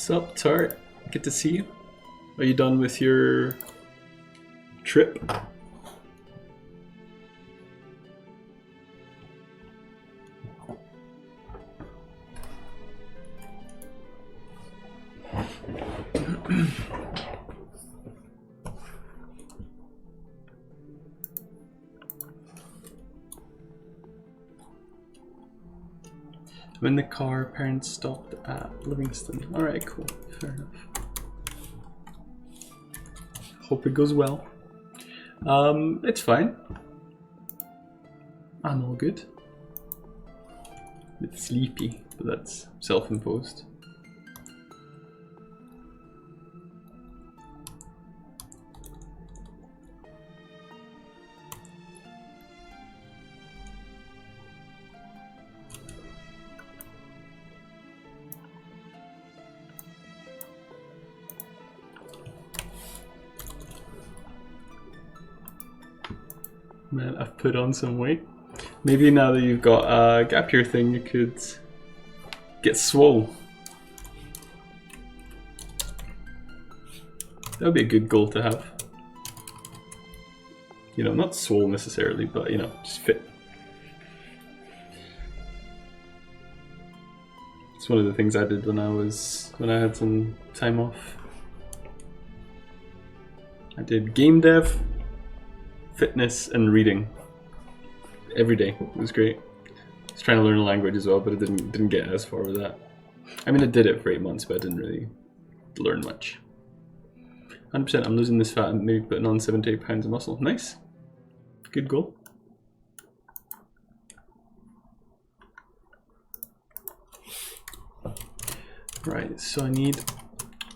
Sup, Tart? Good to see you. Are you done with your trip? I'm in the car, parents stopped at Livingston. Alright, cool, fair enough. Hope it goes well. It's fine. I'm all good. A bit sleepy, but that's self-imposed. Man, I've put on some weight. Maybe now that you've got a gap year thing, you could get swole. That would be a good goal to have. You know, not swole necessarily, but you know, just fit. It's one of the things I did when I had some time off. I did game dev, fitness, and reading every day. It was great. I was trying to learn a language as well, but it didn't get as far with that. I mean, I did it for 8 months, but I didn't really learn much. 100%, I'm losing this fat and maybe putting on 7 to 8 pounds of muscle. Nice. Good goal. Right, so I'm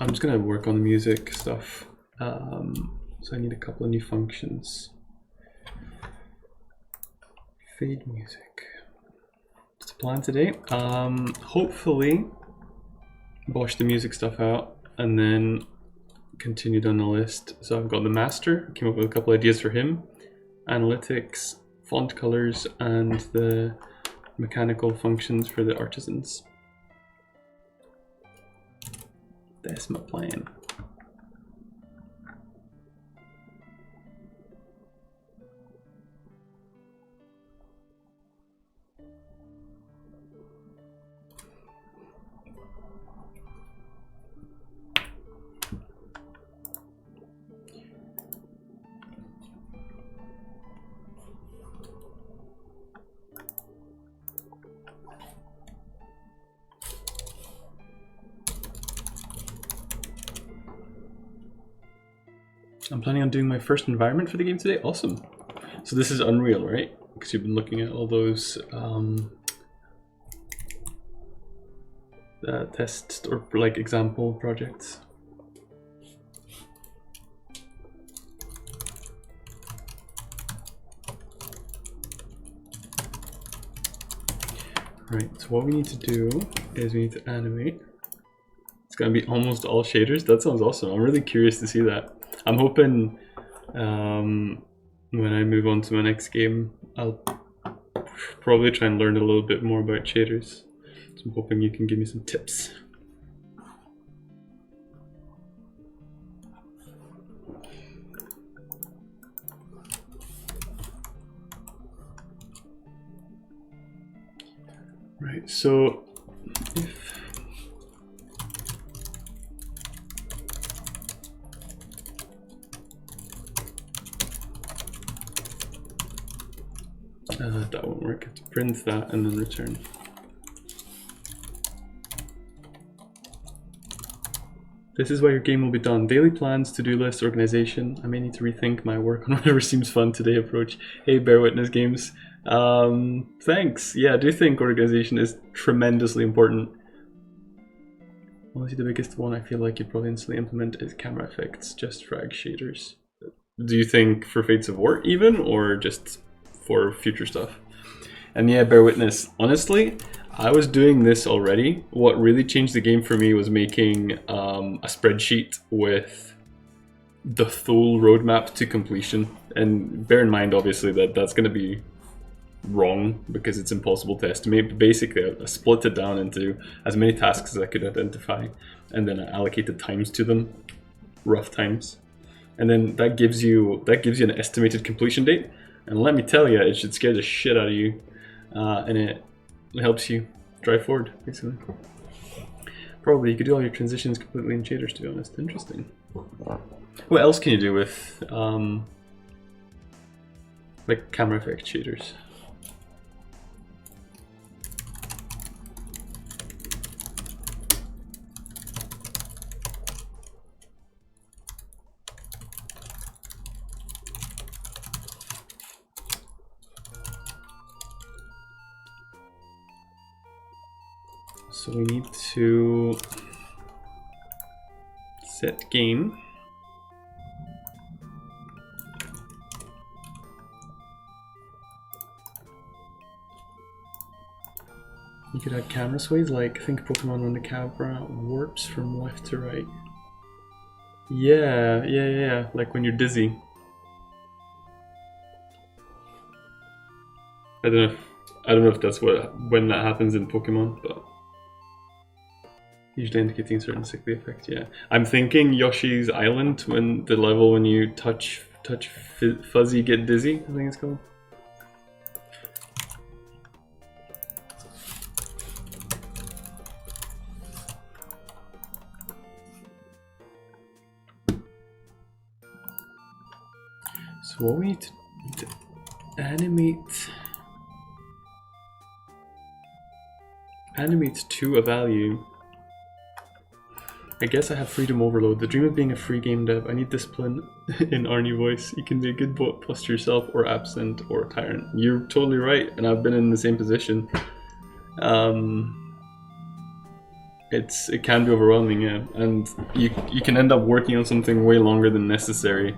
just gonna work on the music stuff. So I need a couple of new functions. Fade music. What's the plan today? Hopefully bosh the music stuff out and then continue down the list. So I've got the master, came up with a couple ideas for him, analytics, font colors, and the mechanical functions for the artisans. That's my plan. I'm planning on doing my first environment for the game today. Awesome. So this is Unreal, right? Because you've been looking at all those test or like example projects. Right, so what we need to do is we need to animate. It's gonna be almost all shaders. That sounds awesome. I'm really curious to see that. I'm hoping when I move on to my next game, I'll probably try and learn a little bit more about shaders. So I'm hoping you can give me some tips. Right, so if that won't work. I have to print that and then return. This is why your game will be done. Daily plans, to-do list, organization. I may need to rethink my work on whatever seems fun today approach. Hey, Bear Witness Games. Thanks. Yeah, I do think organization is tremendously important. Honestly, the biggest one I feel like you'd probably instantly implement is camera effects, just frag shaders. Do you think for Fates of War even, or just for future stuff? And yeah, Bear Witness, honestly, I was doing this already. What really changed the game for me was making a spreadsheet with the full roadmap to completion. And bear in mind, obviously, that that's going to be wrong because it's impossible to estimate. But basically, I split it down into as many tasks as I could identify and then I allocated times to them, rough times, and then that gives you an estimated completion date. And let me tell you, it should scare the shit out of you, and it helps you drive forward, basically. Probably you could do all your transitions completely in shaders, to be honest. Interesting. What else can you do with like camera effect shaders? So we need to set gain. You could add camera sways, like think Pokemon when the camera warps from left to right. Yeah, like when you're dizzy. I don't know if that's when that happens in Pokemon, but usually indicating a certain sickly effect. Yeah, I'm thinking Yoshi's Island, when the level when you touch Fuzzy get dizzy, I think it's called. So what we need to animate to a value. I guess I have freedom overload. The dream of being a free game dev. I need discipline in Arnie voice. You can be a good boss to yourself, or absent, or a tyrant. You're totally right, and I've been in the same position. It can be overwhelming, yeah, and you can end up working on something way longer than necessary,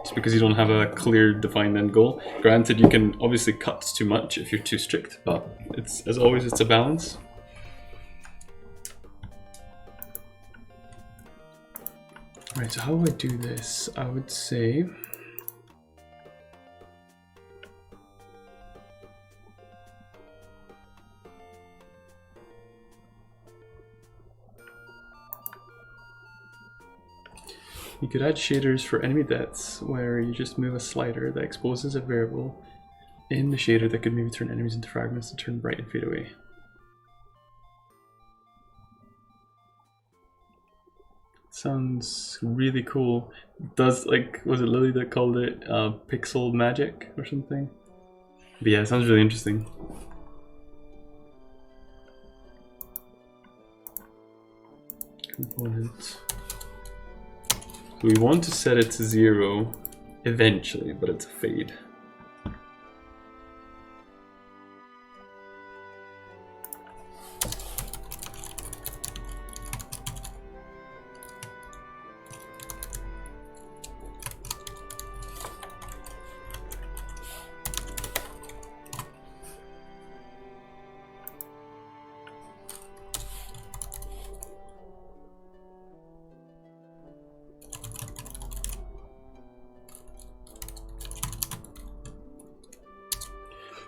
just because you don't have a clear, defined end goal. Granted, you can obviously cut too much if you're too strict, but as always, it's a balance. Right, so how do I do this? I would say you could add shaders for enemy deaths, where you just move a slider that exposes a variable in the shader that could maybe turn enemies into fragments to turn bright and fade away. Sounds really cool. Was it Lily that called it pixel magic or something? But yeah, it sounds really interesting. Component. So we want to set it to 0 eventually, but it's a fade.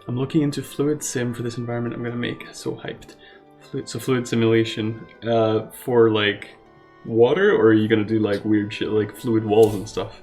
I'm looking into fluid sim for this environment I'm gonna make. So hyped. Fluid simulation for like water, or are you gonna do like weird shit like fluid walls and stuff?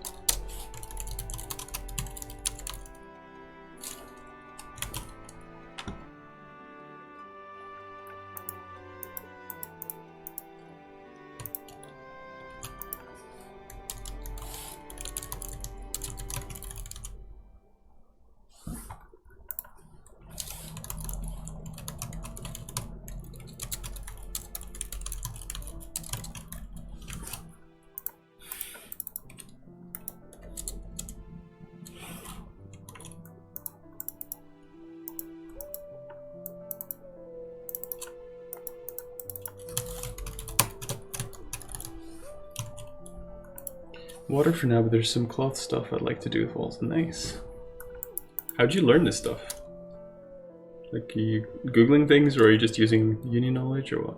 Water for now, but there's some cloth stuff I'd like to do with walls. Nice. How'd you learn this stuff? Like, are you Googling things, or are you just using uni knowledge, or what?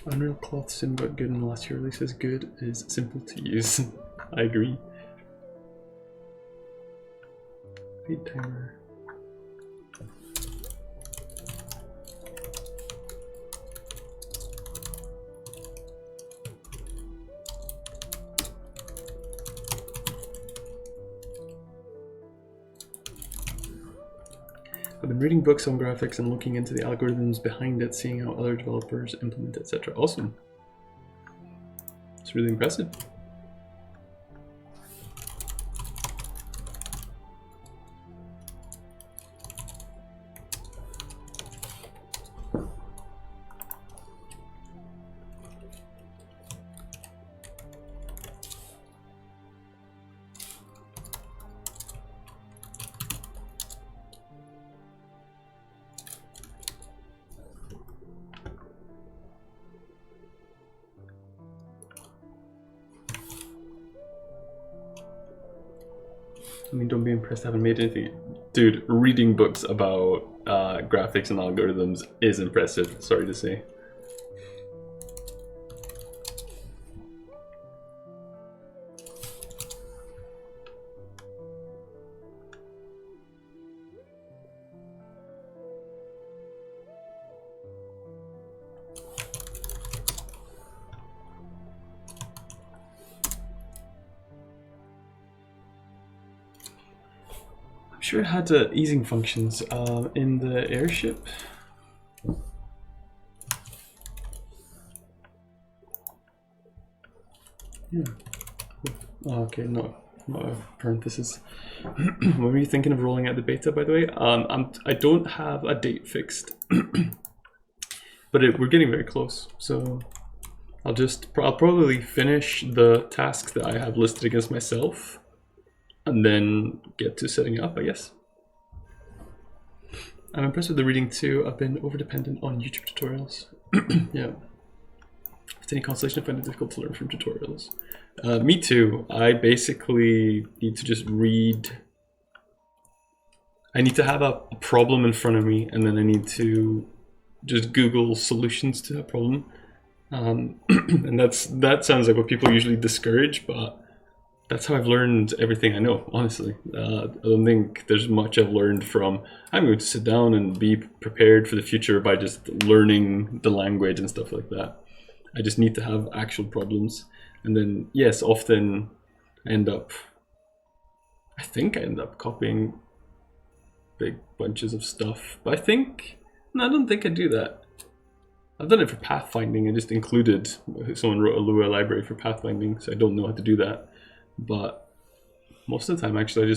Unreal Cloth Sim got good in the last year releases. Good is simple to use. I agree. Feed timer. I've been reading books on graphics and looking into the algorithms behind it, seeing how other developers implement, etc. Awesome. It's really impressive. I mean, don't be impressed I haven't made anything. Dude, reading books about graphics and algorithms is impressive, sorry to say. Sure, it had easing functions in the airship. Yeah. Oh, okay, not a parenthesis. When were you thinking of rolling out the beta, by the way? I don't have a date fixed, but we're getting very close. So I'll probably finish the tasks that I have listed against myself, and then get to setting up, I guess. I'm impressed with the reading too. I've been over-dependent on YouTube tutorials. Yeah. If it's any consolation, I find it difficult to learn from tutorials. Me too. I basically need to just read. I need to have a problem in front of me, and then I need to just Google solutions to that problem. And that sounds like what people usually discourage, but that's how I've learned everything I know, honestly. I don't think there's much I've learned from, I'm going to sit down and be prepared for the future by just learning the language and stuff like that. I just need to have actual problems. And then, yes, often I think I end up copying big bunches of stuff. But no, I don't think I do that. I've done it for pathfinding. I just included, someone wrote a Lua library for pathfinding, so I don't know how to do that. But most of the time, actually,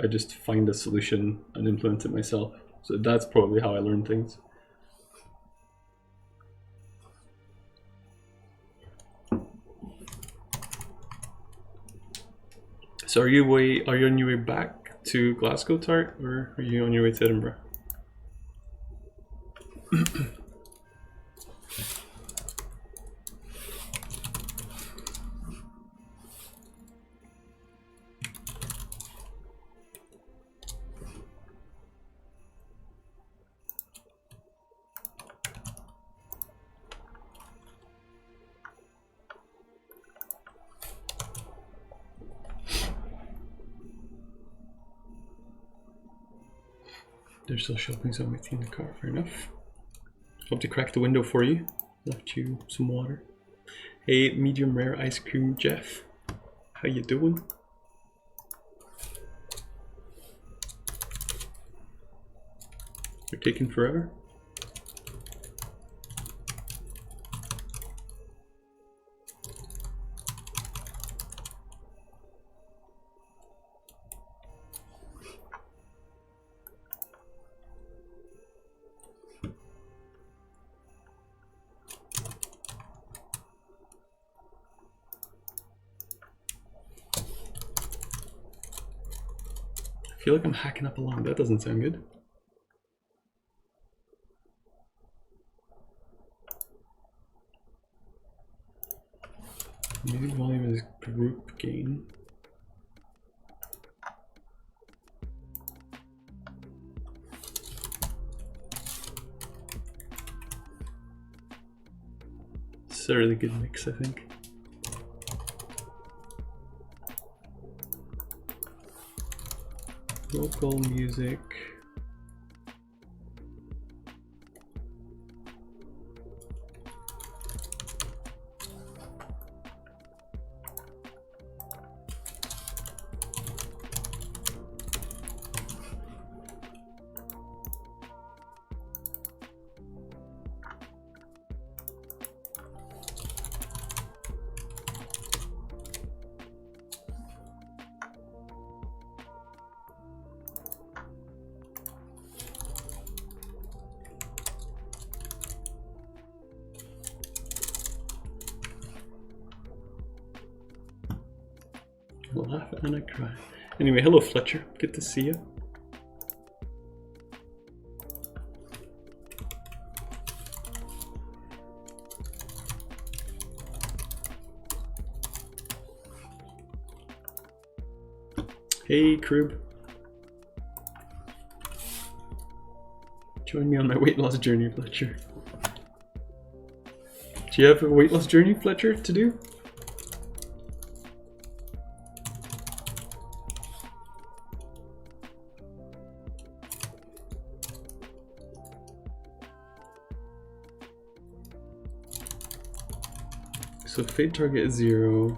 I just find a solution and implement it myself. So that's probably how I learn things. So are you on your way back to Glasgow, Tart, or are you on your way to Edinburgh? They're still shopping, so I'm waiting in the car. Fair enough. Hope to crack the window for you. Left you some water. Hey, medium rare ice cream, Jeff. How you doing? You're taking forever. I feel like I'm hacking up along. That doesn't sound good. Music volume is group gain. It's a really good mix, I think. Local music. I laugh and I cry. Anyway, hello Fletcher, good to see you. Hey Krub. Join me on my weight loss journey, Fletcher. Do you have a weight loss journey, Fletcher, to do? So fate target is 0.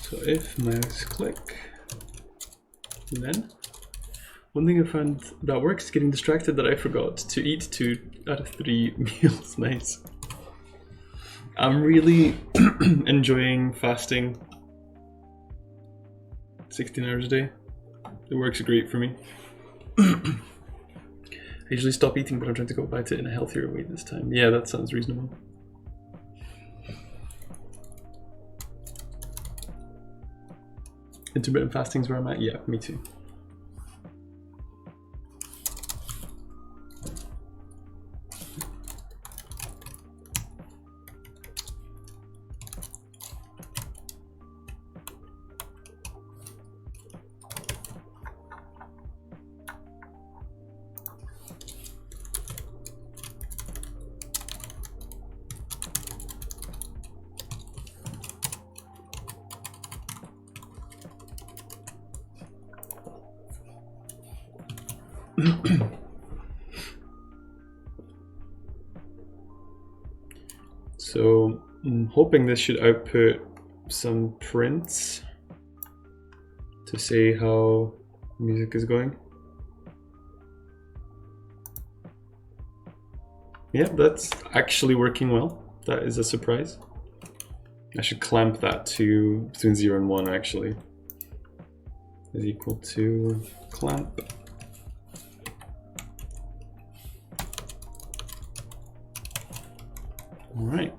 So if mouse click, then one thing I found that works is getting distracted that I forgot to eat 2 out of 3 meals. Nice. I'm really enjoying fasting 16 hours a day. It works great for me. I usually stop eating, but I'm trying to go back to it in a healthier way this time. Yeah, that sounds reasonable. Intermittent fasting's where I'm at? Yeah, me too. So I'm hoping this should output some prints to say how music is going. Yeah, that's actually working well. That is a surprise. I should clamp that to between 0 and 1 actually. Is equal to clamp. All right,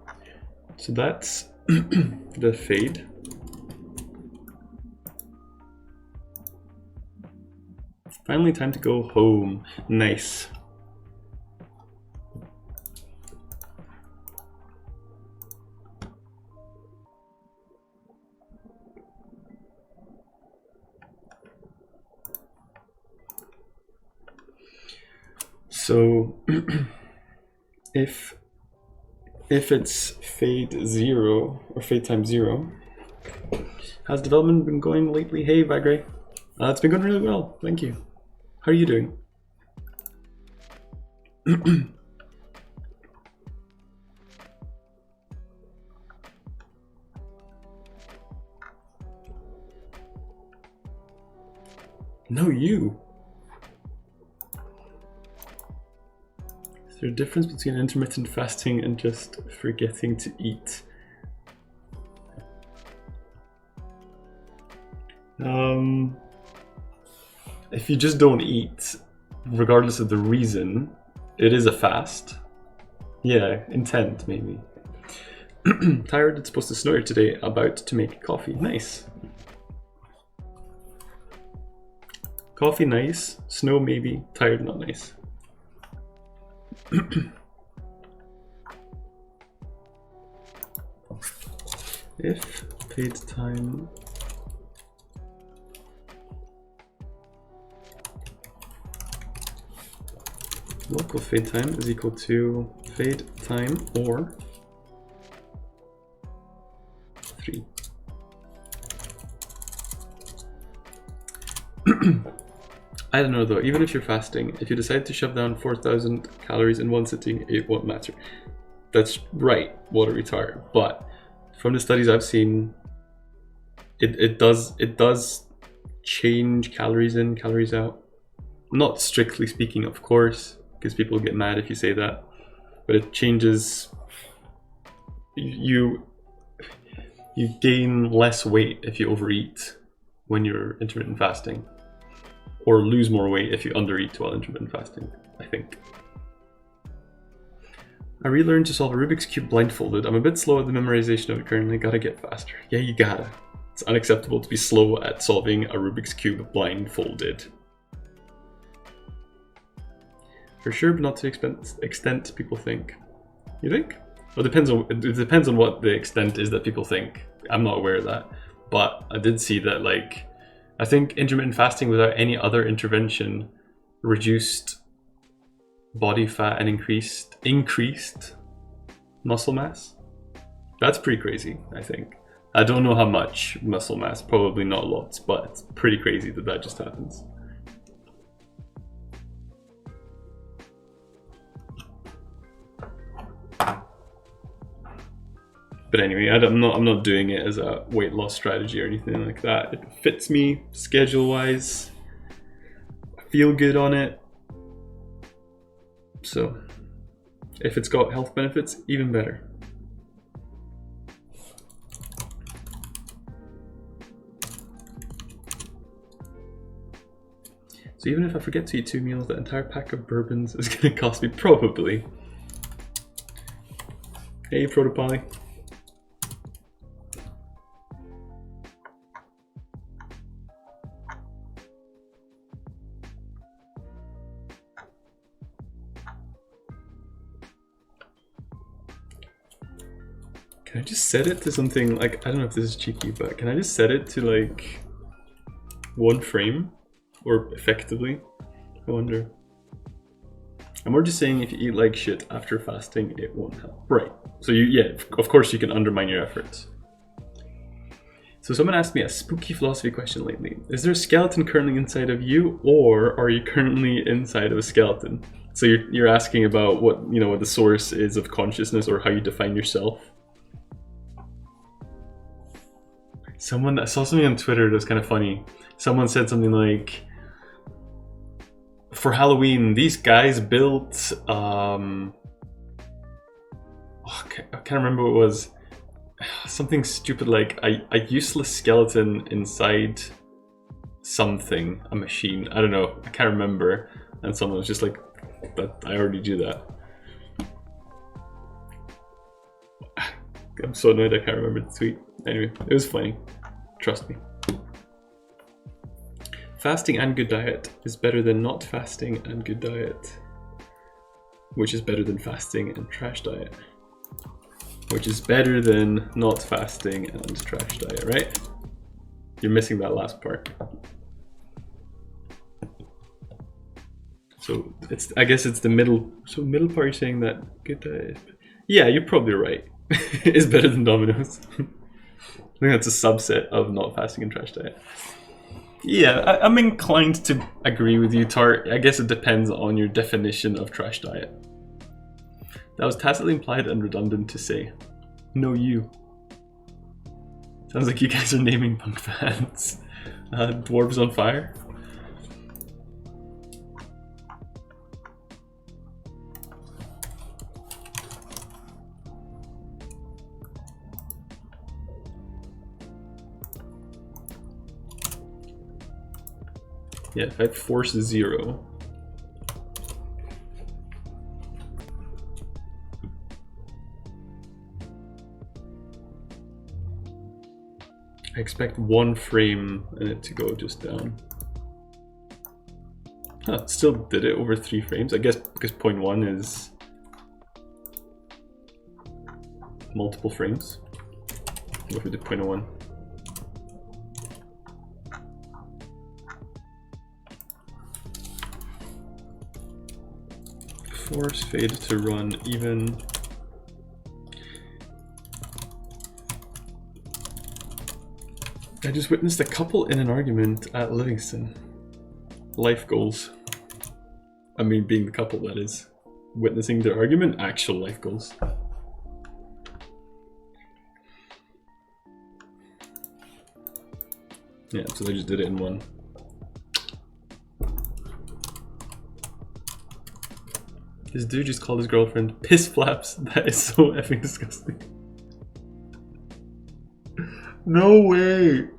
so that's the fade. Finally time to go home. Nice. So if it's fade 0 or fade times 0, how's development been going lately? Hey Vagray, it's been going really well, thank you. How are you doing? No, you. Is there a difference between intermittent fasting and just forgetting to eat? if you just don't eat, regardless of the reason, it is a fast. Yeah, intent maybe. Tired, it's supposed to snow here today, about to make coffee. Nice. Coffee nice, snow maybe, tired not nice. If paid time local fade time is equal to fade time or 3. I don't know though, even if you're fasting, if you decide to shove down 4,000 calories in one sitting, it won't matter. That's right, what a retard. But from the studies I've seen, it does change calories in, calories out. Not strictly speaking, of course, because people get mad if you say that, but it changes. You gain less weight if you overeat when you're intermittent fasting, or lose more weight if you undereat while intermittent fasting, I think. I relearned to solve a Rubik's Cube blindfolded. I'm a bit slow at the memorization of it currently, gotta get faster. Yeah, you gotta. It's unacceptable to be slow at solving a Rubik's Cube blindfolded. For sure, but not to the extent people think. You think? Well, it depends on what the extent is that people think. I'm not aware of that. But I did see that, like, I think intermittent fasting without any other intervention reduced body fat and increased muscle mass. That's pretty crazy, I think. I don't know how much muscle mass, probably not lots, but it's pretty crazy that that just happens. But anyway, I'm not doing it as a weight loss strategy or anything like that. It fits me schedule-wise. I feel good on it. So, if it's got health benefits, even better. So even if I forget to eat 2 meals, that entire pack of bourbons is going to cost me probably. Hey, Protopoly. Can I just set it to something like, I don't know if this is cheeky, but can I just set it to like 1 frame or effectively? I wonder. I'm more just saying if you eat like shit after fasting, it won't help. Right. So yeah, of course you can undermine your efforts. So someone asked me a spooky philosophy question lately. Is there a skeleton currently inside of you, or are you currently inside of a skeleton? So you're asking about what, you know, what the source is of consciousness or how you define yourself. I saw something on Twitter that was kind of funny. Someone said something like, for Halloween, these guys built, I can't remember what it was. Something stupid like a useless skeleton inside something, a machine. I don't know, I can't remember. And someone was just like, but I already do that. I'm so annoyed I can't remember the tweet. Anyway, it was funny. Trust me. Fasting and good diet is better than not fasting and good diet. Which is better than fasting and trash diet. Which is better than not fasting and trash diet, right? You're missing that last part. So I guess it's the middle. So middle part, you're saying that good diet. Yeah, you're probably right. It's better than Domino's. I think that's a subset of not fasting and trash diet. Yeah, I'm inclined to agree with you, Tart. I guess it depends on your definition of trash diet. That was tacitly implied and redundant to say. No, you. Sounds like you guys are naming punk fans. Dwarves on Fire? Yeah, if I force 0. I expect 1 frame and it to go just down. Huh, it still did it over 3 frames. I guess because 0.1 is multiple frames. What if we did 0.01? Force fade to run even. I just witnessed a couple in an argument at Livingston. Life goals. I mean, being the couple, that is. Witnessing their argument, actual life goals. Yeah, so they just did it in one. This dude just called his girlfriend piss flaps. That is so effing disgusting. No way!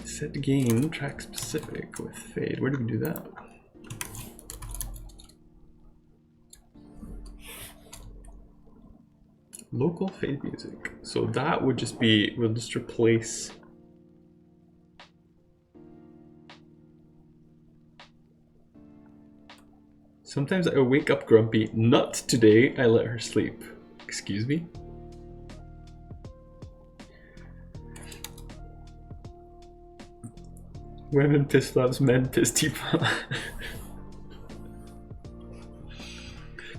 Set game, track specific with fade. Where do we do that? Local fade music. So that would just be, we'll just replace. Sometimes I wake up grumpy. Not today, I let her sleep. Excuse me? Women piss flaps, men piss teapot.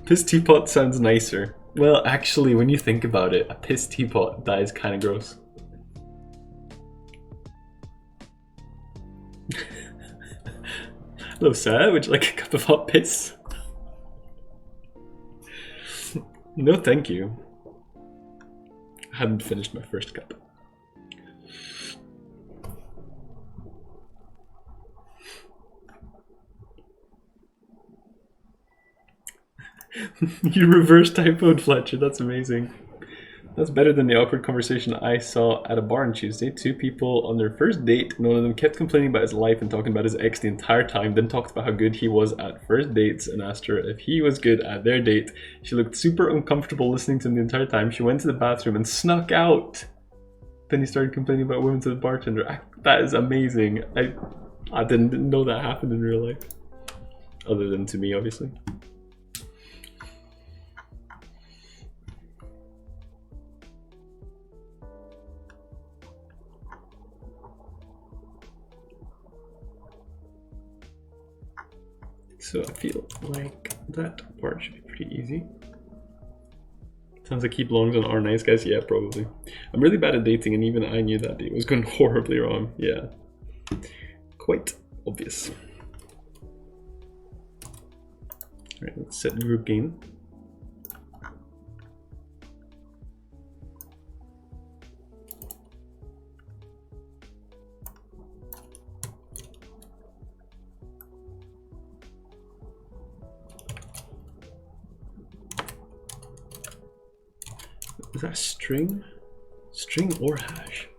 Piss teapot sounds nicer. Well, actually, when you think about it, a piss teapot, that is kind of gross. Hello, sir. Would you like a cup of hot piss? No, thank you. I haven't finished my first cup. You reverse typoed, Fletcher. That's amazing. That's better than the awkward conversation I saw at a bar on Tuesday. 2 people on their first date. One of them kept complaining about his life and talking about his ex the entire time, then talked about how good he was at first dates and asked her if he was good at their date. She looked super uncomfortable listening to him the entire time. She went to the bathroom and snuck out. Then he started complaining about women to the bartender. That is amazing. I didn't know that happened in real life. Other than to me, obviously. So I feel like that part should be pretty easy. Sounds like keep longs on are nice guys. Yeah, probably. I'm really bad at dating, and even I knew that date was going horribly wrong. Yeah, quite obvious. All right, let's set group game. Is that string? String or hash?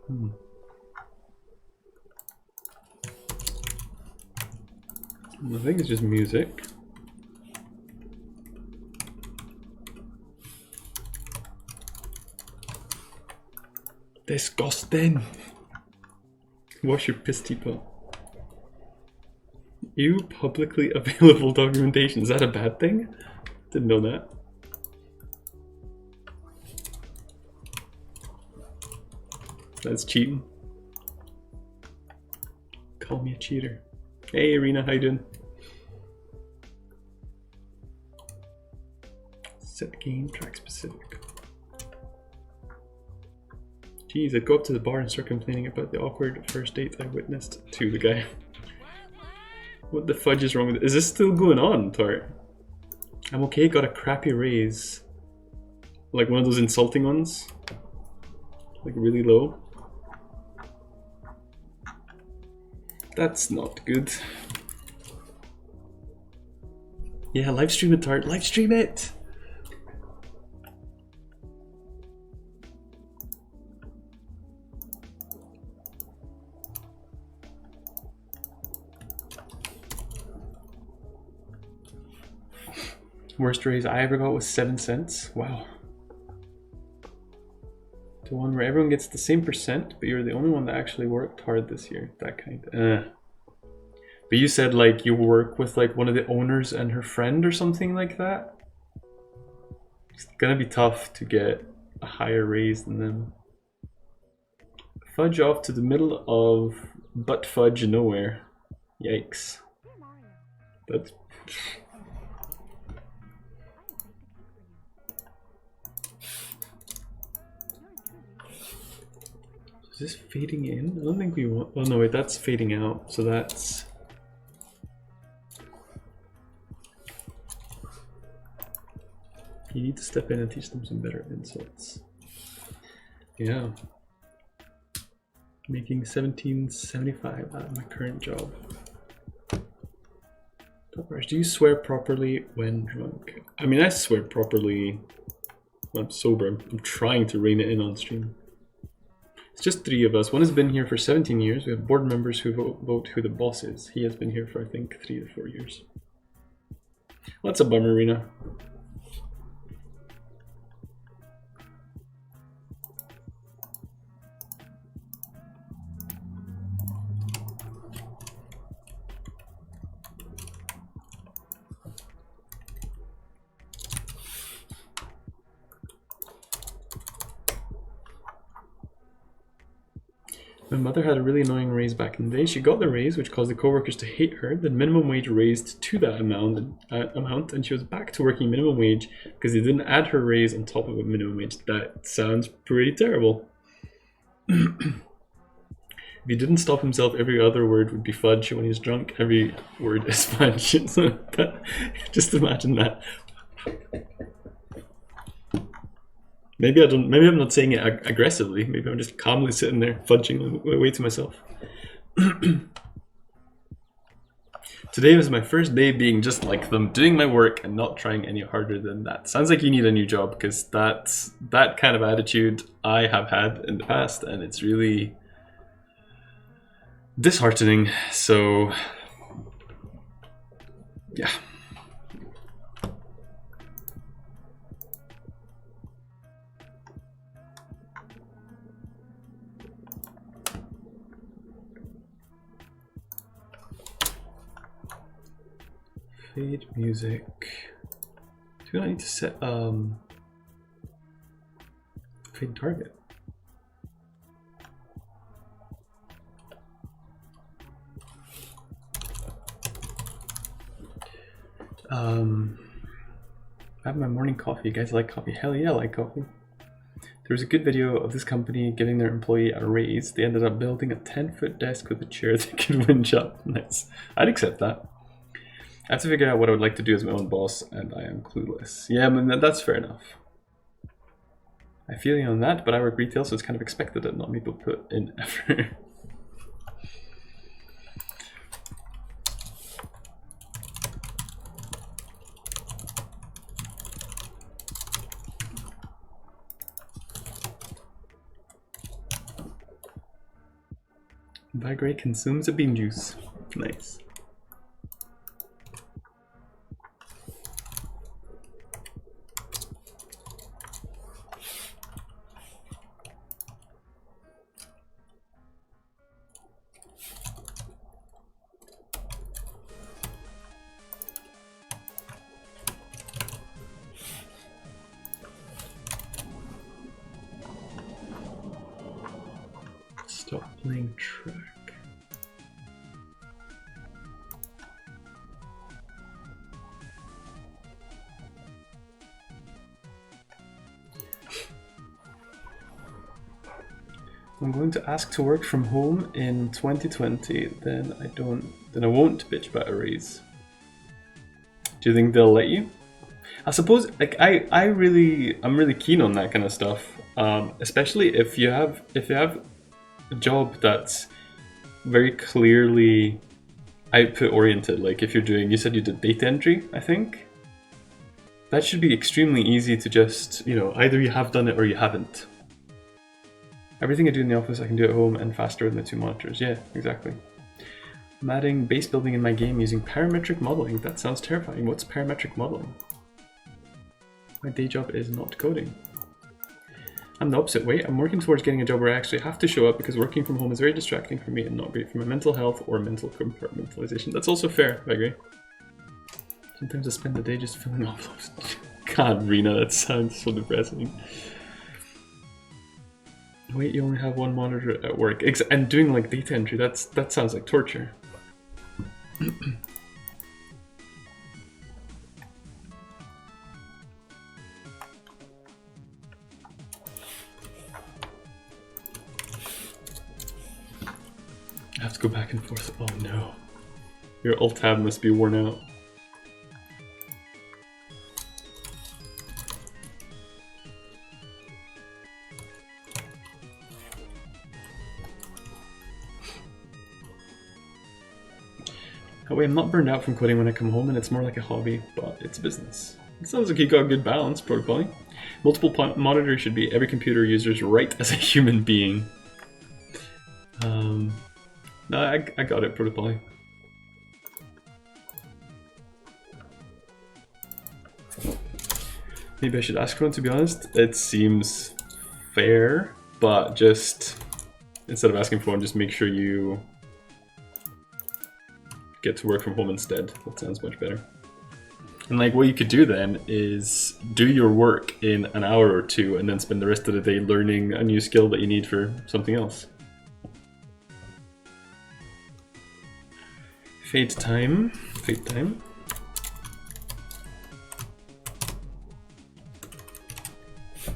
I think it's just music. Disgusting. Wash your piss teapot. You publicly available documentation. Is that a bad thing? Didn't know that. That's cheating. Call me a cheater. Hey Arena, how you doing? Set game, track specific. Jeez, I'd go up to the bar and start complaining about the awkward first date I witnessed to the guy. What the fudge is wrong with it? Is this still going on, Tart? I'm okay, got a crappy raise. Like one of those insulting ones. Like really low. That's not good. Yeah, live stream it, Tart. Live stream it! Worst raise I ever got was 7 cents. Wow. The one where everyone gets the same percent, but you're the only one that actually worked hard this year. That kind. But you said like you work with like one of the owners and her friend or something like that. It's gonna be tough to get a higher raise than them. Fudge off to the middle of butt fudge nowhere. Yikes. That's... Is this fading in? I don't think we want... Oh no, wait, that's fading out. So that's... You need to step in and teach them some better insults. Yeah. Making $17.75 out of my current job. Do you swear properly when drunk? I mean, I swear properly when I'm sober. I'm trying to rein it in on stream. It's just 3 of us. One has been here for 17 years. We have board members who vote who the boss is. He has been here for, I think, 3 or 4 years. Well, that's a bummer, Rena. My mother had a really annoying raise back in the day. She got the raise, which caused the co-workers to hate her. The minimum wage raised to that amount, and she was back to working minimum wage because they didn't add her raise on top of a minimum wage. That sounds pretty terrible. If he didn't stop himself, every other word would be fudge. When he's drunk, every word is fudge. Just imagine that. Maybe I'm not saying it aggressively. Maybe I'm just calmly sitting there fudging away to myself. Today was my first day being just like them, doing my work and not trying any harder than that. Sounds like you need a new job, because that kind of attitude I have had in the past, and it's really disheartening. So yeah. Fade music. Do I need to set fade target? I have my morning coffee. You guys like coffee? Hell yeah, I like coffee. There was a good video of this company giving their employee a raise. They ended up building a 10-foot desk with a chair that could winch up. Nice. I'd accept that. I have to figure out what I would like to do as my own boss, and I am clueless. Yeah, I mean, that's fair enough. I feel you on that, but I work retail, so it's kind of expected that not people put in effort. Bagray consumes a bean juice. Nice. Stop playing track. I'm going to ask to work from home in 2020. Then I won't bitch about a raise. Do you think they'll let you? I suppose, like, I'm really keen on that kind of stuff. Especially if you have a job that's very clearly output oriented. Like if you're doing, you said you did data entry, I think. That should be extremely easy to just, you know, either you have done it or you haven't. Everything I do in the office I can do at home and faster with my 2 monitors. Yeah, exactly. I'm adding base building in my game using parametric modeling. That sounds terrifying. What's parametric modeling? My day job is not coding. I'm the opposite way. I'm working towards getting a job where I actually have to show up because working from home is very distracting for me and not great for my mental health or mental compartmentalization. That's also fair, I agree. Sometimes I spend the day just filling envelopes. God, Rena, that sounds so depressing. Wait, you only have one monitor at work. And doing like data entry, that sounds like torture. I have to go back and forth. Oh no. Your alt tab must be worn out. That way I'm not burned out from coding when I come home and it's more like a hobby, but it's business. It sounds like you got a good balance, Protocol. Multiple monitors should be every computer user's right as a human being. No, I got it, Protocol. Maybe I should ask one, to be honest. It seems fair, but just instead of asking for one, just make sure you get to work from home instead. That sounds much better. And like what you could do then is do your work in an hour or two and then spend the rest of the day learning a new skill that you need for something else. Fade time. Fade time. I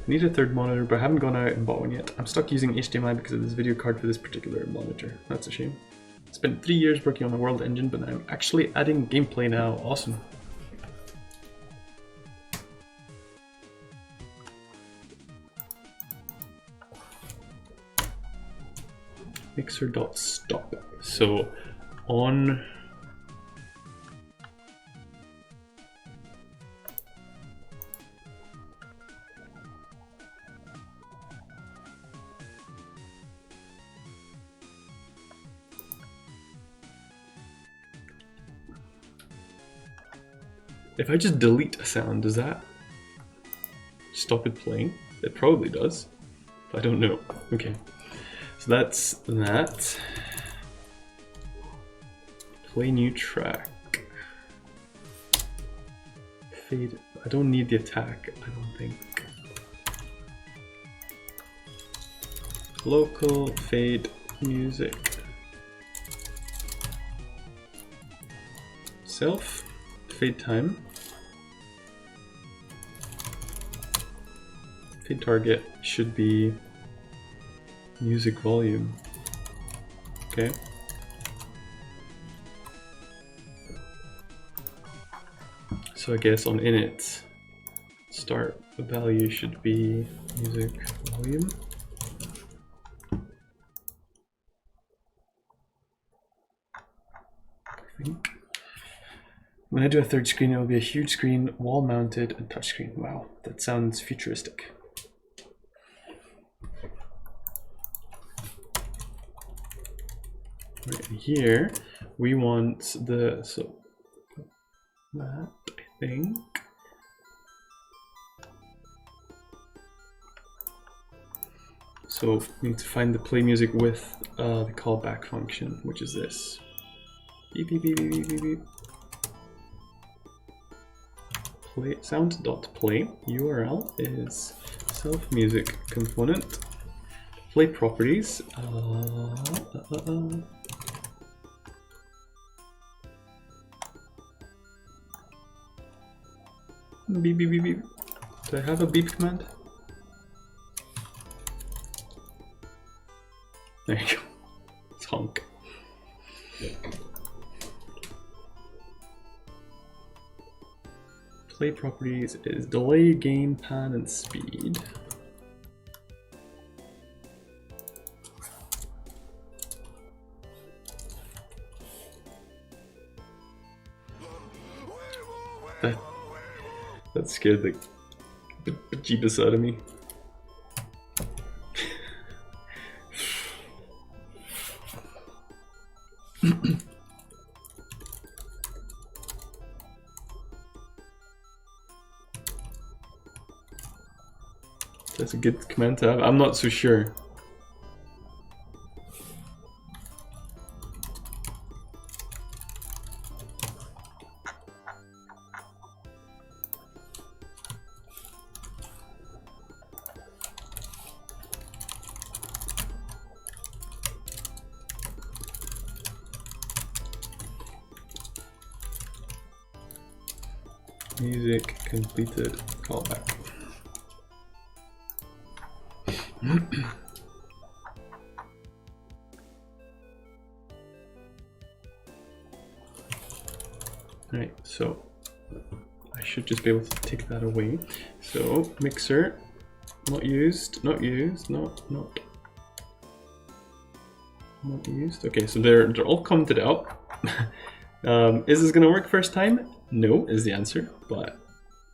need a third monitor, but I haven't gone out and bought one yet. I'm stuck using HDMI because of this video card for this particular monitor. That's a shame. Spent 3 years working on the World Engine, but I'm actually adding gameplay now. Awesome. Mixer.stop. So on if I just delete a sound, does that stop it playing? It probably does. I don't know. Okay. So that's that. Play new track. Fade. I don't need the attack, I don't think. Local fade music. Self. Fade time. Fade target should be music volume. Okay. So I guess on init, start value should be music volume. I think. When I do a third screen, it will be a huge screen, wall mounted, and touchscreen. Wow, that sounds futuristic. Right here, we want the, so that, I think. So we need to find the play music with the callback function, which is this. Beep, beep, beep, beep, beep, beep. Play sound.play URL is self music component. Play properties. Beep, beep, beep, beep. Do I have a beep command? There you go. It's honk. Play properties is delay, gain, pan, and speed. That scared the bejeebus out of me. That's a good command to have. I'm not so sure. Music completed callback. Right, so I should just be able to take that away. So mixer, not used, not used, not used. Okay, so they're all commented out. Is this gonna work first time? No is the answer, but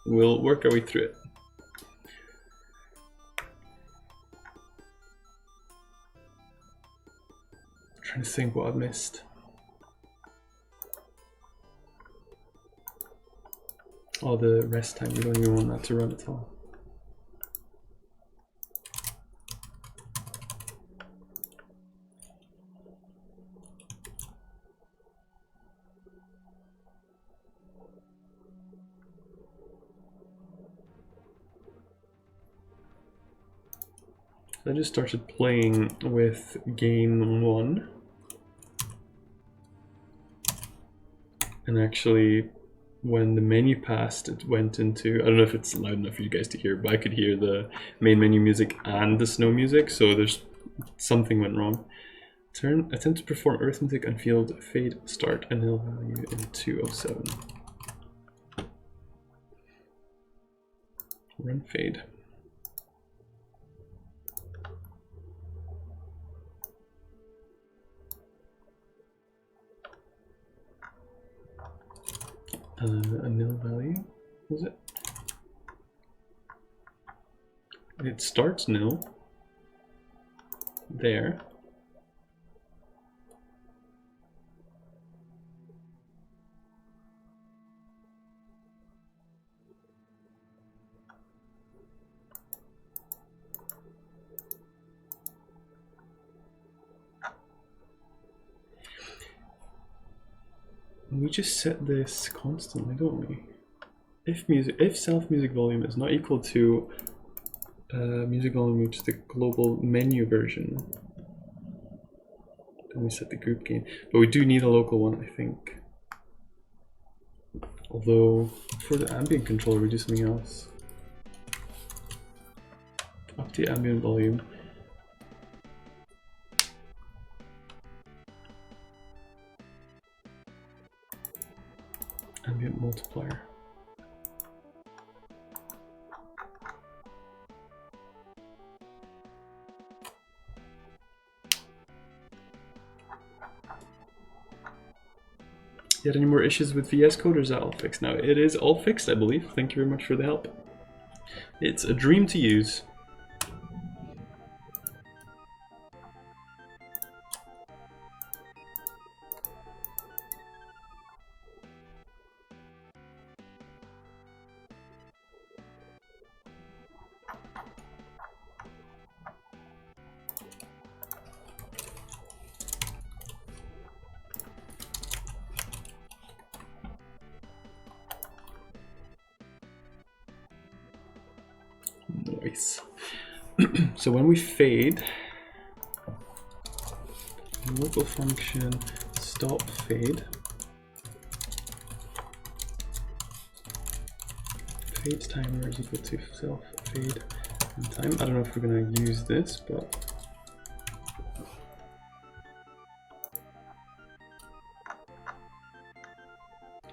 we'll work our way through it. I'm trying to think what I've missed. Oh, the rest time, we don't even want that to run at all. I just started playing with game 1. And actually, when the menu passed, it went into, I don't know if it's loud enough for you guys to hear, but I could hear the main menu music and the snow music, so there's something went wrong. Attempt to perform arithmetic on field fade start and nil value in 207. Run fade. A nil value, was it? It starts nil. There. We just set this constantly, don't we? If self music volume is not equal to music volume, which is the global menu version, then we set the group gain. But we do need a local one, I think. Although for the ambient controller, we do something else. Update ambient volume. Ambient multiplier. You had any more issues with VS Code, or is that all fixed now? It is all fixed, I believe. Thank you very much for the help. It's a dream to use. Nice. So when we fade, local function stop fade, fade timer is equal to self fade and time. I don't know if we're going to use this, but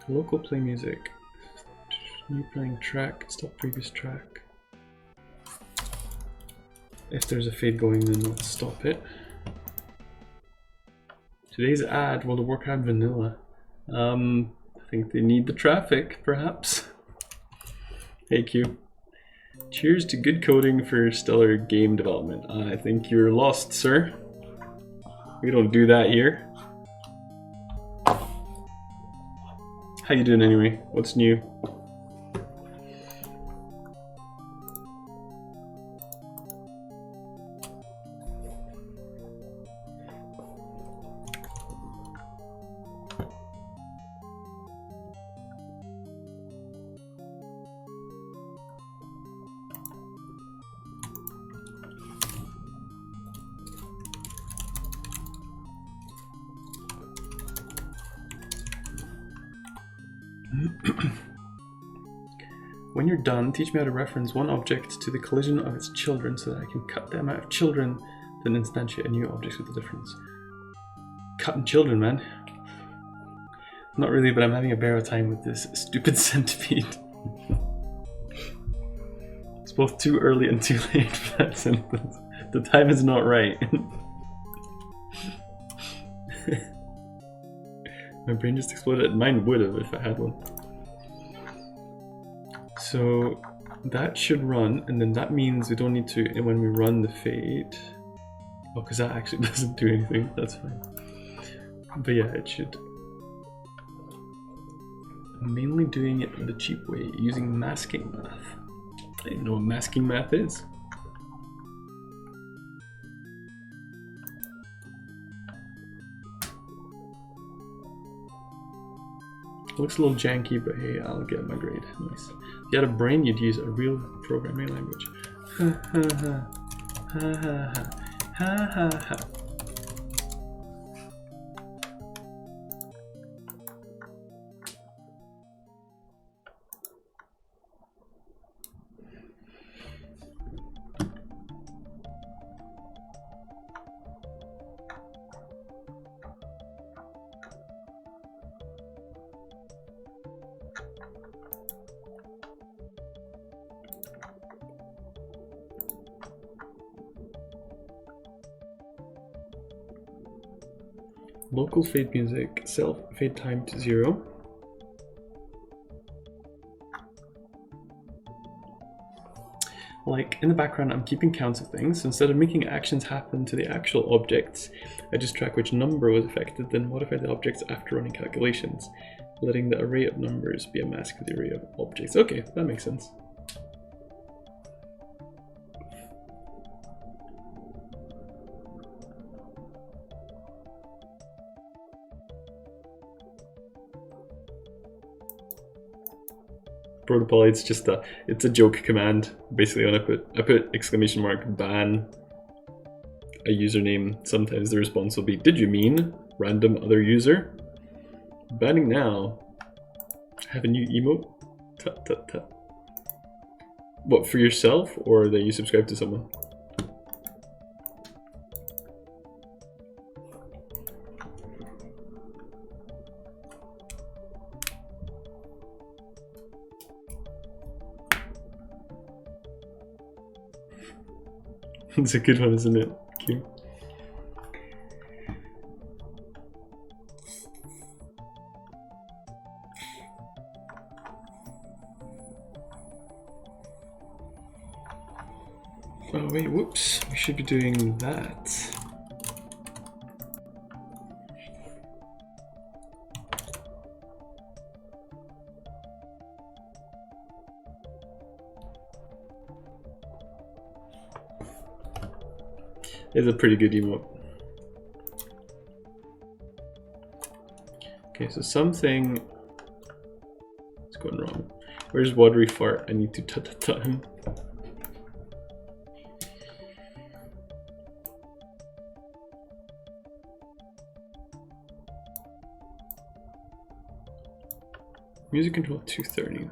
local play music, new playing track, stop previous track. If there's a fade going, then let's stop it. Today's ad, World of Warcraft Vanilla. I think they need the traffic, perhaps. Hey Q. Cheers to good coding for stellar game development. I think you're lost, sir. We don't do that here. How you doing anyway? What's new? When you're done, teach me how to reference one object to the collision of its children so that I can cut the amount of children, then instantiate a new object with the difference. Cutting children, man. Not really, but I'm having a bear of time with this stupid centipede. It's both too early and too late for that sentence. The time is not right. My brain just exploded. Mine would have if I had one. So that should run, and then that means we don't need to, when we run the fade. Oh, because that actually doesn't do anything. That's fine. But yeah, it should. I'm mainly doing it the cheap way, using masking math. I didn't know what masking math is. It looks a little janky, but hey, I'll get my grade. Nice. If you had a brain, you'd use a real programming language. Ha ha ha. Ha ha ha. Ha ha ha. Local fade music, self fade time to 0. Like in the background, I'm keeping counts of things. So instead of making actions happen to the actual objects, I just track which number was affected, then modify the objects after running calculations, letting the array of numbers be a mask of the array of objects. Okay, that makes sense. Protocol, it's just it's a joke command. Basically, when I put exclamation mark ban a username, sometimes the response will be, did you mean random other user? Banning now. Have a new emote? Tut tut tut. What, for yourself or that you subscribe to someone? It's a good one, isn't it? Cute. Oh wait, whoops. We should be doing that. It's a pretty good emote. Okay, so something is going wrong. Where's watery fart? I need to tut him. Music control 230.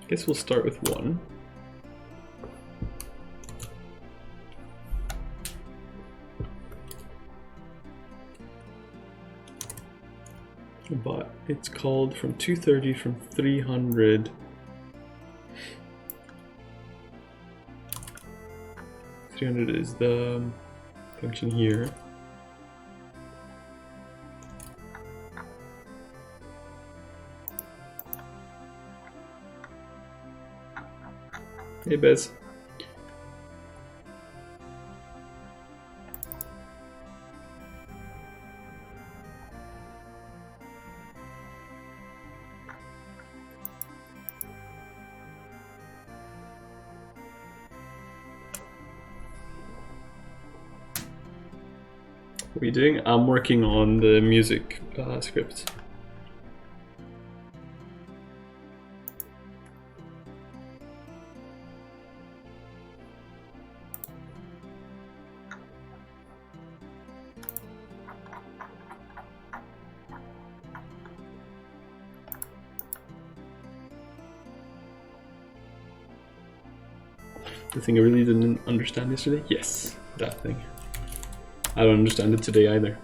Guess we'll start with 1. But it's called from 230 from 300. 300 is the function here. Hey, Bez. What are you doing? I'm working on the music script. The thing I really didn't understand yesterday? Yes, that thing. I don't understand it today either.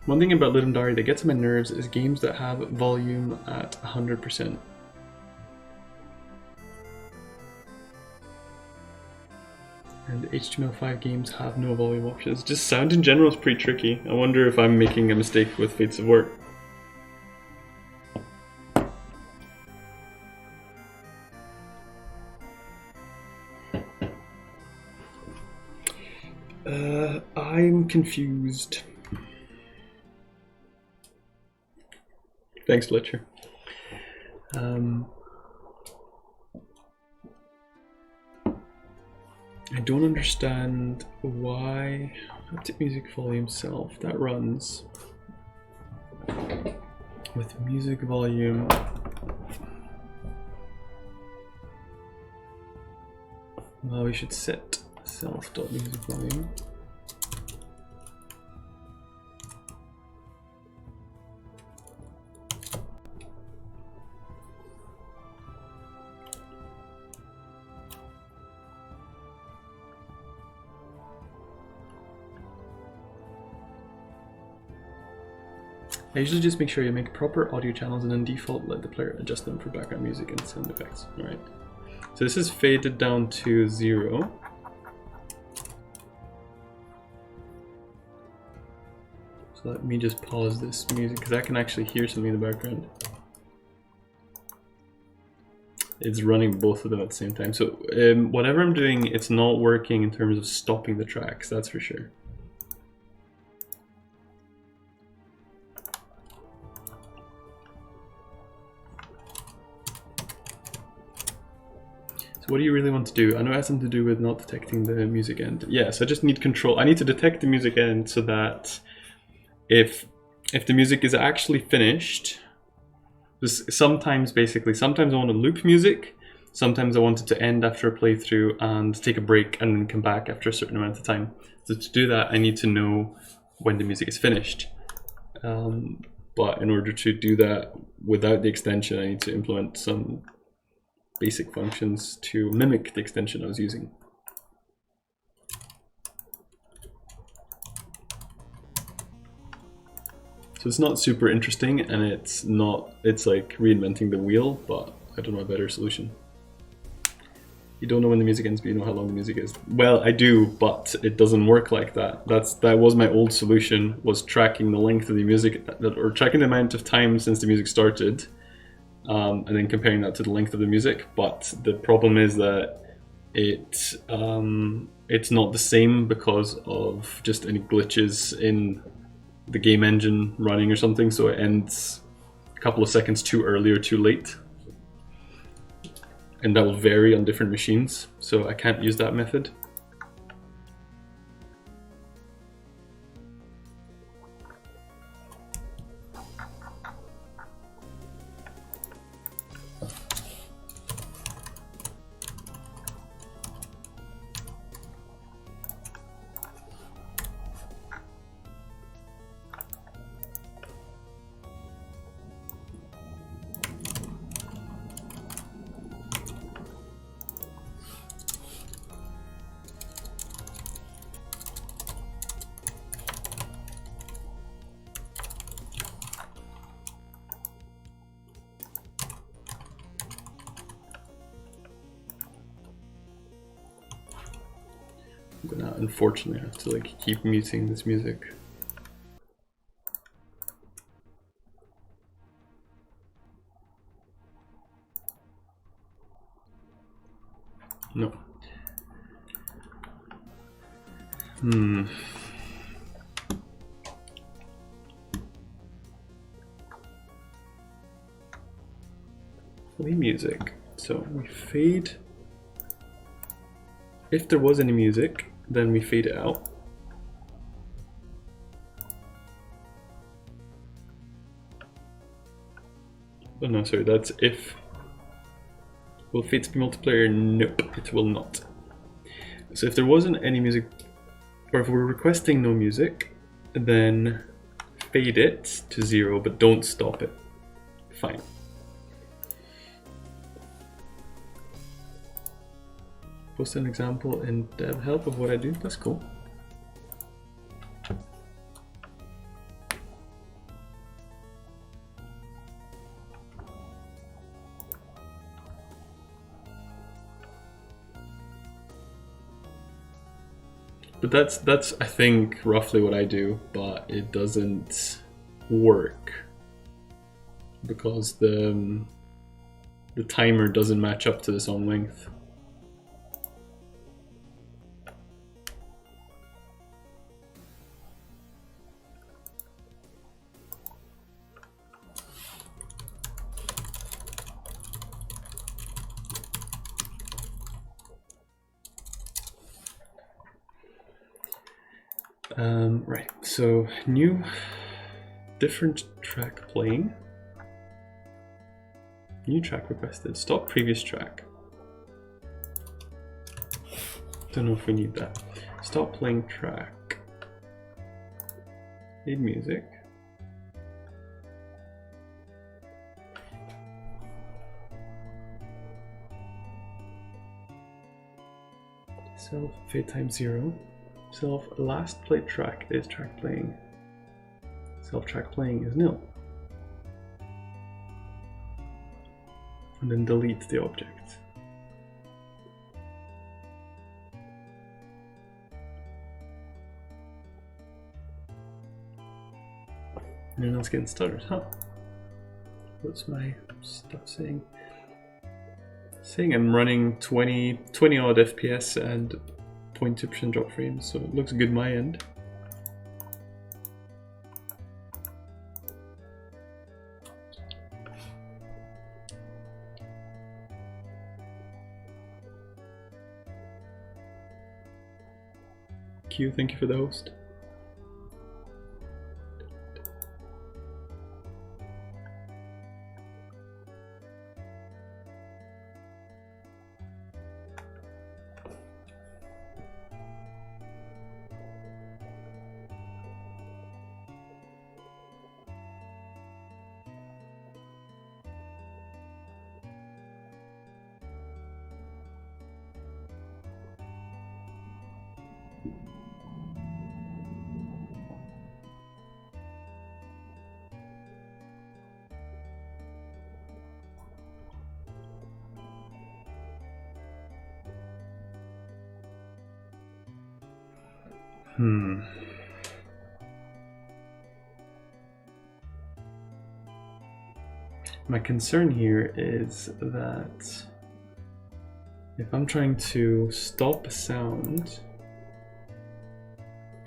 One thing about Ludum Dare that gets on my nerves is games that have volume at 100%. And HTML5 games have no volume options. Just sound in general is pretty tricky. I wonder if I'm making a mistake with Fates of War. I'm confused. Thanks, Fletcher. I don't understand why Haptic Music Volume Self, that runs with music volume. Well, we should set self.music volume. I usually just make sure you make proper audio channels and then default let the player adjust them for background music and sound effects. Alright. So this is faded down to 0. So let me just pause this music because I can actually hear something in the background. It's running both of them at the same time. So whatever I'm doing, it's not working in terms of stopping the tracks, that's for sure. So what do you really want to do? I know it has something to do with not detecting the music end. Yes, I just need control. I need to detect the music end so that if the music is actually finished, sometimes I want to loop music, sometimes I want it to end after a playthrough and take a break and then come back after a certain amount of time. So to do that, I need to know when the music is finished. But in order to do that without the extension, I need to implement some basic functions to mimic the extension I was using. So it's not super interesting and it's like reinventing the wheel, but I don't know a better solution. You don't know when the music ends, but you know how long the music is. Well, I do, but it doesn't work like that. That was my old solution, was tracking the length of the music, or tracking the amount of time since the music started, and then comparing that to the length of the music. But the problem is that it's not the same because of just any glitches in the game engine running or something, so it ends a couple of seconds too early or too late. And that will vary on different machines, so I can't use that method. I'm gonna unfortunately have to like keep muting this music. No. Play music. So we fade. If there was any music, then we fade it out. Oh no, sorry, that's if. Will Fates be multiplayer? Nope, it will not. So if there wasn't any music, or if we're requesting no music, then fade it to 0, but don't stop it. Fine. Post an example in dev help of what I do. That's cool. But that's I think roughly what I do, but it doesn't work because the timer doesn't match up to the song length. Right, so new, different track playing. New track requested. Stop previous track. Don't know if we need that. Stop playing track. Need music. Self fade time 0. Self last played track is track playing. Self track playing is nil. And then delete the object. And now it's getting stuttered, huh? What's my stuff saying? Saying I'm running 20 odd FPS and 0.2% drop frames, so it looks good my end. Q, thank you for the host. My concern here is that if I'm trying to stop a sound,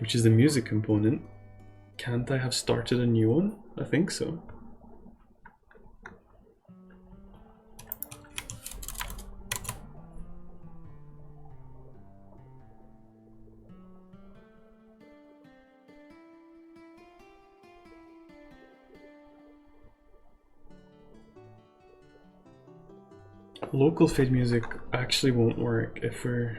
which is the music component, can't I have started a new one? I think so. Local fade music actually won't work if are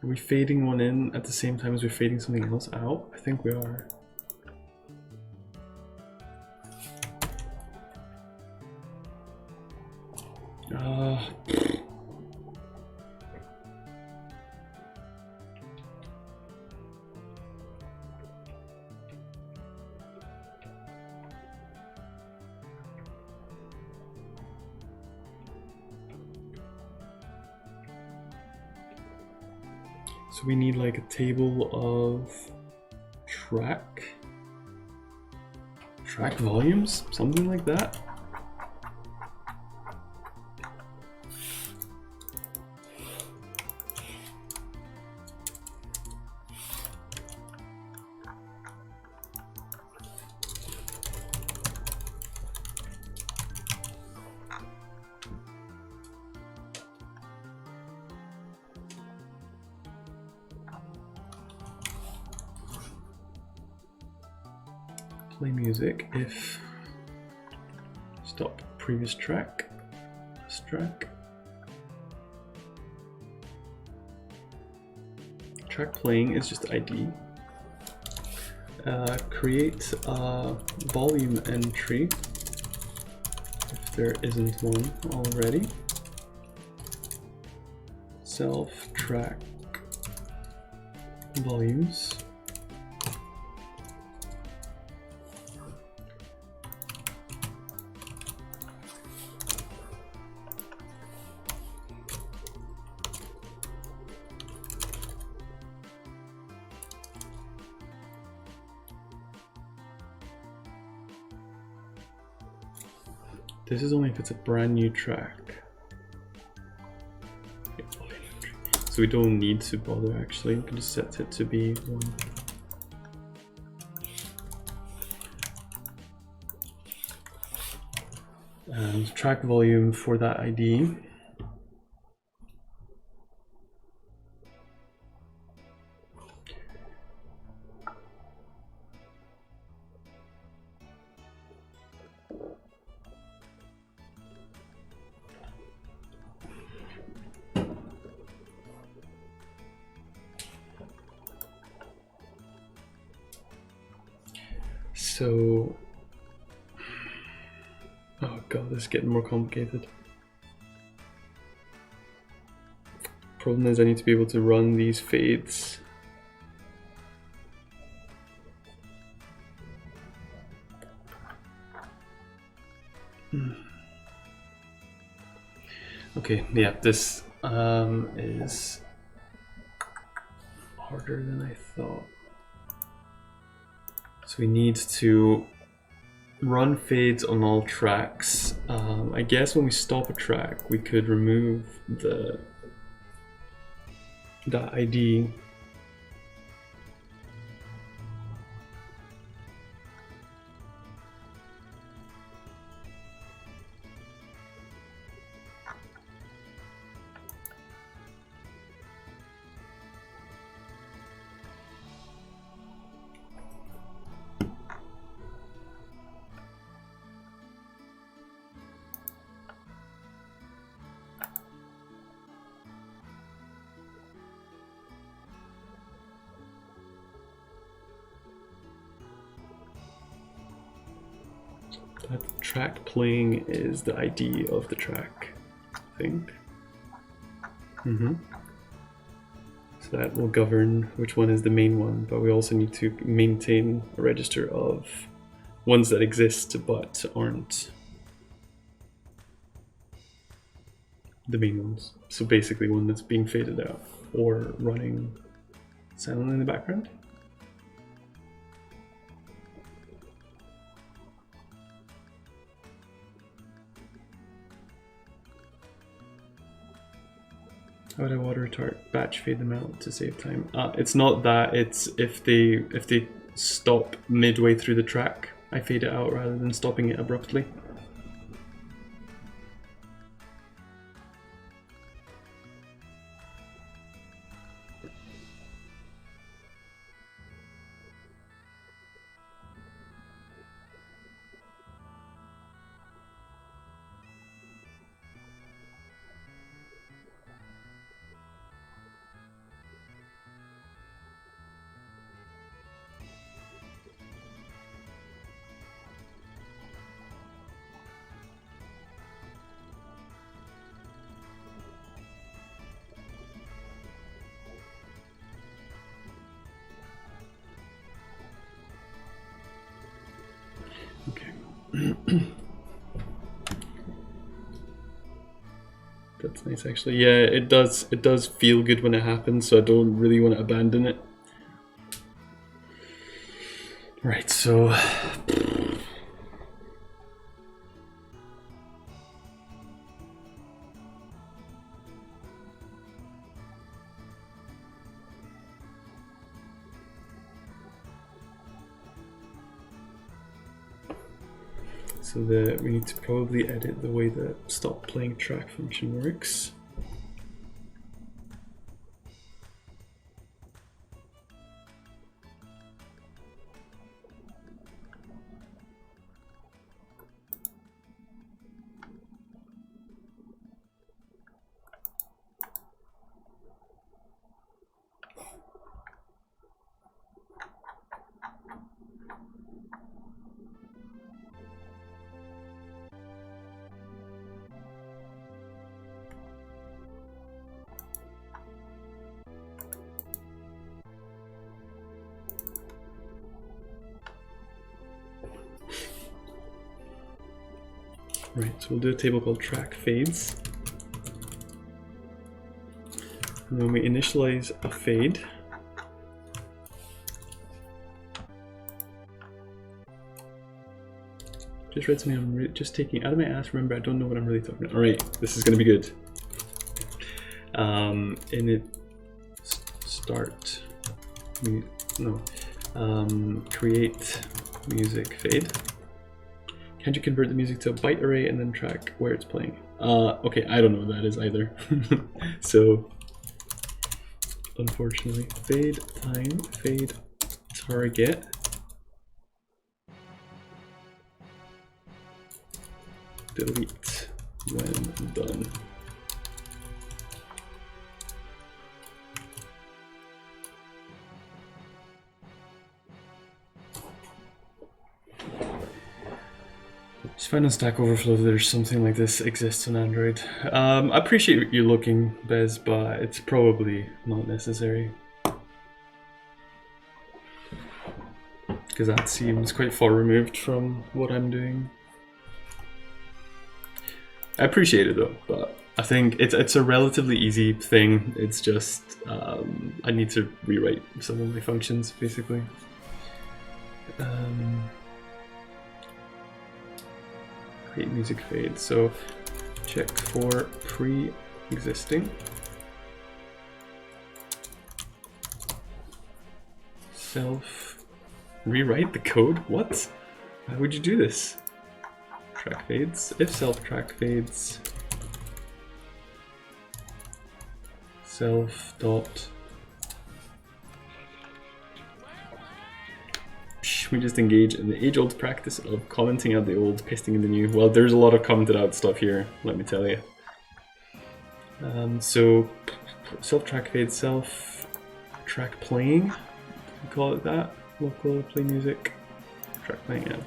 we fading one in at the same time as we're fading something else out? I think we are. So we need like a table of track volumes, something like that. Play music if stop previous track, this track. Track playing is just ID. Create a volume entry if there isn't one already. self track volumes. This is only if it's a brand new track. So we don't need to bother actually, we can just set it to be 1. And track volume for that ID. So, oh god, this is getting more complicated. Problem is I need to be able to run these fades. Okay, yeah, this is harder than I thought. So we need to run fades on all tracks. I guess when we stop a track, we could remove that ID. That track playing is the ID of the track, I think. So that will govern which one is the main one, but we also need to maintain a register of ones that exist but aren't the main ones. So basically one that's being faded out or running silently in the background. How would I water retard batch fade them out to save time? It's not that, it's if they stop midway through the track, I fade it out rather than stopping it abruptly. That's nice actually. Yeah, it does feel good when it happens, so I don't really want to abandon it. Right, so we need to probably edit the way the stop playing track function works. Right, so we'll do a table called track fades. And when we initialize a fade, just read something I'm just taking out of my ass. Remember, I don't know what I'm really talking about. All right, this is going to be good. Init start, create music fade. Can't you convert the music to a byte array and then track where it's playing? Okay, I don't know what that is either. So, unfortunately, fade time, fade target. Delete when done. Just find on Stack Overflow there's something like this exists on Android. I appreciate you looking, Bez, but it's probably not necessary. Because that seems quite far removed from what I'm doing. I appreciate it though, but I think it's a relatively easy thing. It's just I need to rewrite some of my functions basically. Create music fade. So check for pre-existing. Self rewrite the code. What? Why would you do this? Track fades. If self track fades, self dot. We just engage in the age-old practice of commenting out the old, pasting in the new. Well, there's a lot of commented out stuff here, let me tell you. So self track fade, self track playing. We call it that. Local play music. Track playing, yeah.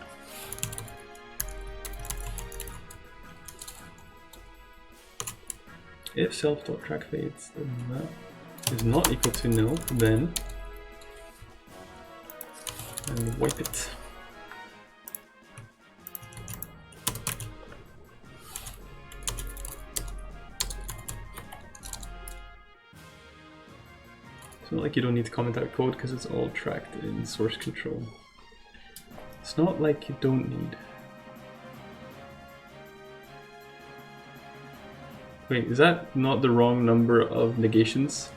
If self.track fades, then that is not equal to nil, then and wipe it. It's not like you don't need to comment out code because it's all tracked in source control. It's not like you don't need. Wait, is that not the wrong number of negations?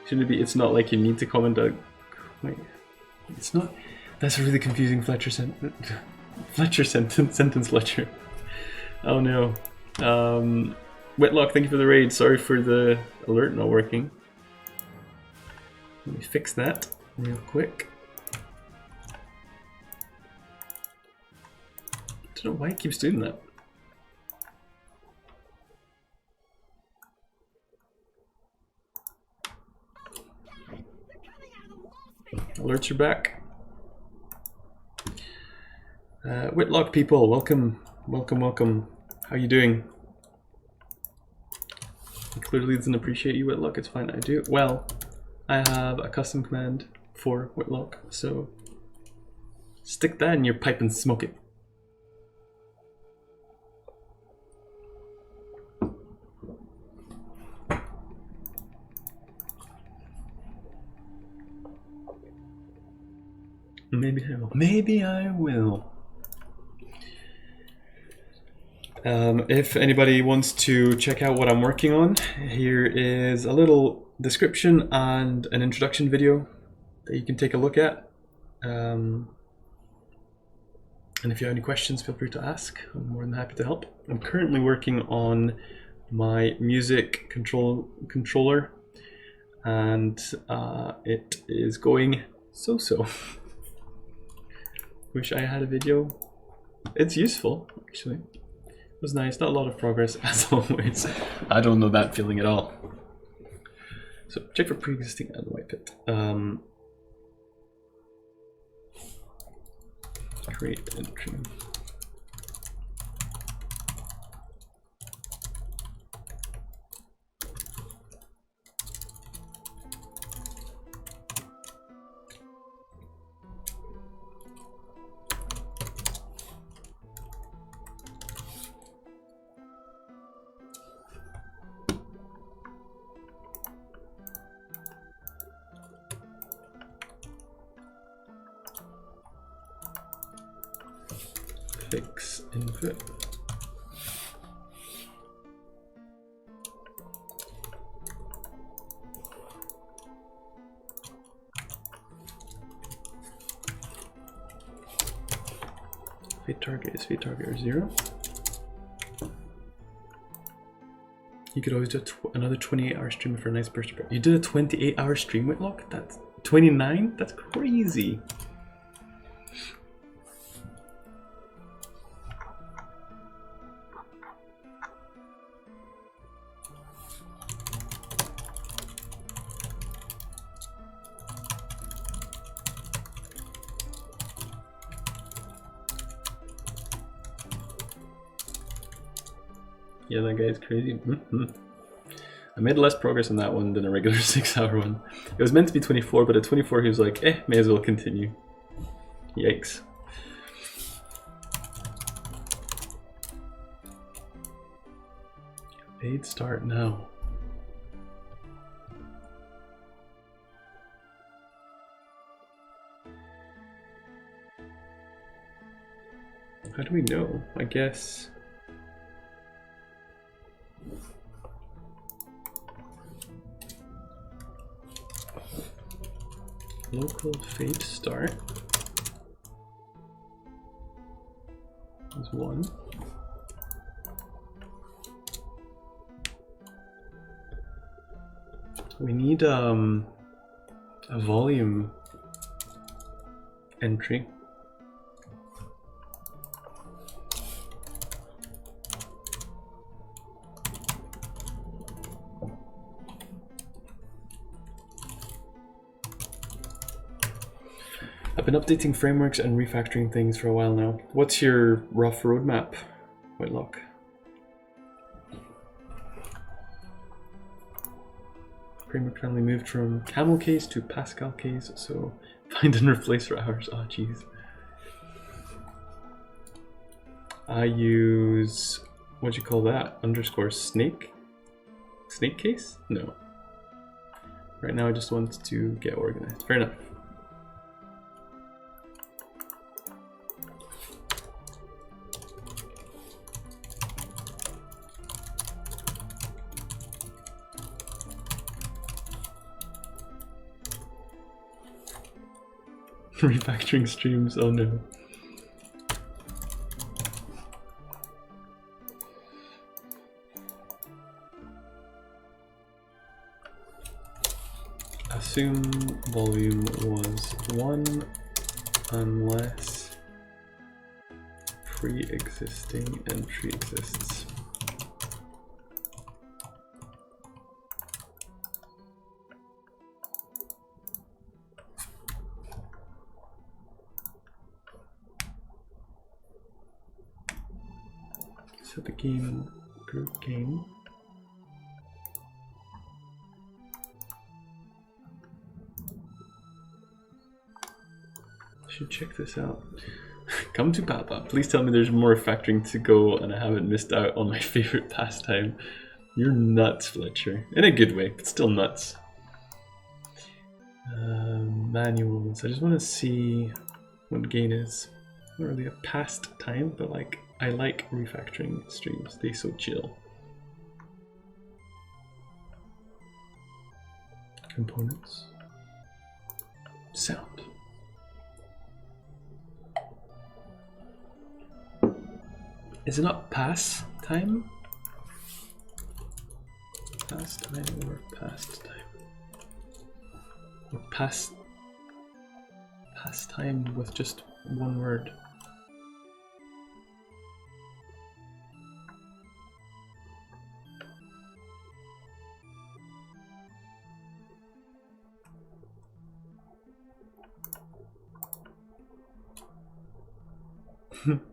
Shouldn't it be, it's not like you need to comment out. Wait, it's not. That's a really confusing Fletcher sentence Fletcher. Oh no. Whitlock, thank you for the raid. Sorry for the alert not working. Let me fix that real quick. I don't know why it keeps doing that. Alerts are back. Whitlock people, welcome, welcome, welcome. How you doing? He clearly doesn't appreciate you, Whitlock. It's fine, I do. Well, I have a custom command for Whitlock, so stick that in your pipe and smoke it. Maybe I will. Maybe I will. If anybody wants to check out what I'm working on, here is a little description and an introduction video that you can take a look at. And if you have any questions, feel free to ask. I'm more than happy to help. I'm currently working on my music controller, and it is going so-so. Wish I had a video. It's useful, actually. It was nice, not a lot of progress as always. I don't know that feeling at all. So check for pre-existing and wipe it. Create entry. input. Fade target is fade target or 0. You could always do another 28-hour stream for a nice burst. You did a 28-hour stream, Whitlock? That's 29? That's crazy. Yeah, that guy's crazy. I made less progress on that one than a regular 6-hour one. It was meant to be 24, but at 24 he was like, may as well continue. Yikes. Fade start now. How do we know? I guess... local fade start is 1. We need a volume entry. I've been updating frameworks and refactoring things for a while now. What's your rough roadmap, Whitlock? Framework finally moved from camel case to Pascal case, so find and replace for hours. Oh, jeez. I use, what do you call that? _ snake? Snake case? No. Right now I just want to get organized. Fair enough. Refactoring streams, oh no. Assume volume was 1 unless pre-existing entry exists. So the game group game. Should check this out. Come to Papa. Please tell me there's more factoring to go and I haven't missed out on my favorite pastime. You're nuts, Fletcher. In a good way, but still nuts. Manuals. I just want to see what gain is. Not really a pastime, but like I like refactoring streams. They so chill. Components. Sound. Is it not pass time? Past time or past time? Or past time with just one word.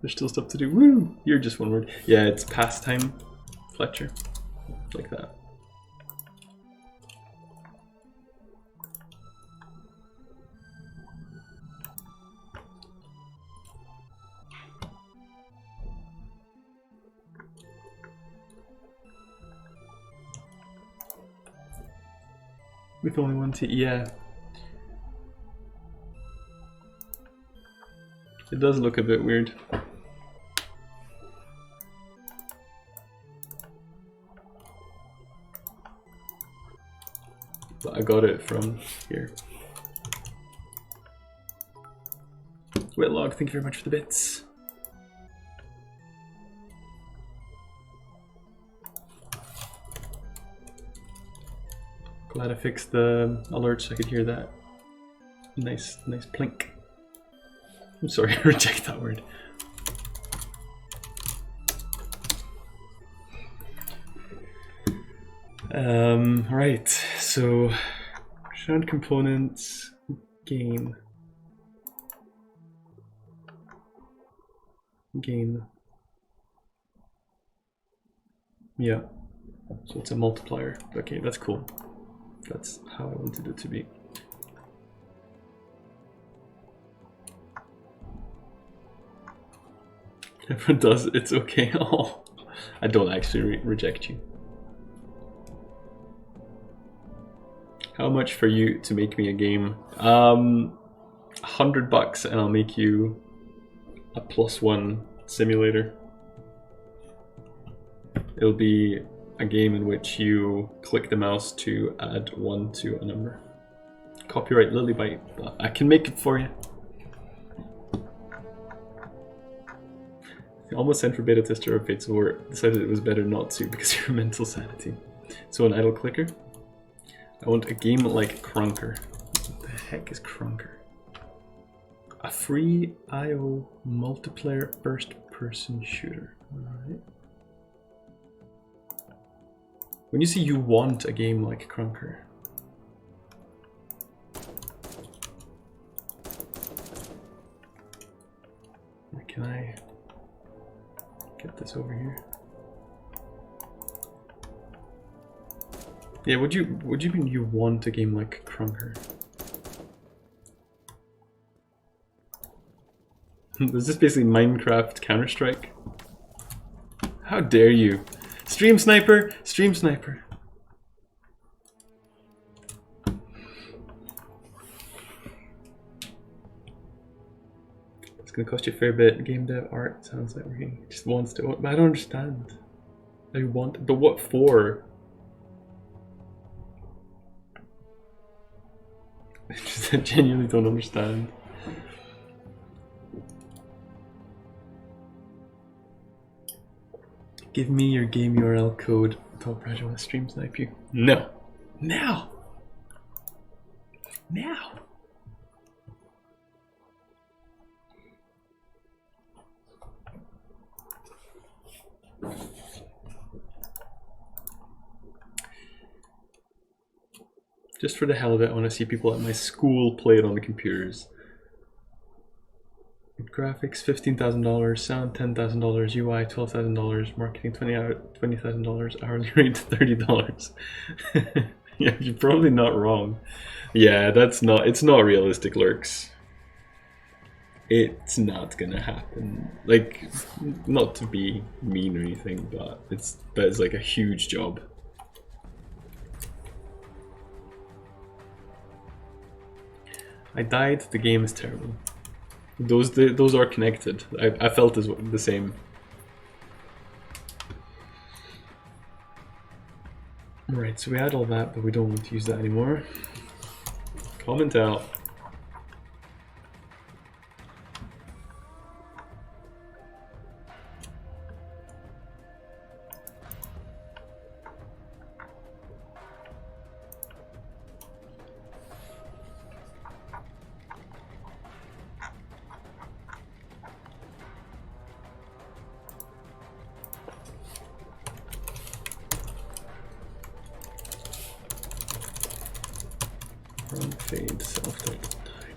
There's still stuff to do. Woo! You're just one word. Yeah, it's pastime, Fletcher. Like that. With only one T, yeah. It does look a bit weird. but I got it from here. Whitlog, thank you very much for the bits. Glad I fixed the alerts so I could hear that. Nice plink. I'm sorry, I reject that word. Right, so shard components, gain. Yeah, so it's a multiplier. Okay, that's cool. That's how I wanted it to be. Everyone does, it's okay. Oh, I don't actually reject you. How much for you to make me a game? $100 and I'll make you a +1 simulator. It'll be a game in which you click the mouse to add 1 to a number. Copyright Lilybite, but I can make it for you. I almost sent for beta tester of Fates of War, decided it was better not to because of your mental sanity. So an idle clicker. I want a game like Krunker. What the heck is Krunker? A free IO multiplayer first-person shooter. Alright. When you say you want a game like Krunker, can I get this over here? Yeah, would you mean you want a game like Krunker? Is this basically Minecraft Counter-Strike? How dare you? Stream Sniper! Stream Sniper! It's gonna cost you a fair bit. Game dev art sounds like he just wants to, but I don't understand. I want, but what for? I genuinely don't understand. Give me your game URL code. Top Raj, I want to stream snipe you. No. Now. Now. Just for the hell of it, I want to see people at my school play it on the computers. Graphics $15,000, sound $10,000, UI $12,000, marketing $20,000, hourly rate $30. Yeah, you're probably not wrong. Yeah, it's not realistic, Lurks. It's not gonna happen. Like, not to be mean or anything, but that is like a huge job. I died, the game is terrible. Those are connected. I felt as the same. Right, so we had all that, but we don't want to use that anymore. Comment out. Fade self-dot time.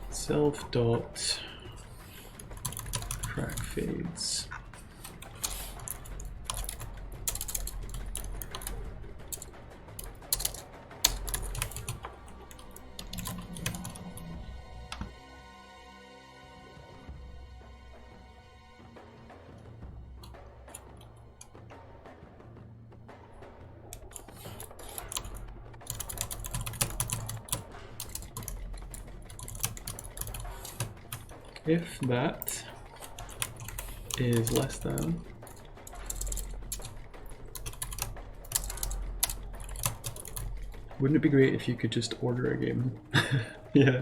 Self-dot crack fades. If that is less than Wouldn't it be great if you could just order a game? Yeah.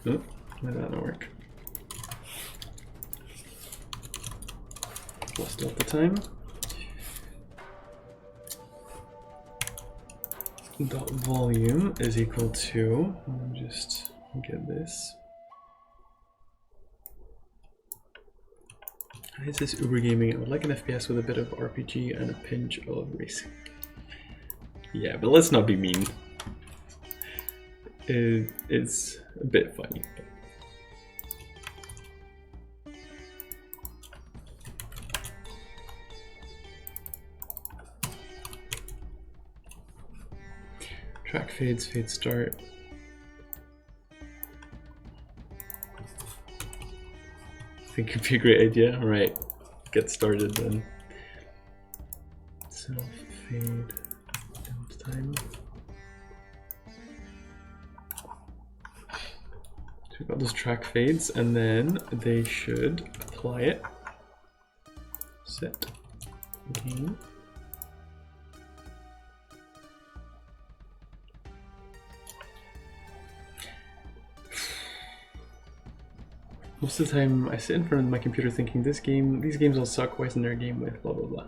Oh, why did that not work? Lost out the time. Dot volume is equal to, let me just get this. Hi, this is Uber Gaming. I would like an FPS with a bit of RPG and a pinch of racing. Yeah, but let's not be mean. It's a bit funny. Track fades, fade start. I think it'd be a great idea. All right, get started then. Self fade down time. So we've got those track fades, and then they should apply it. Set game. Most of the time I sit in front of my computer thinking these games all suck, why isn't there a game with blah blah blah.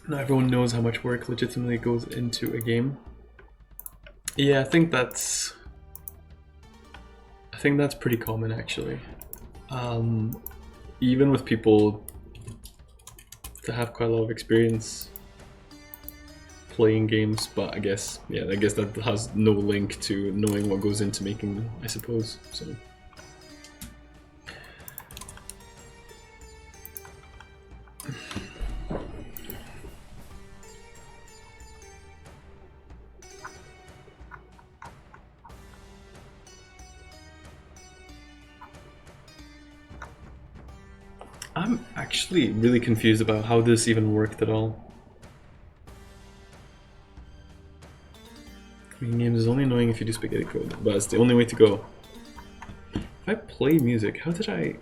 Not everyone knows how much work legitimately goes into a game. Yeah, I think that's pretty common actually. Even with people that have quite a lot of experience playing games, but I guess that has no link to knowing what goes into making them, I suppose. So I'm actually really confused about how this even worked at all. Making games is only annoying if you do spaghetti code, but it's the only way to go. If I play music, how did I...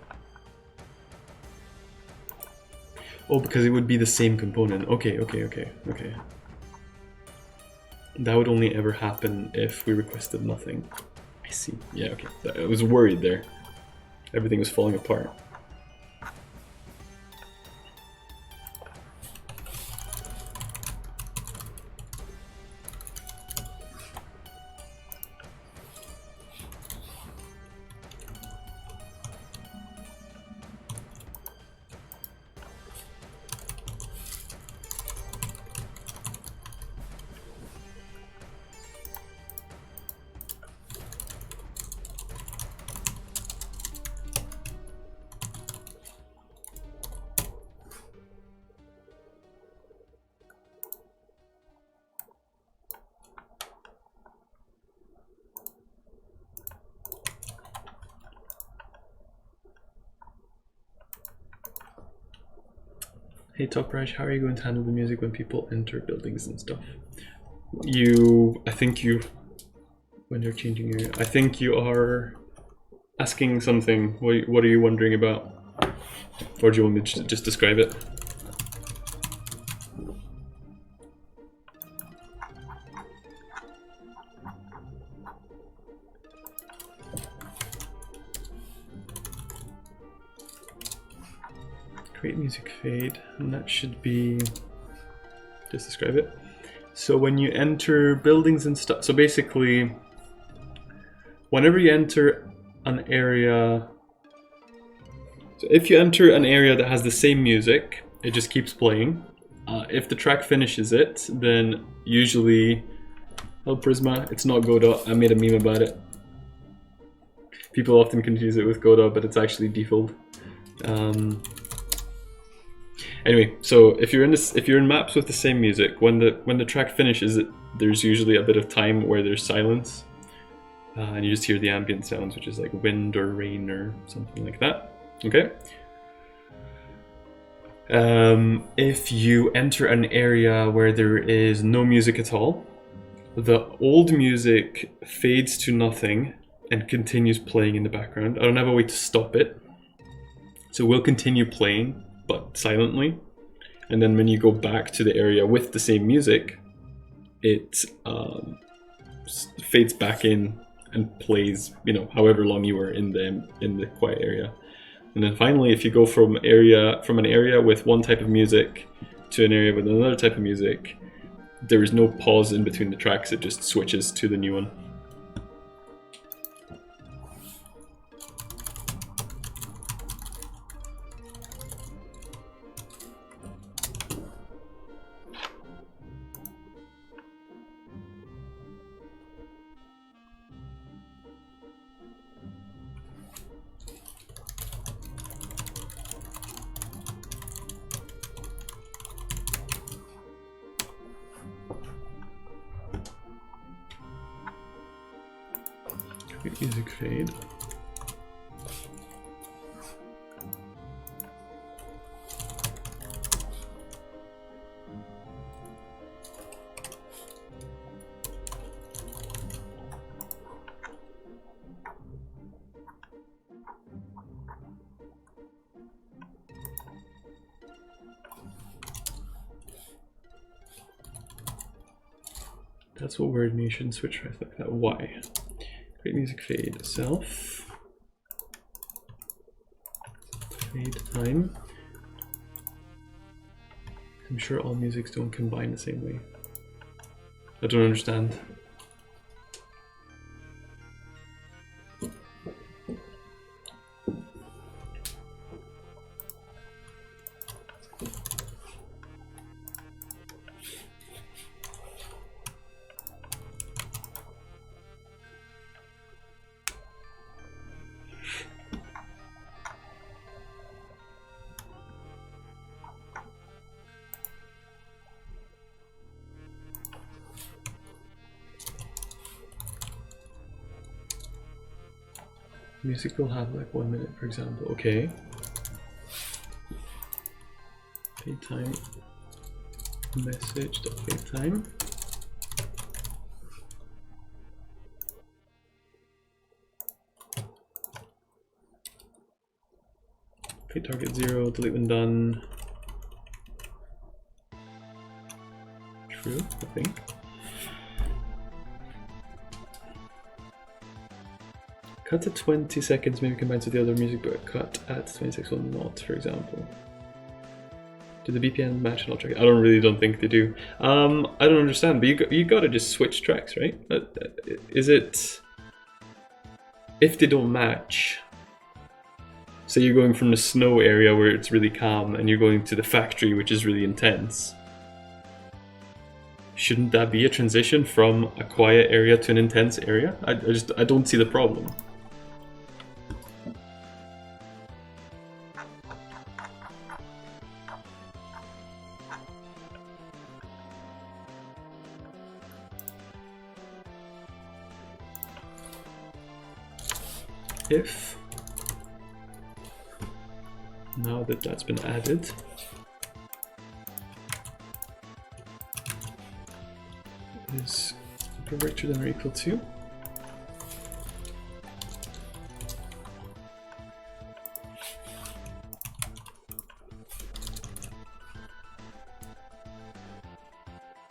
Oh, because it would be the same component. Okay. That would only ever happen if we requested nothing. I see. Yeah, okay. I was worried there. Everything was falling apart. Hey Toprash, how are you going to handle the music when people enter buildings and stuff? When you're changing your... I think you are asking something. What are you wondering about? Or do you want me to just describe it? Create music fade, and that should be, just describe it. So when you enter buildings and stuff, so basically whenever you enter an area, so if you enter an area that has the same music, it just keeps playing. If the track finishes it, then usually, oh Prisma, it's not Godot, I made a meme about it. People often confuse it with Godot, but it's actually default. Anyway, so if you're in maps with the same music, when the track finishes, there's usually a bit of time where there's silence, and you just hear the ambient sounds, which is like wind or rain or something like that. Okay. If you enter an area where there is no music at all, the old music fades to nothing and continues playing in the background. I don't have a way to stop it, so we'll continue playing, but silently. And then when you go back to the area with the same music, it fades back in and plays, you know, however long you were in the quiet area. And then finally, if you go from an area with one type of music to an area with another type of music, there is no pause in between the tracks. It just switches to the new one. Music fade. That's what word me shouldn't switch right like that. Why? Create music fade self. Fade time. I'm sure all musics don't combine the same way. I don't understand. Music will have like 1 minute, for example. Okay. Fade time. Message.fade time. Fade target 0, delete when done. True, I think. Cut to 20 seconds maybe combines with the other music, but cut at 26 will not, for example. Do the BPM match and all track? I don't think they do. I don't understand, but you gotta just switch tracks, right? Is it... If they don't match, say you're going from the snow area where it's really calm and you're going to the factory which is really intense, shouldn't that be a transition from a quiet area to an intense area? I don't see the problem. If now that that's been added, is greater than or equal to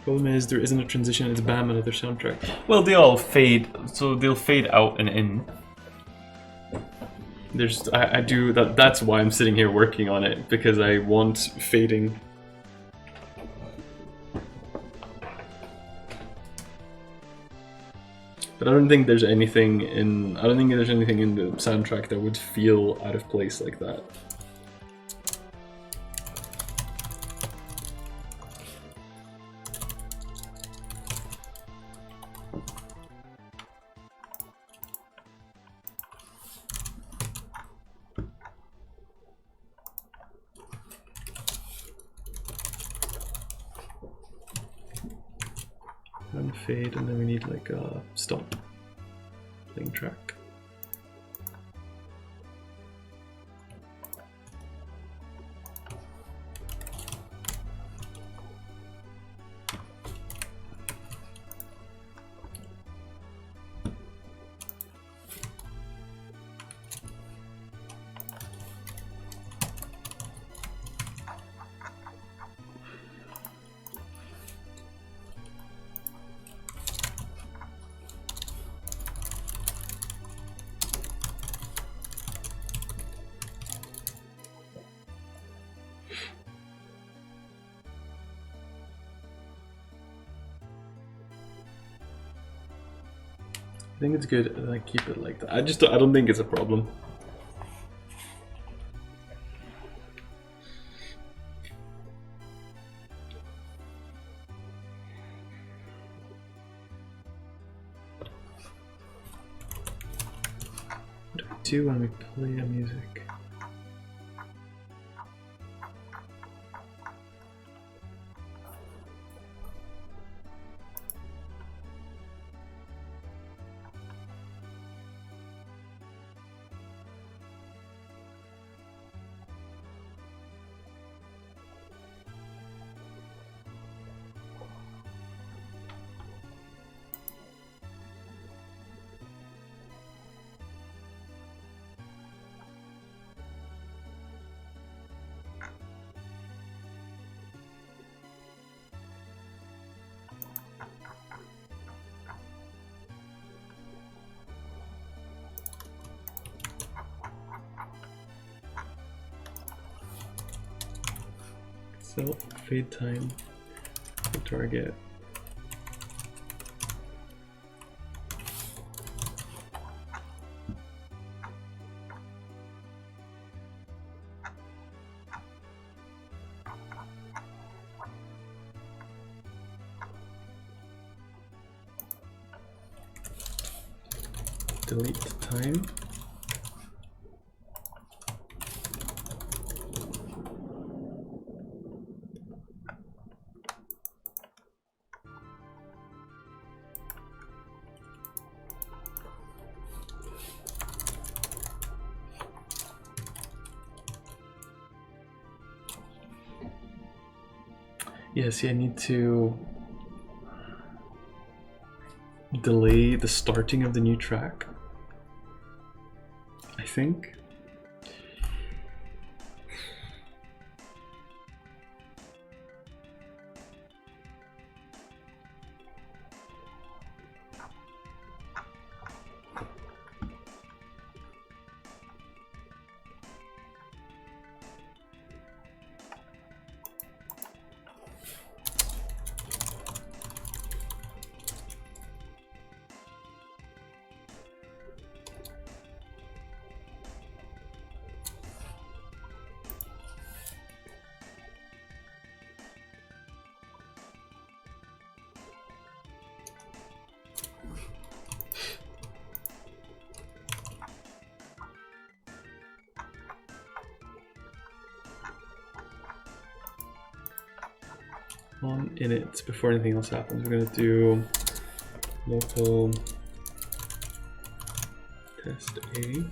problem is there isn't a transition, it's BAM another soundtrack. Well, they all fade, so they'll fade out and in. There's I do that's why I'm sitting here working on it, because I want fading. But I don't think there's anything in the soundtrack that would feel out of place like that. Fade, and then we need like a stop playing track. think it's good that I keep it like that. I don't think it's a problem. What do we do when we play a music? Self fade time for target. Delete time. Yeah, see, I need to delay the starting of the new track, I think. On init, before anything else happens, we're going to do local test A.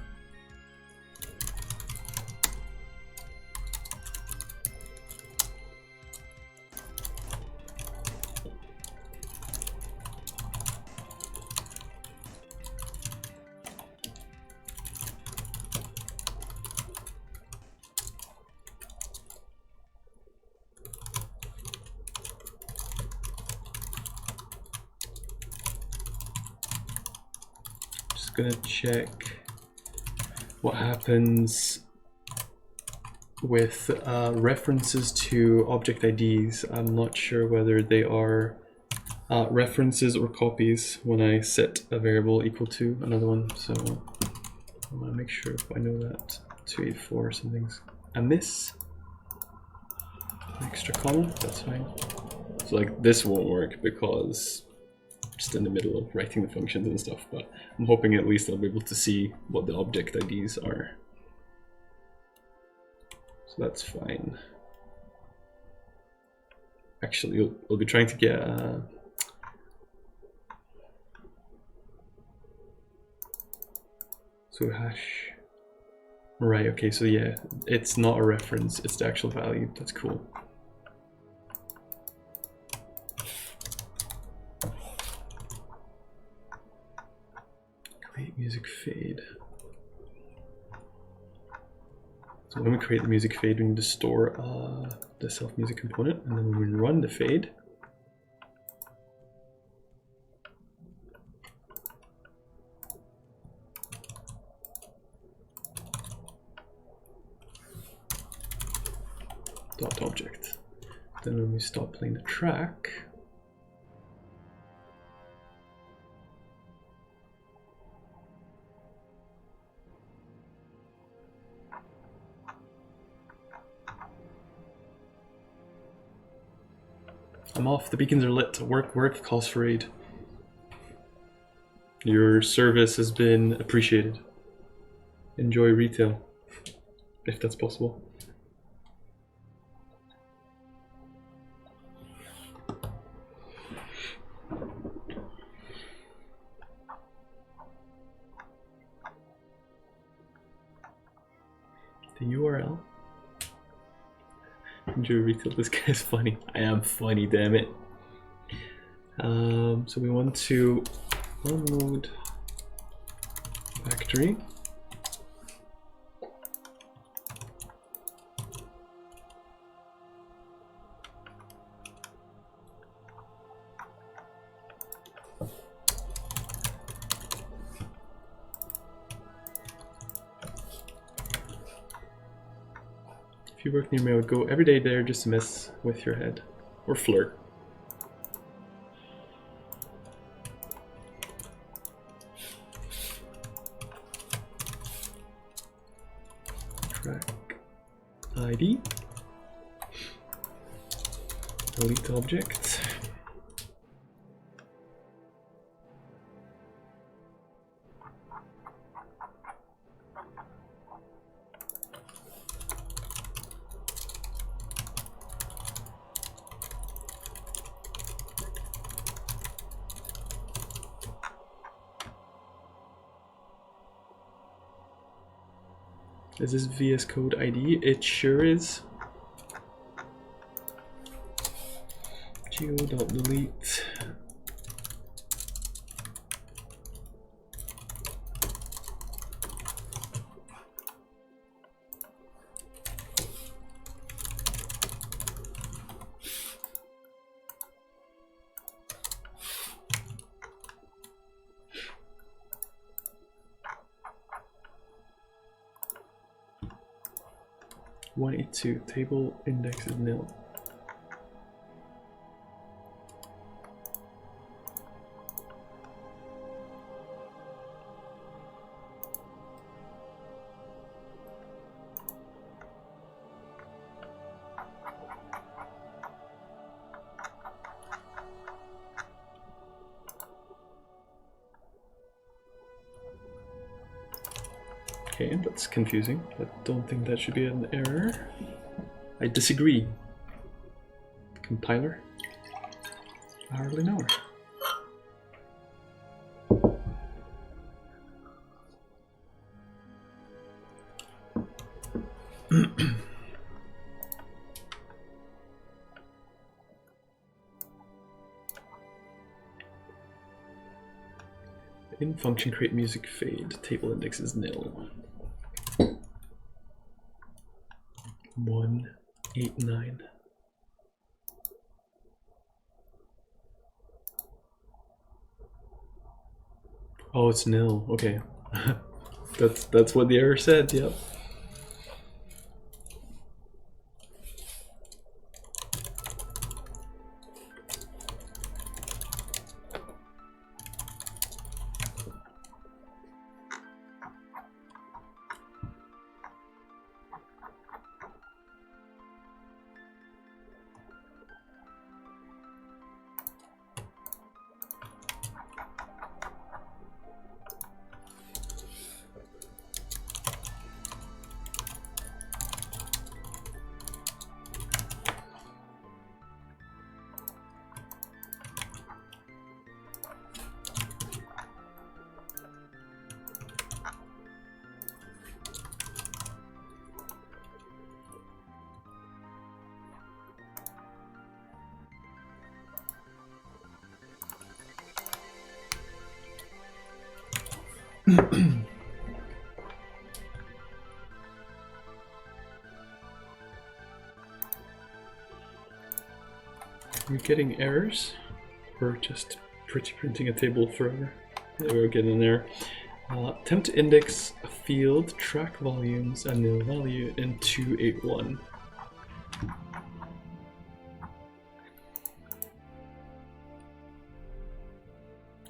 Gonna check what happens with references to object IDs. I'm not sure whether they are references or copies when I set a variable equal to another one. So I want to make sure if I know that 284 something's amiss. Extra column, that's fine. So like this won't work because just in the middle of writing the functions and stuff, but I'm hoping at least I'll be able to see what the object IDs are. So that's fine. Actually, we'll be trying to get so hash. Right, okay, so yeah, it's not a reference, it's the actual value. That's cool. Create music fade. So when we create the music fade, we need to store the self music component, and then when we run the fade, dot object. Then when we stop playing the track, I'm off. The beacons are lit. Work, work calls for aid. Your service has been appreciated. Enjoy retail, if that's possible. The URL. Enjoy retail. This guy's funny. I am funny, damn it. So we want to download factory. If you work near me, I would go every day there just to mess with your head. Or flirt. Track ID. Delete object. Is this VS Code ID? It sure is. Geo.delete. (182) table index is nil. Okay, that's confusing. I don't think that should be an error. I disagree. Compiler? I hardly know her. In function create music fade, table index is nil. 189. Oh, it's nil. Okay. that's what the error said, yep. Are we getting errors? Or just printing a table forever? Yeah, we're getting an error. Attempt to index a field, track volumes, and the value in 281.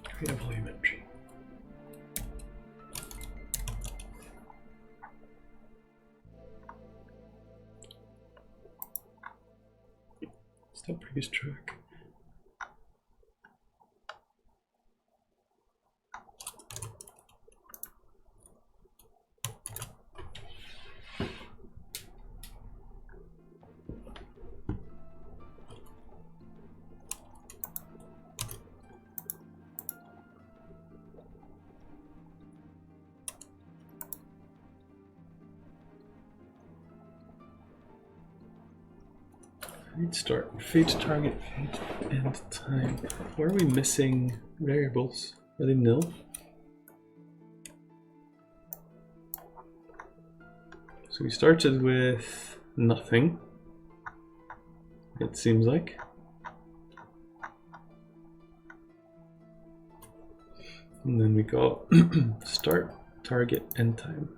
Create a volume entry. Stop previous track. Fade start, fade target, fade end time. Why are we missing variables? Are they nil? So we started with nothing, it seems like. And then we got start, target, end time.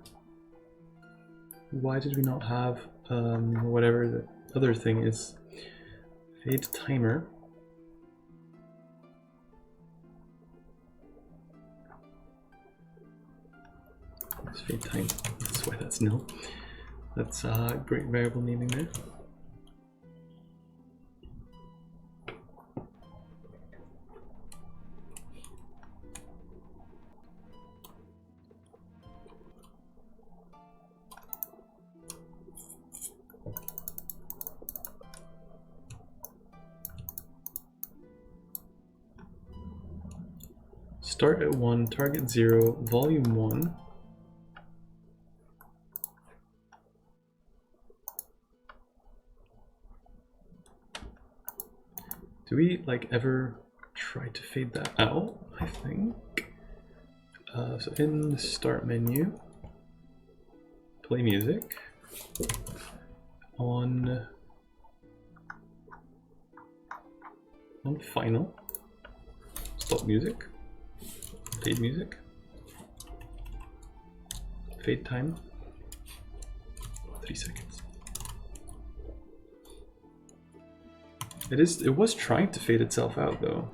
Why did we not have whatever the other thing is? Fade timer. It's fade time. That's why that's nil. That's great variable naming there. Start at 1, target 0, volume 1. Do we like ever try to fade that out? I think. So in the start menu, play music. On final, stop music. Fade music. Fade time. 3 seconds. It was trying to fade itself out though.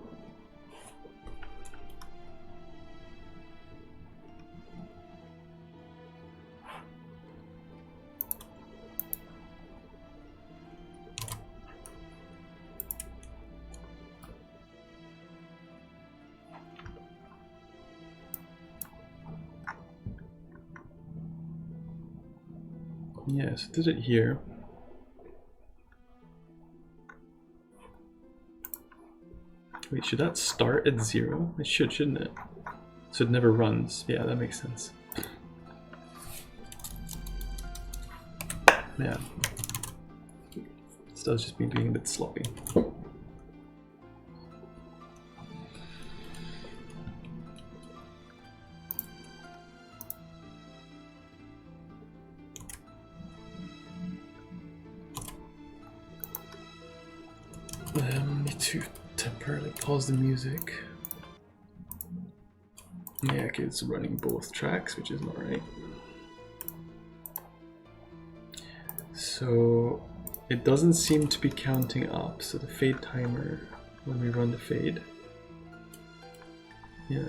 Yes, did it here. Wait, should that start at 0? It should, shouldn't it? So it never runs. Yeah, that makes sense. Yeah. This does just me being a bit sloppy. Need to temporarily pause the music. Yeah, okay, it's running both tracks, which is not right. So it doesn't seem to be counting up, so the fade timer, when we run the fade. Yeah.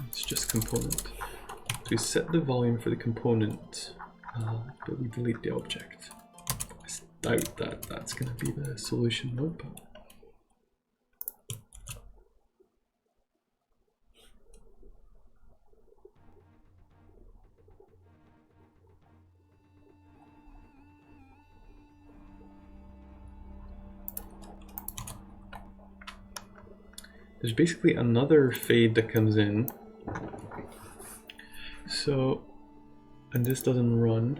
It's just component. So we set the volume for the component, but we delete the object. I doubt that that's going to be the solution though. But there's basically another fade that comes in. So, and this doesn't run.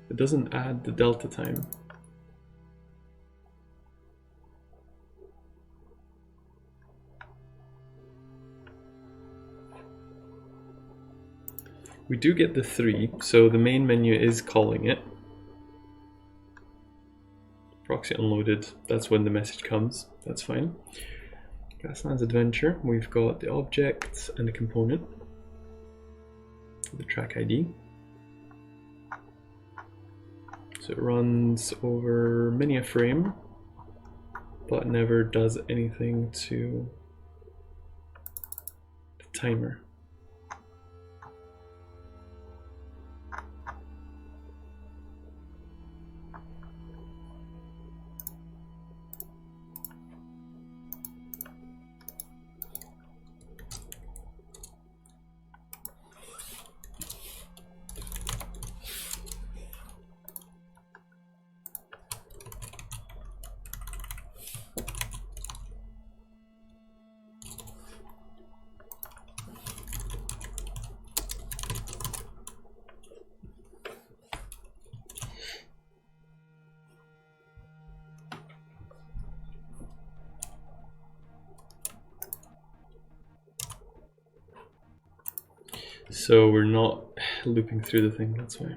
It doesn't add the delta time. We do get the 3, so the main menu is calling it. Proxy unloaded, that's when the message comes, that's fine. Gaslands Adventure, we've got the object and the component. The track ID. So it runs over many a frame, but never does anything to the timer. So we're not looping through the thing, that's why.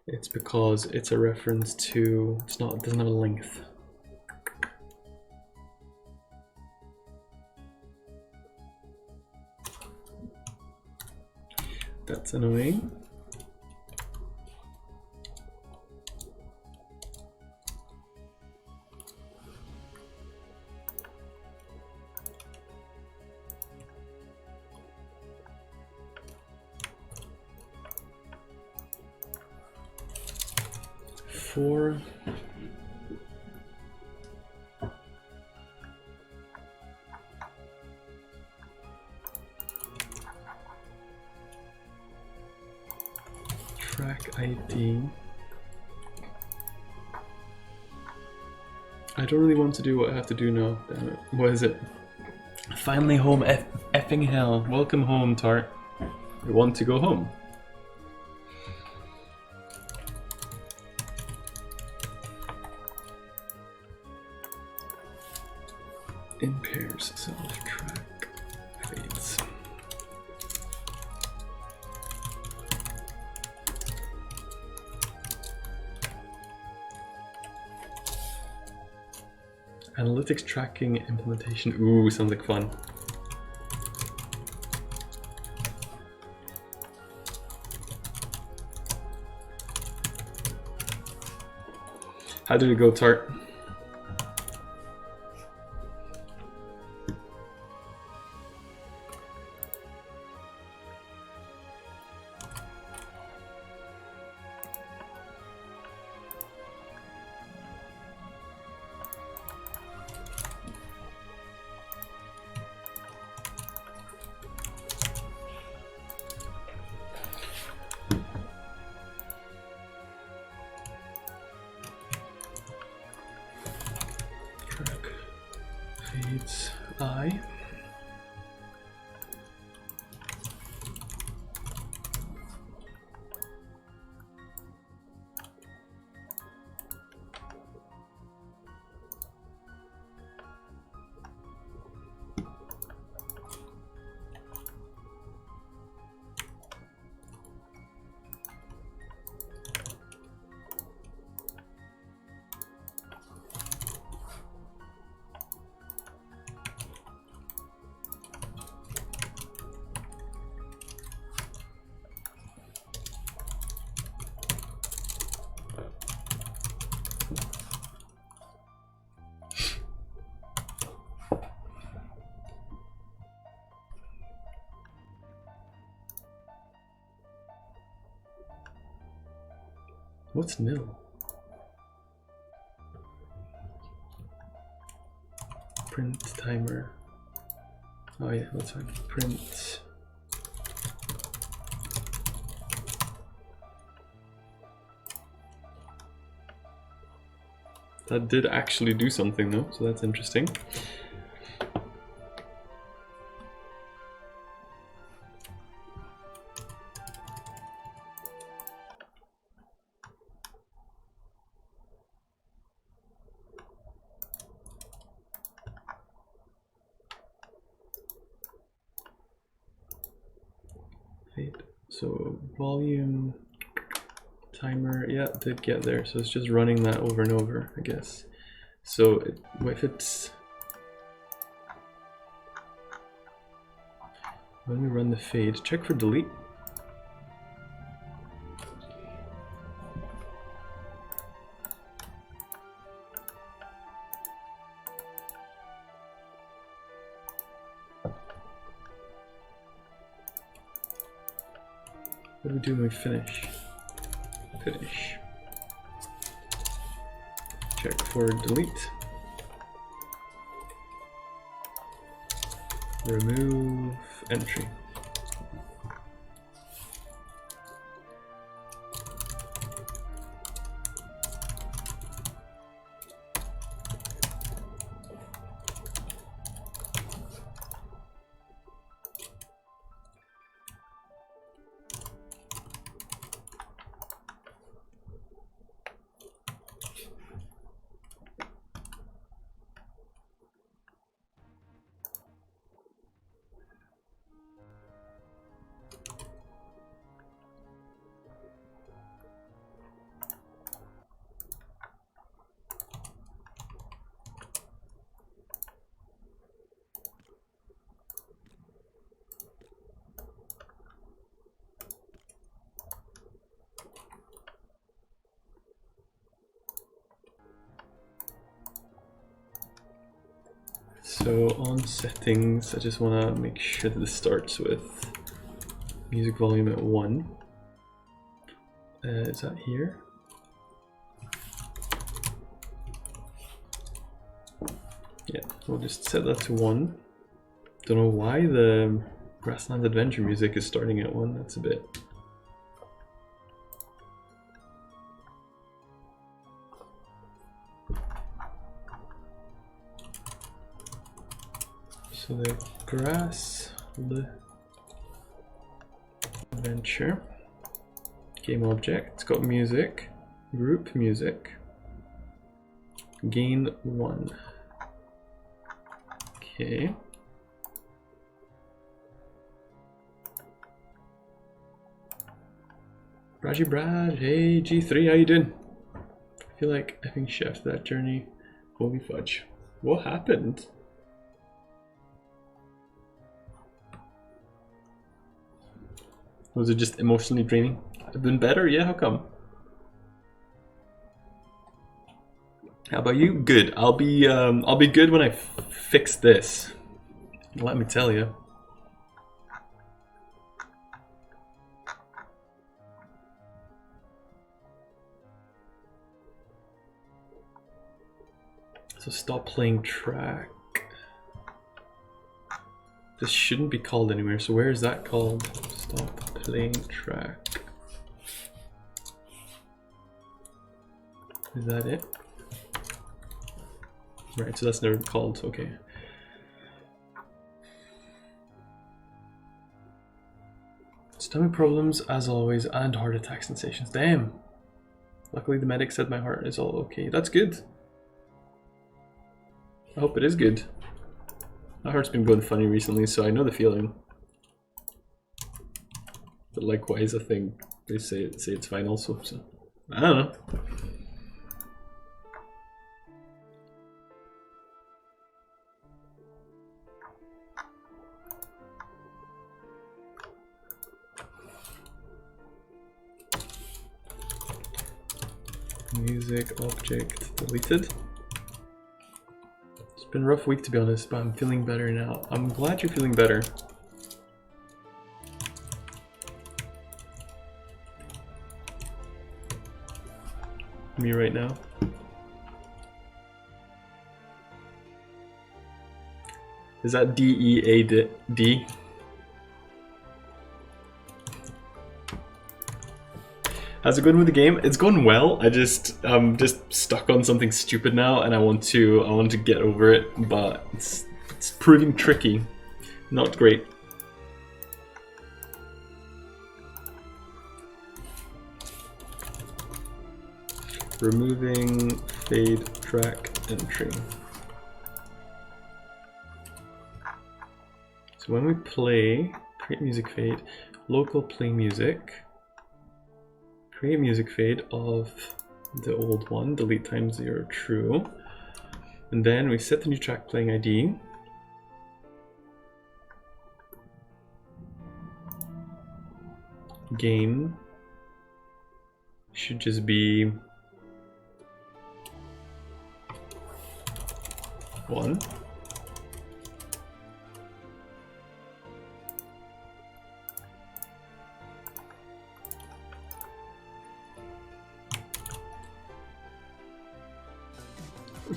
It's because it's a reference to, it doesn't have a length. That's annoying. Four. Track ID. I don't really want to do what I have to do now, damn it. What is it? Finally home, effing hell. Welcome home, Tart. I want to go home. In pairs, self-track fades. Analytics tracking implementation. Ooh, sounds like fun. How did it go, Tart? Fades I. What's nil? Print timer. Oh yeah, that's fine. Print. That did actually do something though, so that's interesting. So volume timer, yeah, did get there. So it's just running that over and over, I guess. So if it's, when we run the fade, check for delete. What do we do when we finish? Finish. Check for delete. Remove entry. So on settings, I just want to make sure that this starts with music volume at 1. Is that here? Yeah, we'll just set that to 1. Don't know why the Grassland Adventure music is starting at 1, that's a bit... So the Grassland Adventure game object, it's got music, group music, gain 1. Okay. Raji Brad, hey G3, how you doing? I feel like effing chef that journey. Holy fudge. What happened? Was it just emotionally draining? I've been better, yeah, how come? How about you? Good. I'll be good when I fix this. Let me tell you. So stop playing track. This shouldn't be called anywhere, so where is that called? Stop playing track. Is that it? Right, so that's never called, okay. Stomach problems as always and heart attack sensations. Damn. Luckily the medic said my heart is all okay. That's good. I hope it is good. My heart's been going funny recently, so I know the feeling. But likewise, I think they say it's fine also, so I don't know. Music object deleted. It's been a rough week to be honest, but I'm feeling better now. I'm glad you're feeling better. Me right now. Is that D-E-A-D? How's it going with the game? It's going well. I'm just stuck on something stupid now, and I want to get over it, but it's proving tricky. Not great. Removing fade track entry. So when we play, create music fade, local play music. Create music fade of the old one, delete times 0 true. And then we set the new track playing ID. Gain should just be 1.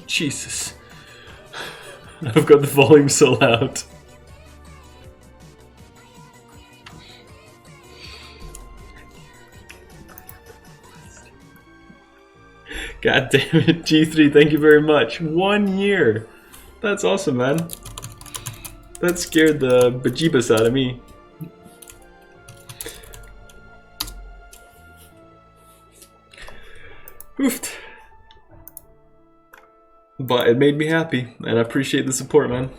Jesus. I've got the volume so loud. God damn it, G3, thank you very much. 1 year. That's awesome, man. That scared the bejeebus out of me. Oofed. But it made me happy, and I appreciate the support, man.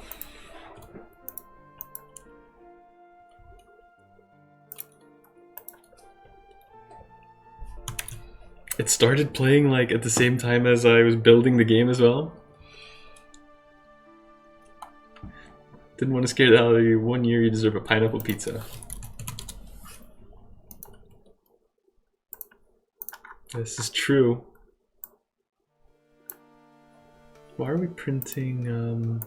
It started playing like at the same time as I was building the game as well. Didn't want to scare the hell out of you. 1 year, you deserve a pineapple pizza. This is true. Why are we printing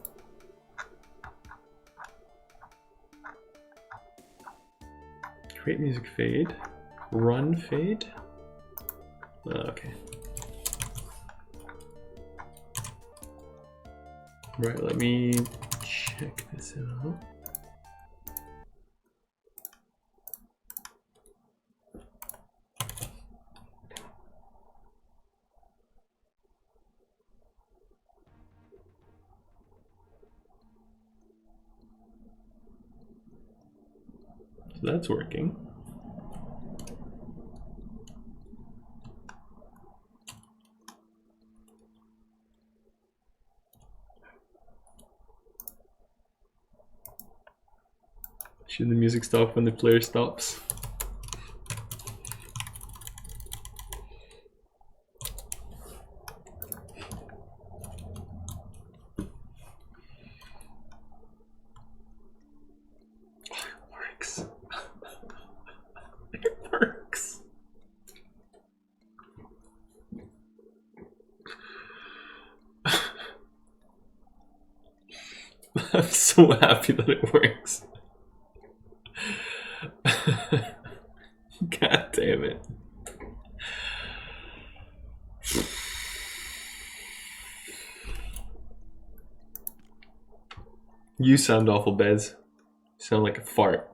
create music fade, run fade. Okay. Right, let me check this out. So that's working. Should the music stop when the player stops? It works. It works. I'm so happy that it works. God damn it. You sound awful, Bez. You sound like a fart.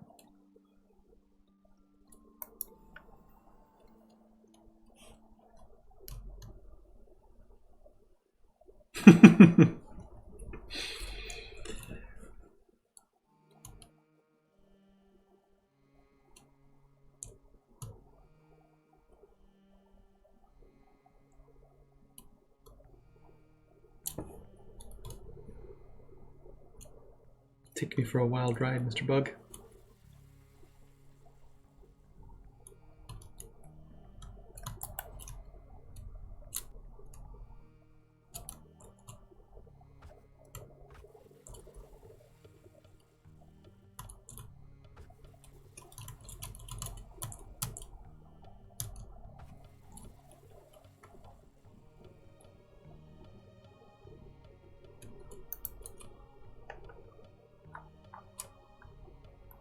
Take me for a wild ride, Mr. Bug.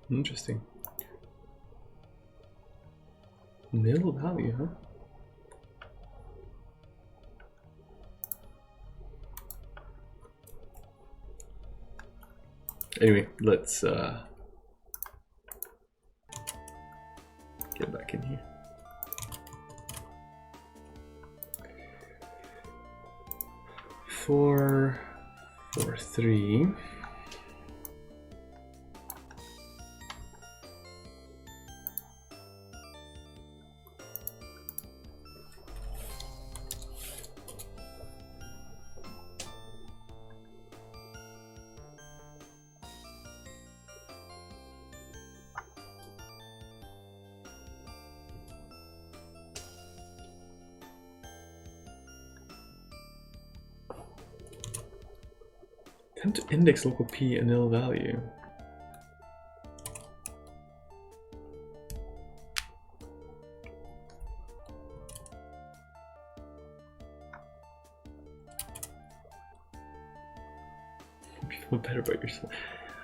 Interesting. Nil value, huh? Anyway, let's get back in here. 4, 4, 3. Attempt to index local P a nil value. Feel better about yourself.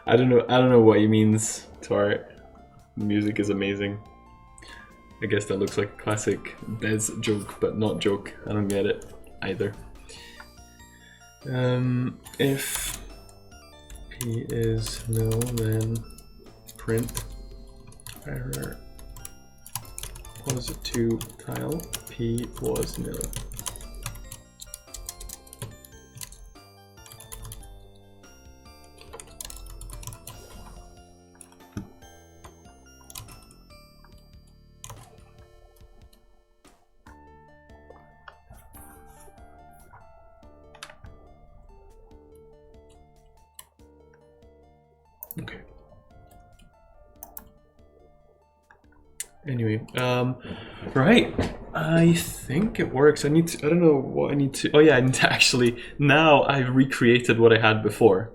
I don't know what he means, Tart. Music is amazing. I guess that looks like a classic Bez joke, but not joke. I don't get it either. If P is nil, then print error +2 tile P was nil. Okay. Anyway, right. I think it works. I don't know what I need to, oh yeah, I need to actually, now I've recreated what I had before.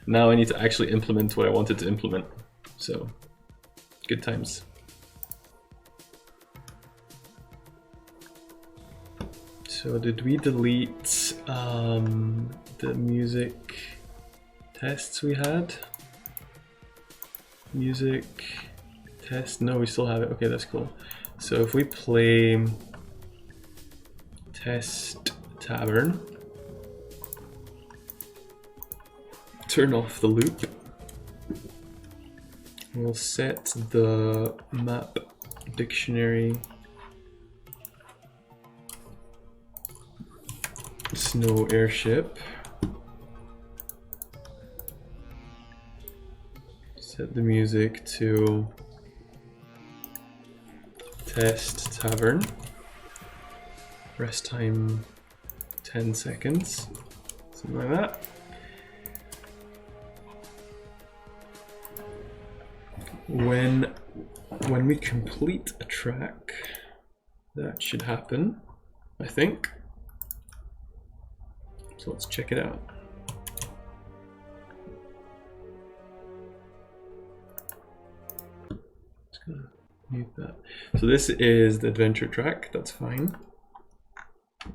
Now I need to actually implement what I wanted to implement. So, good times. So did we delete the music tests we had? Music test. No, we still have it. Okay, that's cool. So if we play test tavern, turn off the loop, we'll set the map dictionary snow airship, set the music to test tavern, rest time 10 seconds, something like that. When we complete a track, that should happen, I think. So let's check it out. Just gonna mute that. So this is the adventure track, that's fine.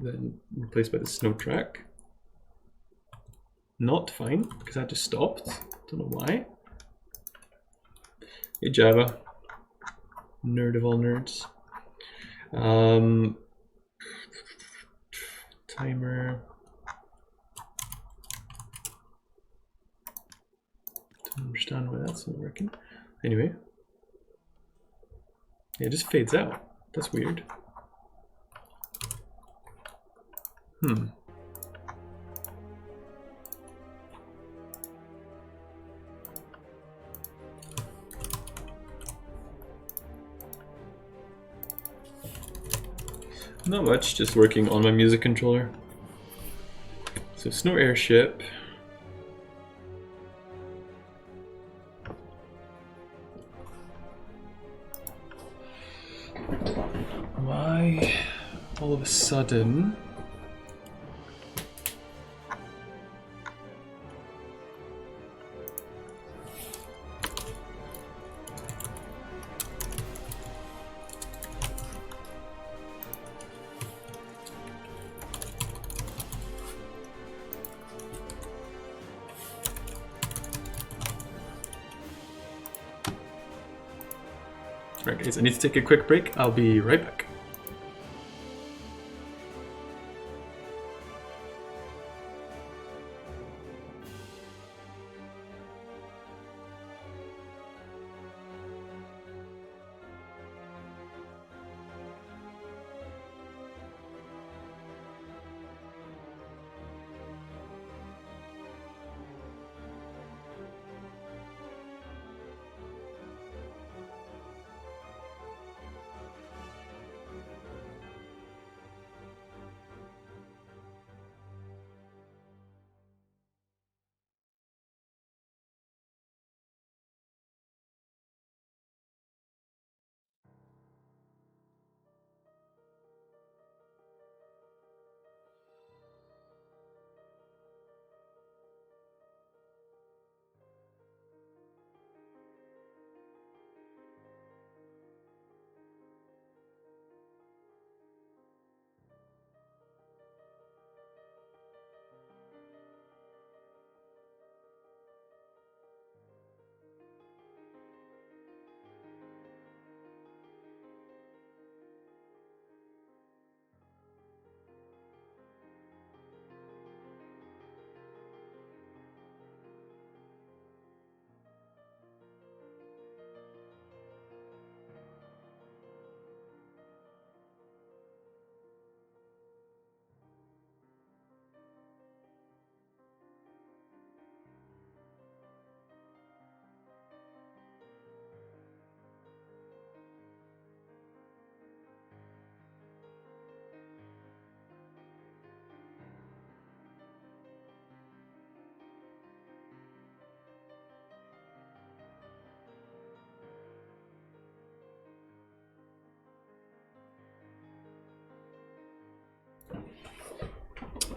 Then replaced by the snow track. Not fine, because that just stopped. Don't know why. Hey Java, nerd of all nerds. Timer. Don't understand why that's not working. Anyway, it just fades out. That's weird. Not much, just working on my music controller. So Snow Airship. Why all of a sudden Right guys, I need to take a quick break. I'll be right back.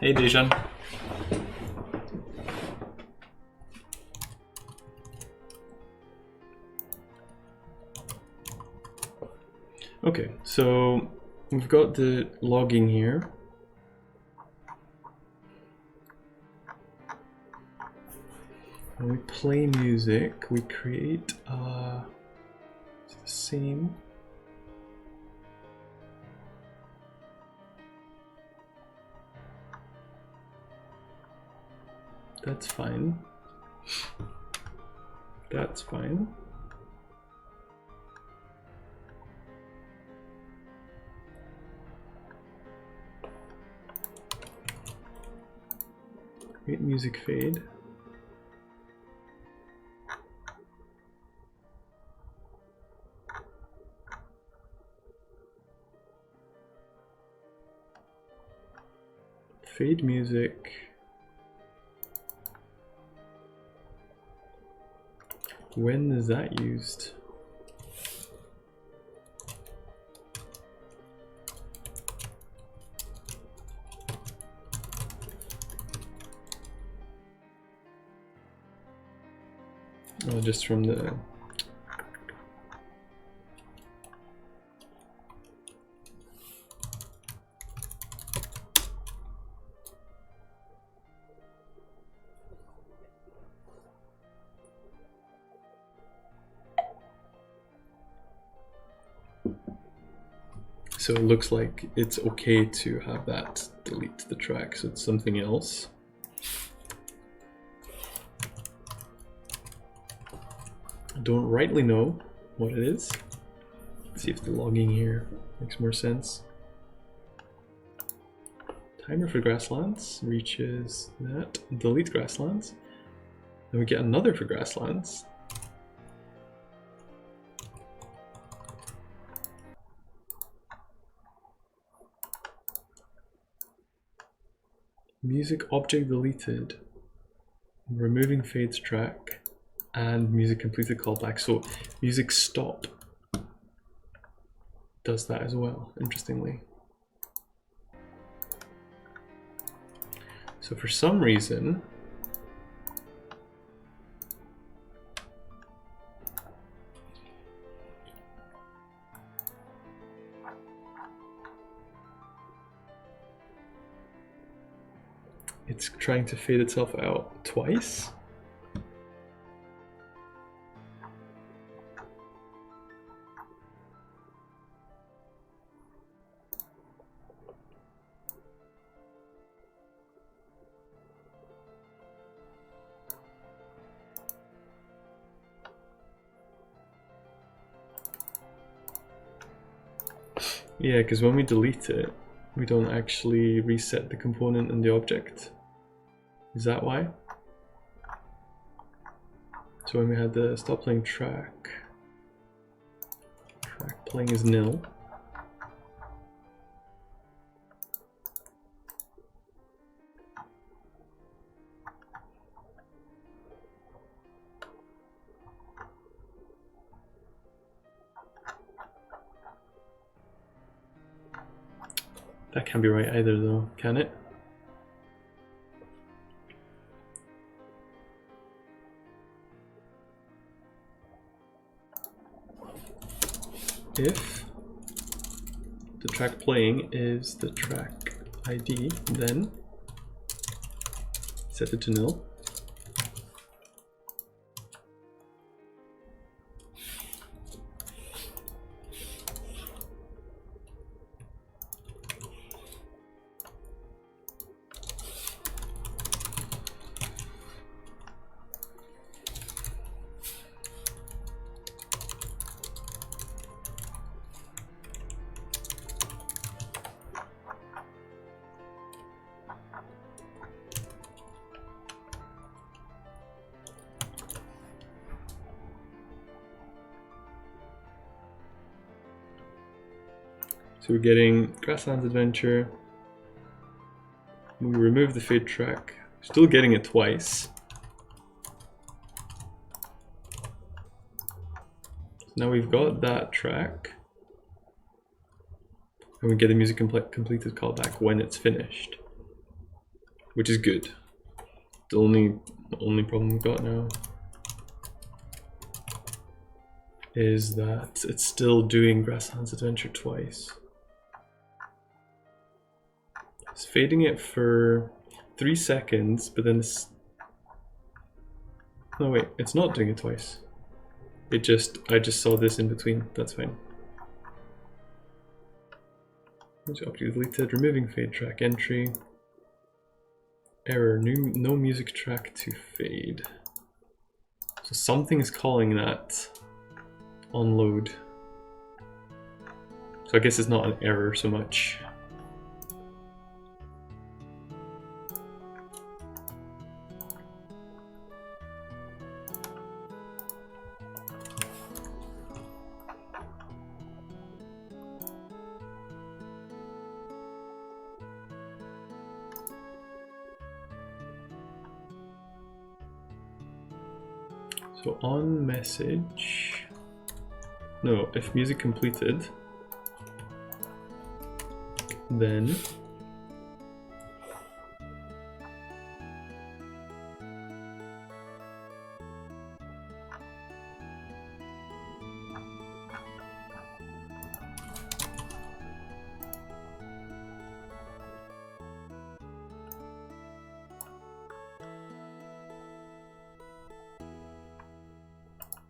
Hey Dejan. Okay, so we've got the logging here. When we play music, we create a same. That's fine. That's fine. Create music fade. Fade music. When is that used? Oh, just from the... So it looks like it's okay to have that delete the track, so it's something else. I don't rightly know what it is. Let's see if the logging here makes more sense. Timer for grasslands reaches that. Delete grasslands. Then we get another for grasslands. Music object deleted. Removing fades track. And music completed callback. So music stop does that as well, interestingly. So for some reason, it's trying to fade itself out twice. Yeah, because when we delete it, we don't actually reset the component and the object. Is that why? So when we had the stop playing track playing is nil. That can't be right either though, can it? If the track playing is the track ID, then set it to nil. So we're getting Grasslands Adventure. We remove the fade track. Still getting it twice. So now we've got that track. And we get the music completed callback when it's finished. Which is good. The only problem we've got now is that it's still doing Grasslands Adventure twice. It's fading it for 3 seconds, but then it's... No wait, it's not doing it twice. I just saw this in between. That's fine. Object deleted. Removing fade track entry. Error. No music track to fade. So something is calling that on load. So I guess it's not an error so much. So on message, no, if music completed, then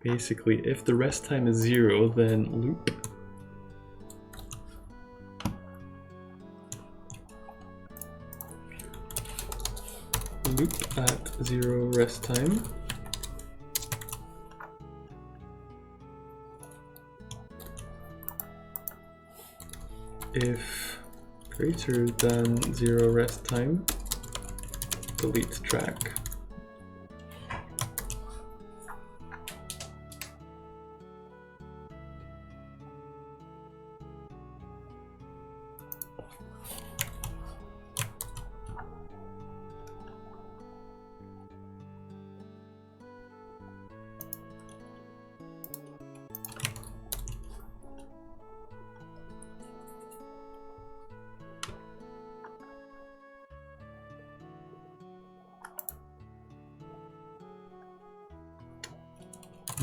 basically, if the rest time is 0, then loop at 0 rest time. If greater than 0 rest time, delete track.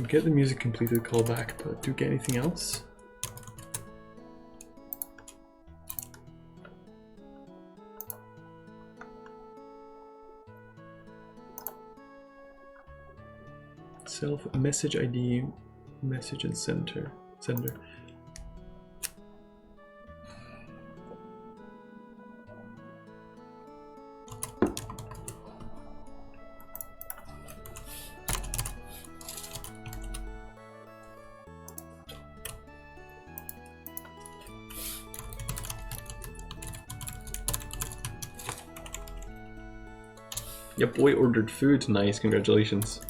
Get the music completed callback, but do get anything else? Self message ID, message and sender. Your boy ordered food. Nice, congratulations.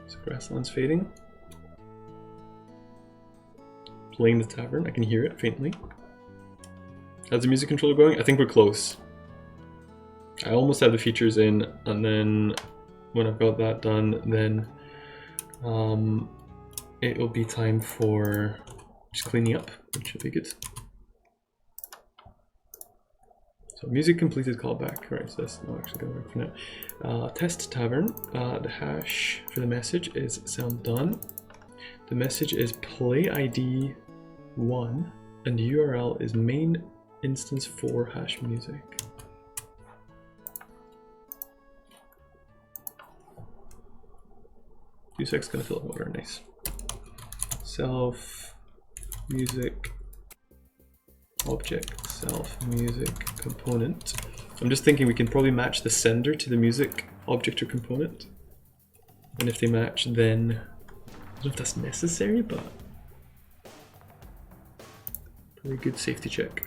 So grassland's fading. Playing the tavern, I can hear it faintly. How's the music controller going? I think we're close. I almost have the features in, and then when I've got that done, then it will be time for just cleaning up, which should be good. So music completed callback, right? So that's not actually gonna work for now. Test tavern, the hash for the message is sound done. The message is play ID 1 and the URL is main instance 4 hash music. USEC's gonna fill up water, nice. Self music object, self music component. I'm just thinking we can probably match the sender to the music object or component. And if they match, then I don't know if that's necessary, but probably a good safety check.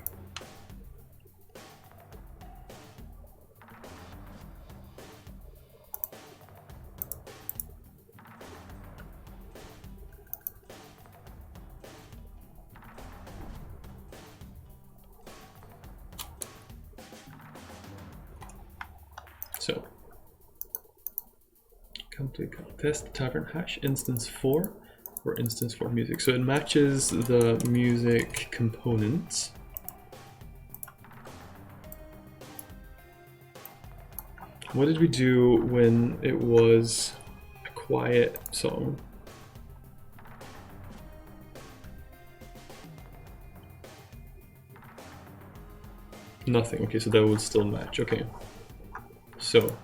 So, complete test tavern hash instance 4 or instance 4 music. So it matches the music components. What did we do when it was a quiet song? Nothing. Okay, so that would still match. Okay. So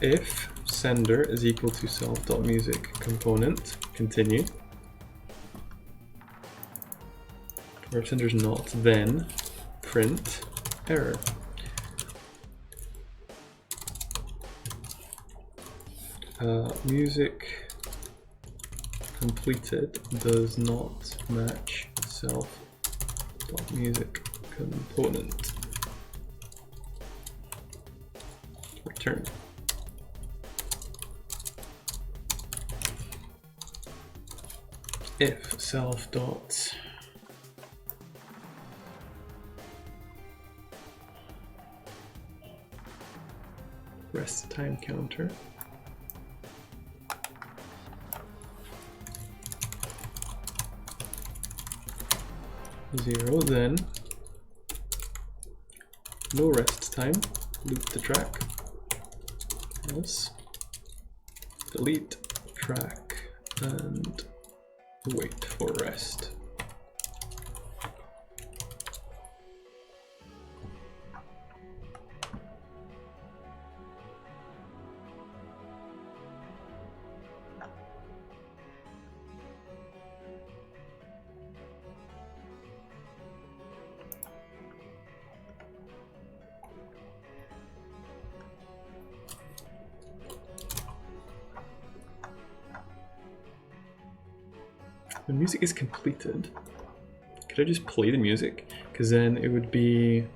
if sender is equal to self.music component, continue. Or if sender's not, then print error. Music completed does not match self.music component. Return. If self dot rest time counter zero, then no rest time, loop the track, else delete track and wait for rest. When music is completed, could I just play the music? Because then it would be...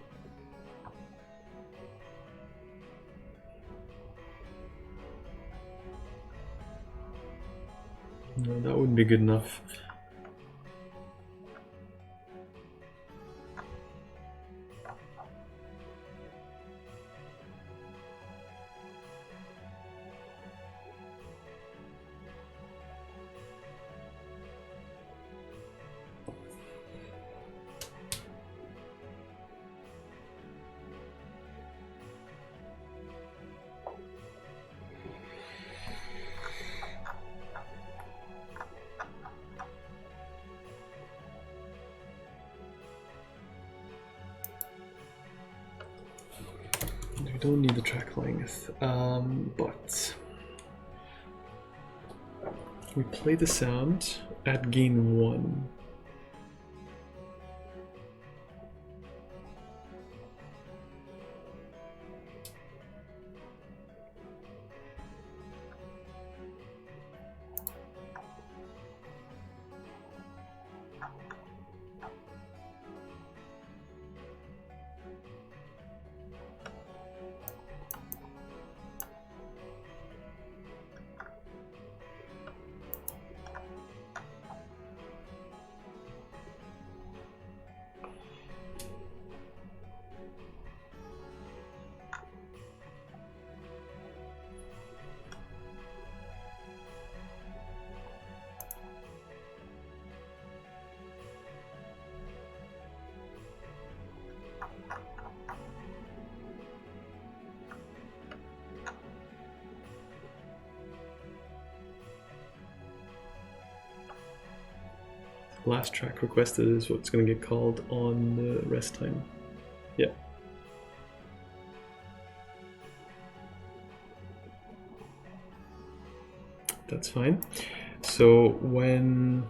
No, that wouldn't be good enough. We don't need the track length, but we play the sound at gain 1. Last track requested is what's going to get called on the rest time. Yeah. That's fine. So when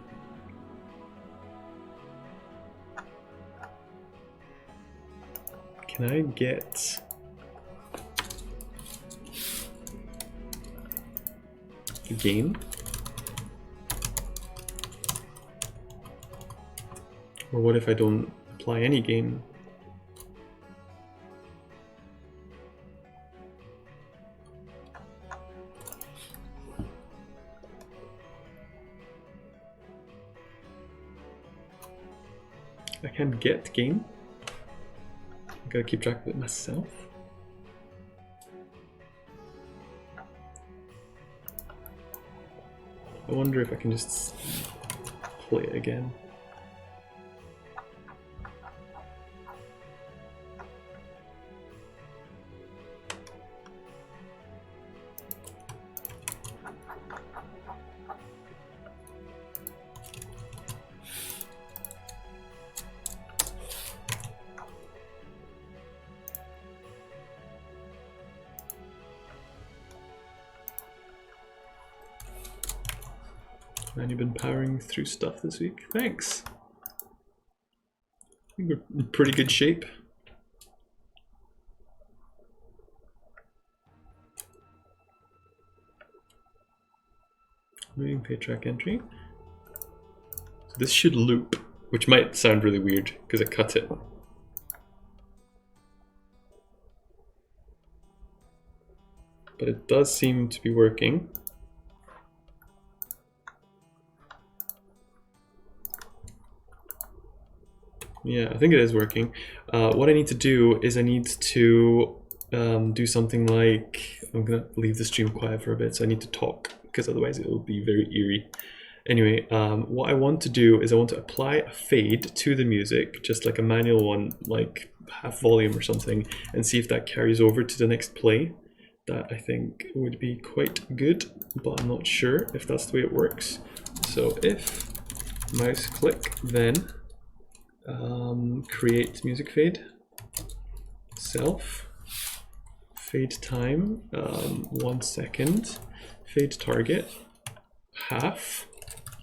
can I get gain? Or what if I don't apply any gain? I can't get gain. I gotta keep track of it myself. I wonder if I can just play it again. Man, you've been powering through stuff this week. Thanks. I think we're in pretty good shape. Moving pay track entry. So this should loop, which might sound really weird because I cut it. But it does seem to be working. Yeah, I think it is working. What I need to do is I need to do something like, I'm gonna leave the stream quiet for a bit, so I need to talk because otherwise it will be very eerie. Anyway, what I want to do is I want to apply a fade to the music, just like a manual one, like half volume or something, and see if that carries over to the next play. That I think would be quite good, but I'm not sure if that's the way it works. So if mouse click, then create music fade, self, fade time, 1 second, fade target, half.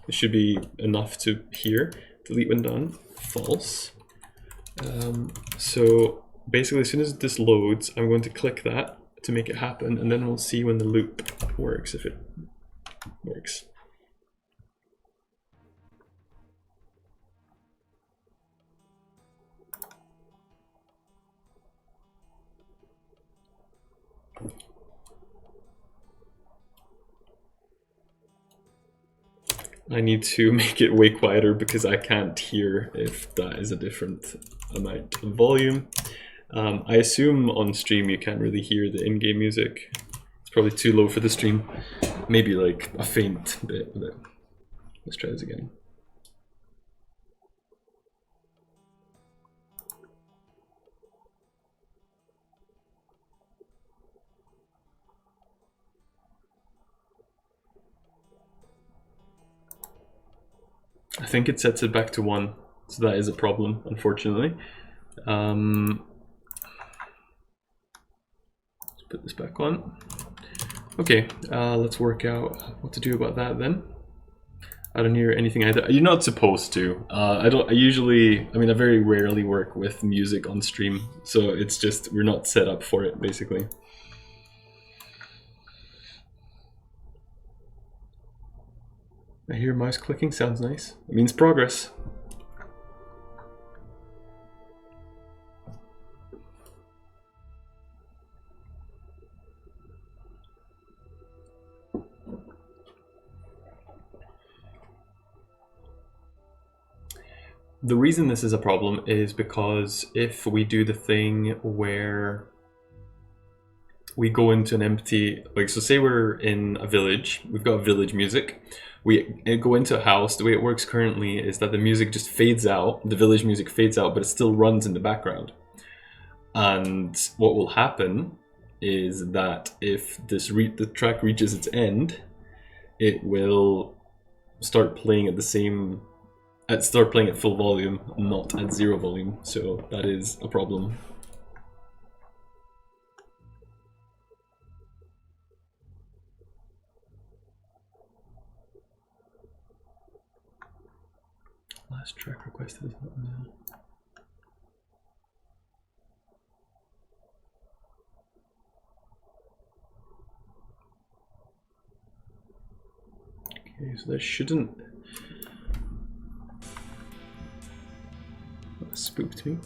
It should be enough to hear. Delete when done, false. So basically as soon as this loads, I'm going to click that to make it happen, and then we'll see when the loop works, if it works. I need to make it way quieter because I can't hear if that is a different amount of volume. I assume on stream you can't really hear the in-game music. It's probably too low for the stream. Maybe like a faint bit of it. Let's try this again. I think it sets it back to 1, so that is a problem, unfortunately. Let's put this back on. Okay, let's work out what to do about that then. I don't hear anything either. You're not supposed to. I very rarely work with music on stream, so it's just, we're not set up for it, basically. I hear mouse clicking, sounds nice. It means progress. The reason this is a problem is because if we do the thing where we go into an empty, like, so say we're in a village, we've got village music, we go into a house, the way it works currently is that the music just fades out, the village music fades out, but it still runs in the background. And what will happen is that if the track reaches its end, it will start playing at full volume, not at 0 volume. So that is a problem. Last track requested is not now. Okay, so that shouldn't. That spooked me.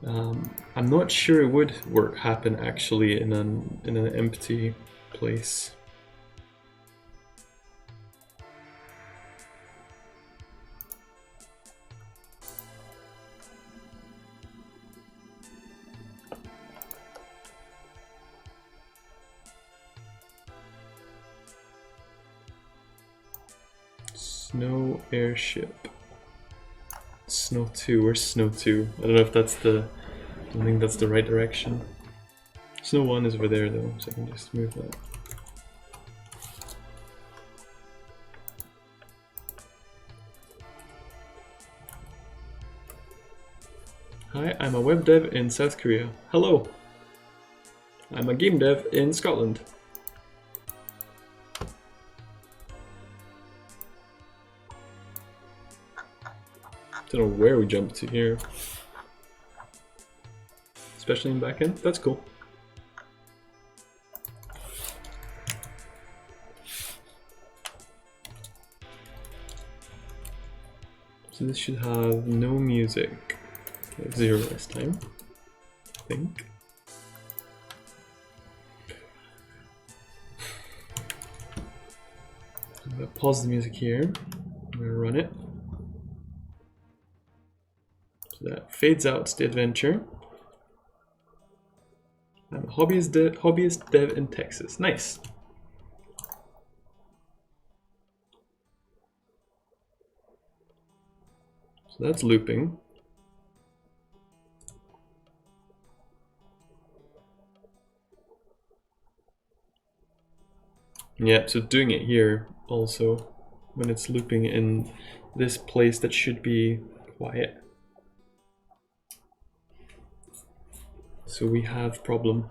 I'm not sure it would happen actually in an empty place. Snow airship. Snow 2, where's Snow 2? I don't know if that's I don't think that's the right direction. Snow 1 is over there though, so I can just move that. Hi, I'm a web dev in South Korea. Hello! I'm a game dev in Scotland. Don't know where we jump to here. Especially in backend. That's cool. So this should have no music. Okay, 0 this time, I think. I'm gonna pause the music here. I'm gonna run it. So that fades out the adventure. I'm a hobbyist dev in Texas. Nice. So that's looping. Yeah, so doing it here also when it's looping in this place that should be quiet. So we have problem.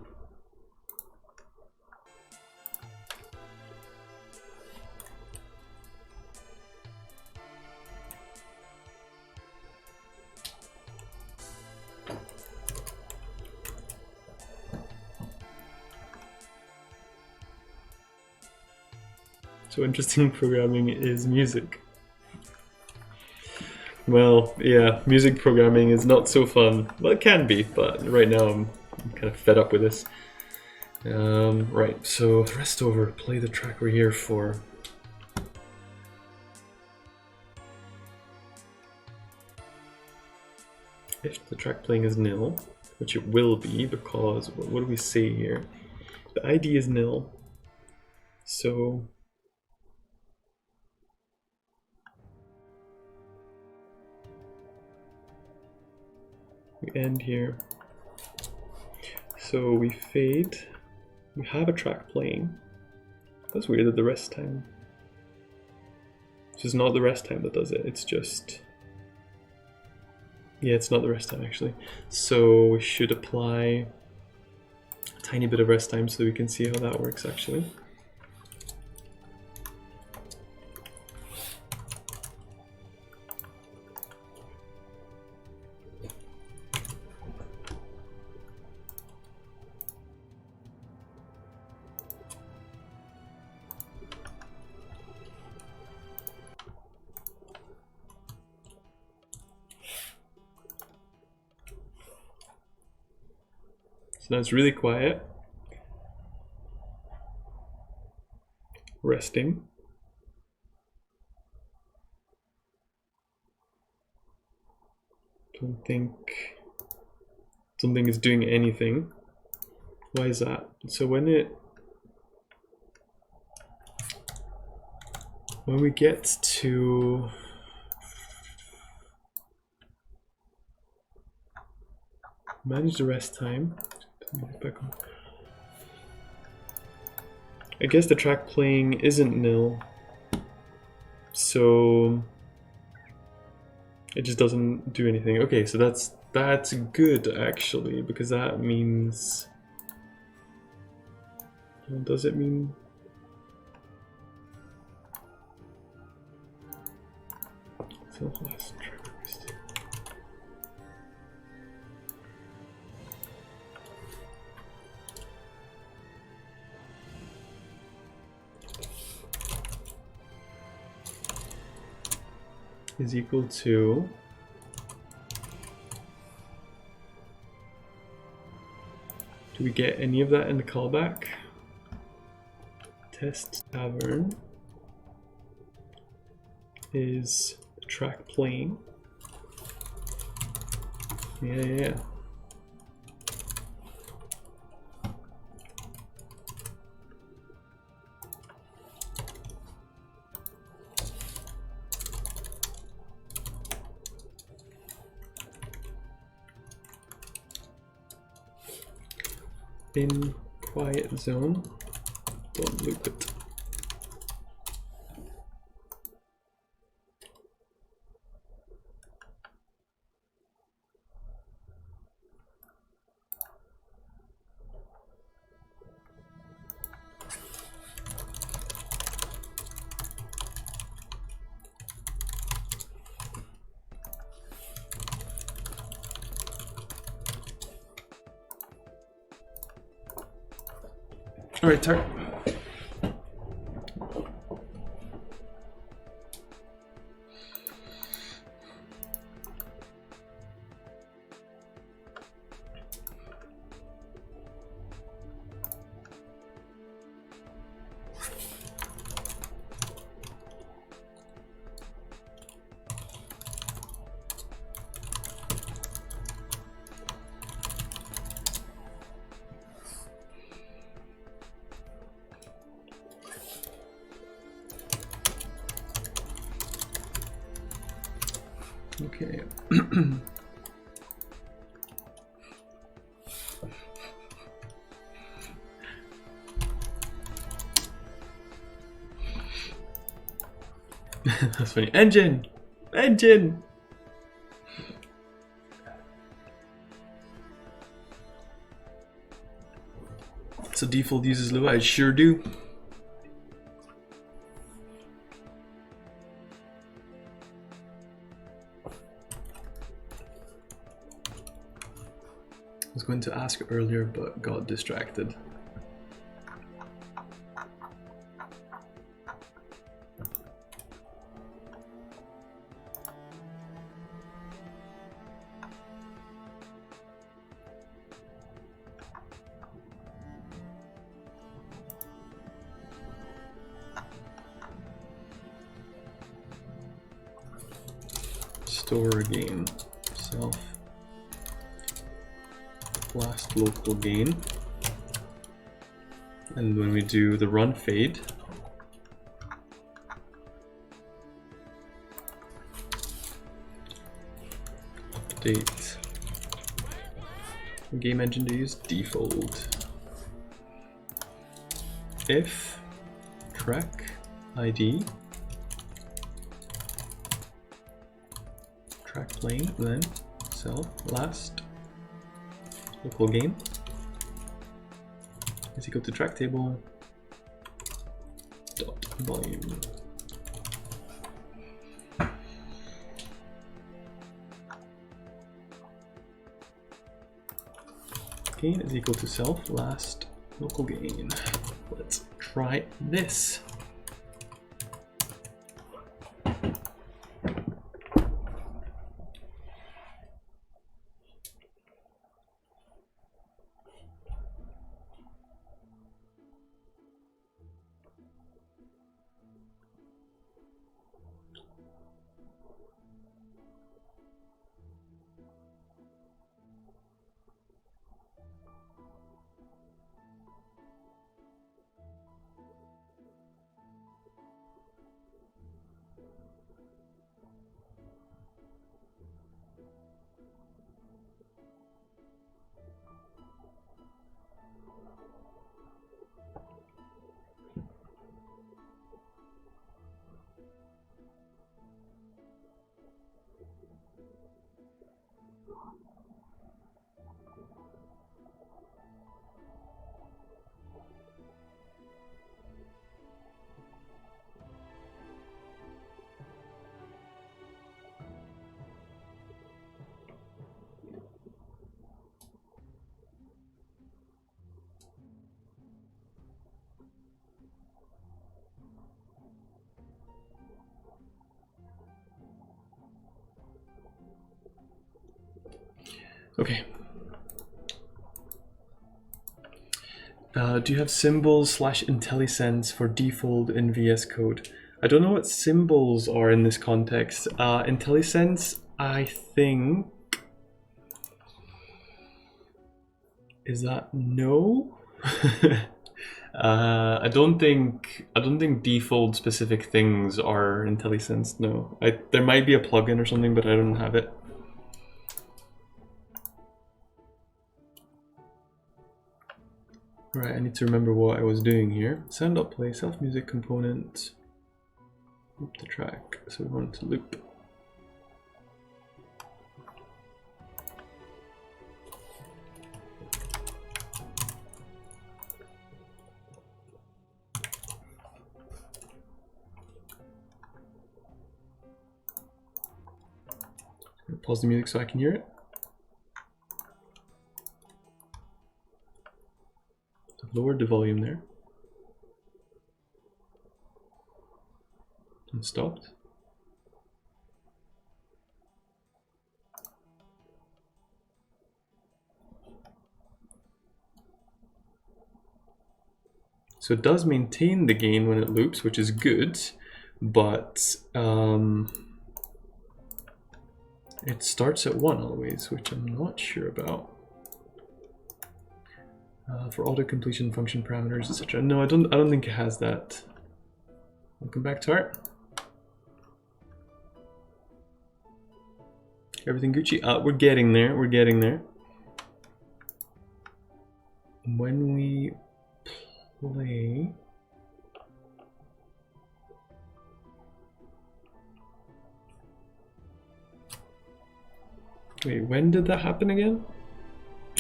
So interesting programming is music. Well, yeah, music programming is not so fun. Well, it can be, but right now I'm kind of fed up with this. Right, so rest over, play the track we're here for. If the track playing is nil, which it will be because, what do we say here? The ID is nil, so we end here. So we fade, we have a track playing. That's weird that the rest time. This is not the rest time that does it, it's just... Yeah, it's not the rest time actually. So we should apply a tiny bit of rest time so we can see how that works actually. So now it's really quiet. Resting. Don't think it's doing anything. Why is that? So when we get to manage the rest time, I guess the track playing isn't nil, so it just doesn't do anything. Okay, so that's good actually, because that means, does it mean? Is equal to do we get any of that in the callback? Test tavern is the track playing. Yeah. In quiet zone, don't loop it. All right, Tart. Okay. That's funny. Engine! Engine! So default uses Lua? I sure do. I was going to ask earlier, but got distracted. Store gain, self, last local gain, and when we do the run fade, update game engine to use default. If track ID track plane, then self last local gain is equal to track table dot volume. Gain is equal to self last local gain. Let's try this. Okay. Do you have symbols / IntelliSense for default in VS Code? I don't know what symbols are in this context. IntelliSense, I think, is that no? I don't think default specific things are IntelliSense. No, there might be a plugin or something, but I don't have it. Right, I need to remember what I was doing here. Sound.play, self-music component, loop the track, so we want it to loop. Pause the music so I can hear it. Lowered the volume there. and stopped. So it does maintain the gain when it loops, which is good, but it starts at 1 always, which I'm not sure about. For auto completion function parameters, etc. No, I don't think it has that. Welcome back, Tart. Everything Gucci? We're getting there. We're getting there. When we play, wait, when did that happen again?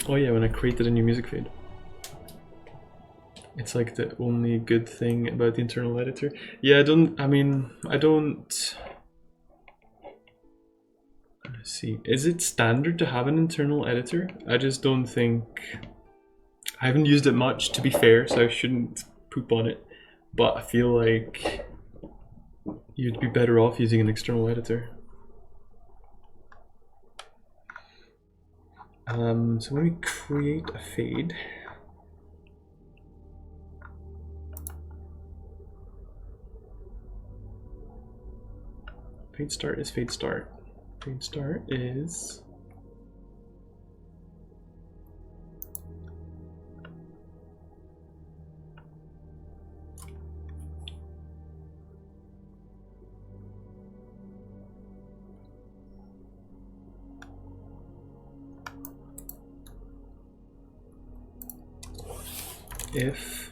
Oh yeah, when I created a new music feed. It's like the only good thing about the internal editor. Yeah, I don't. Let's see. Is it standard to have an internal editor? I just don't think. I haven't used it much, to be fair, so I shouldn't poop on it. But I feel like you'd be better off using an external editor. So when we create a fade, fade start is fade start. Fade start is if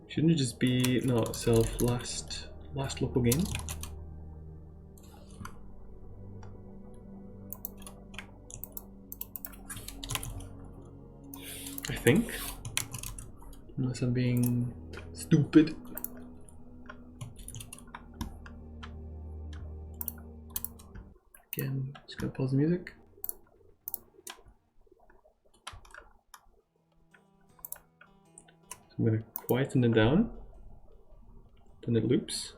shouldn't it just be not self last local gain? I think. Unless I'm being stupid. Again, just gonna pause the music. So I'm gonna quieten it down. Then it loops.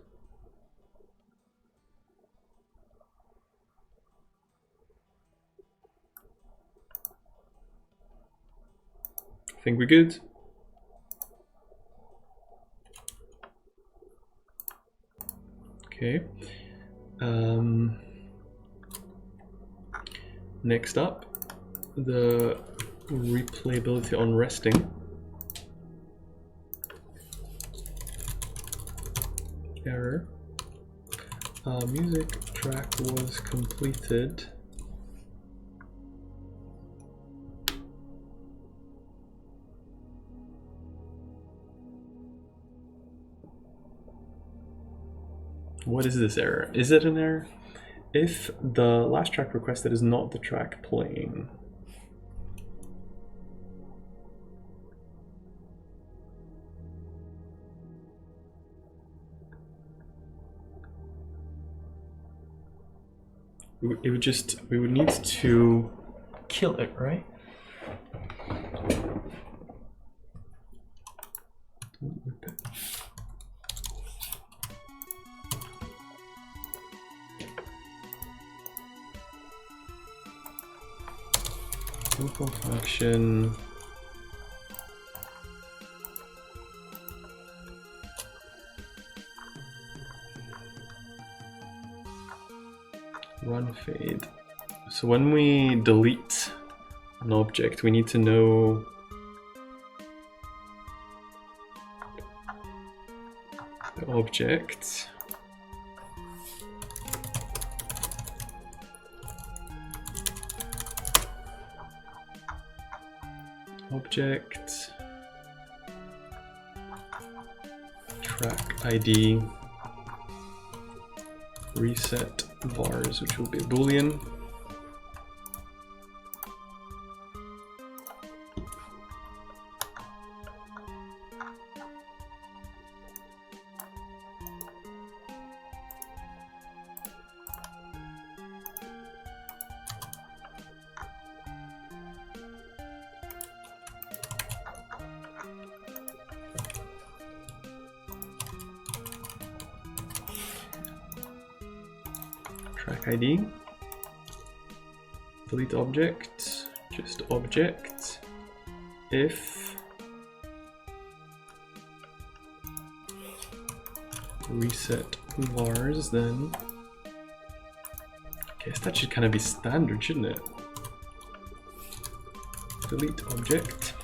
I think we're good. Okay. Next up, the replayability on resting. Error. Music track was completed. What is this error? Is it an error? If the last track requested is not the track playing, we would need to kill it, right? Local function. Run fade. So when we delete an object, we need to know the object. Object track ID reset bars, which will be a boolean. track ID, delete object, just object, if reset vars, then I guess that should kind of be standard, shouldn't it? Delete object,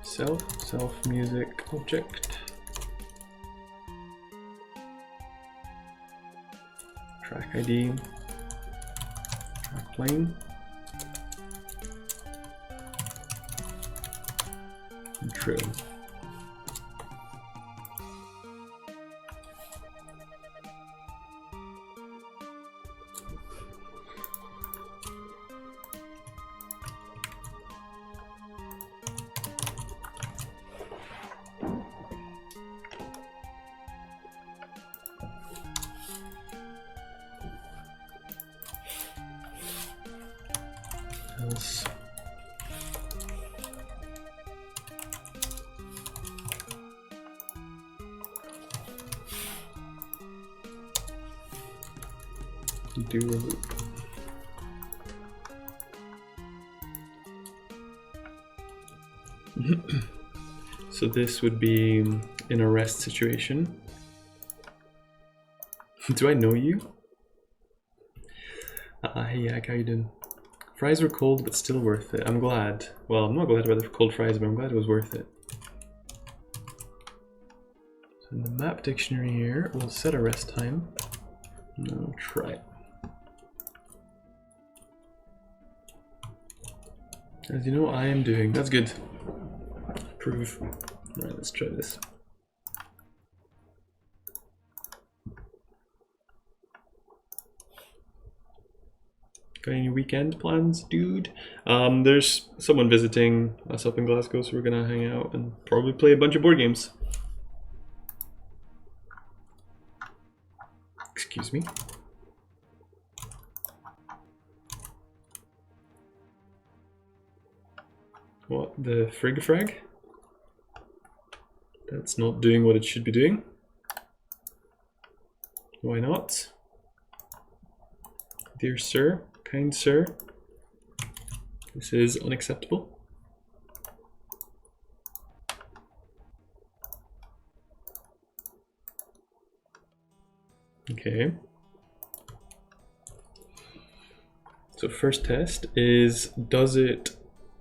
self music object, track ID, track plane, and true. Else. Do a loop. So this would be in a rest situation. Do I know you? Hey, Yak, how you doing? Fries were cold, but still worth it. I'm glad. Well, I'm not glad about the cold fries, but I'm glad it was worth it. So in the map dictionary here, we'll set a rest time. No, try it. As you know, I am doing. That's good. Approve. Alright, let's try this. Got any weekend plans, dude? There's someone visiting us up in Glasgow, so we're gonna hang out and probably play a bunch of board games. Excuse me. What the frig frag? That's not doing what it should be doing. Why not? Dear sir, kind sir, this is unacceptable. Okay. So first test is, does it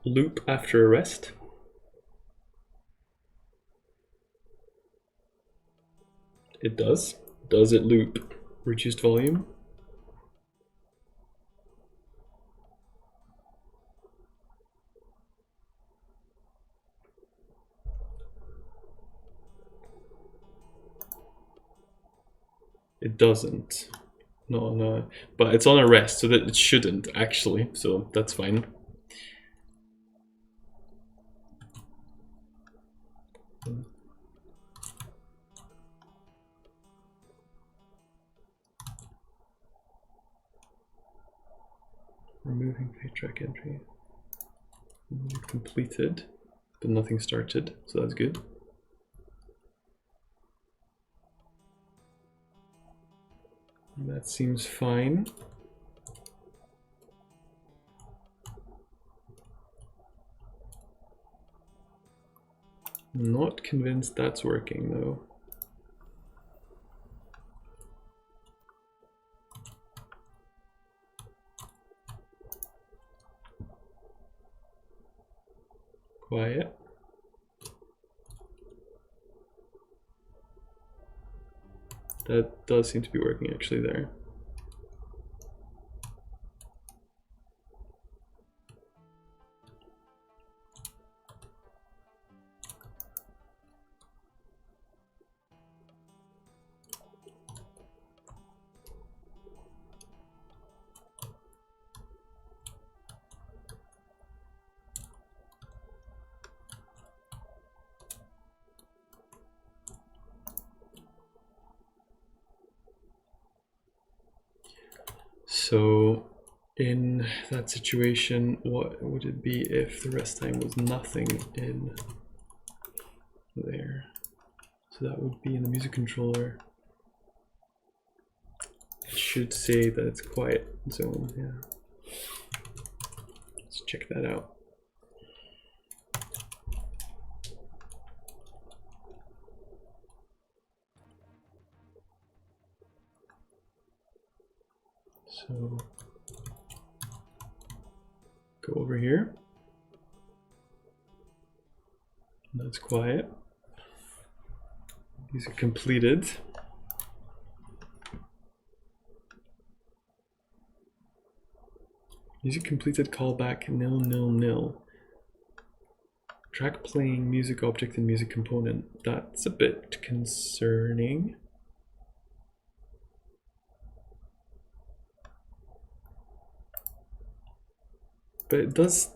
loop after a rest? It does. Does it loop reduced volume? It doesn't. No, but it's on a rest, so that it shouldn't actually, so that's fine. Removing fate track entry. Completed, but nothing started, so that's good. That seems fine. Not convinced that's working though. Quiet. That does seem to be working actually there. So in that situation, what would it be if the rest time was nothing in there? So that would be in the music controller. should say that it's quiet zone. Yeah. Let's check that out. So go over here. That's quiet. These are completed. Music completed callback nil nil nil. Track playing music object and music component. That's a bit concerning. But it does,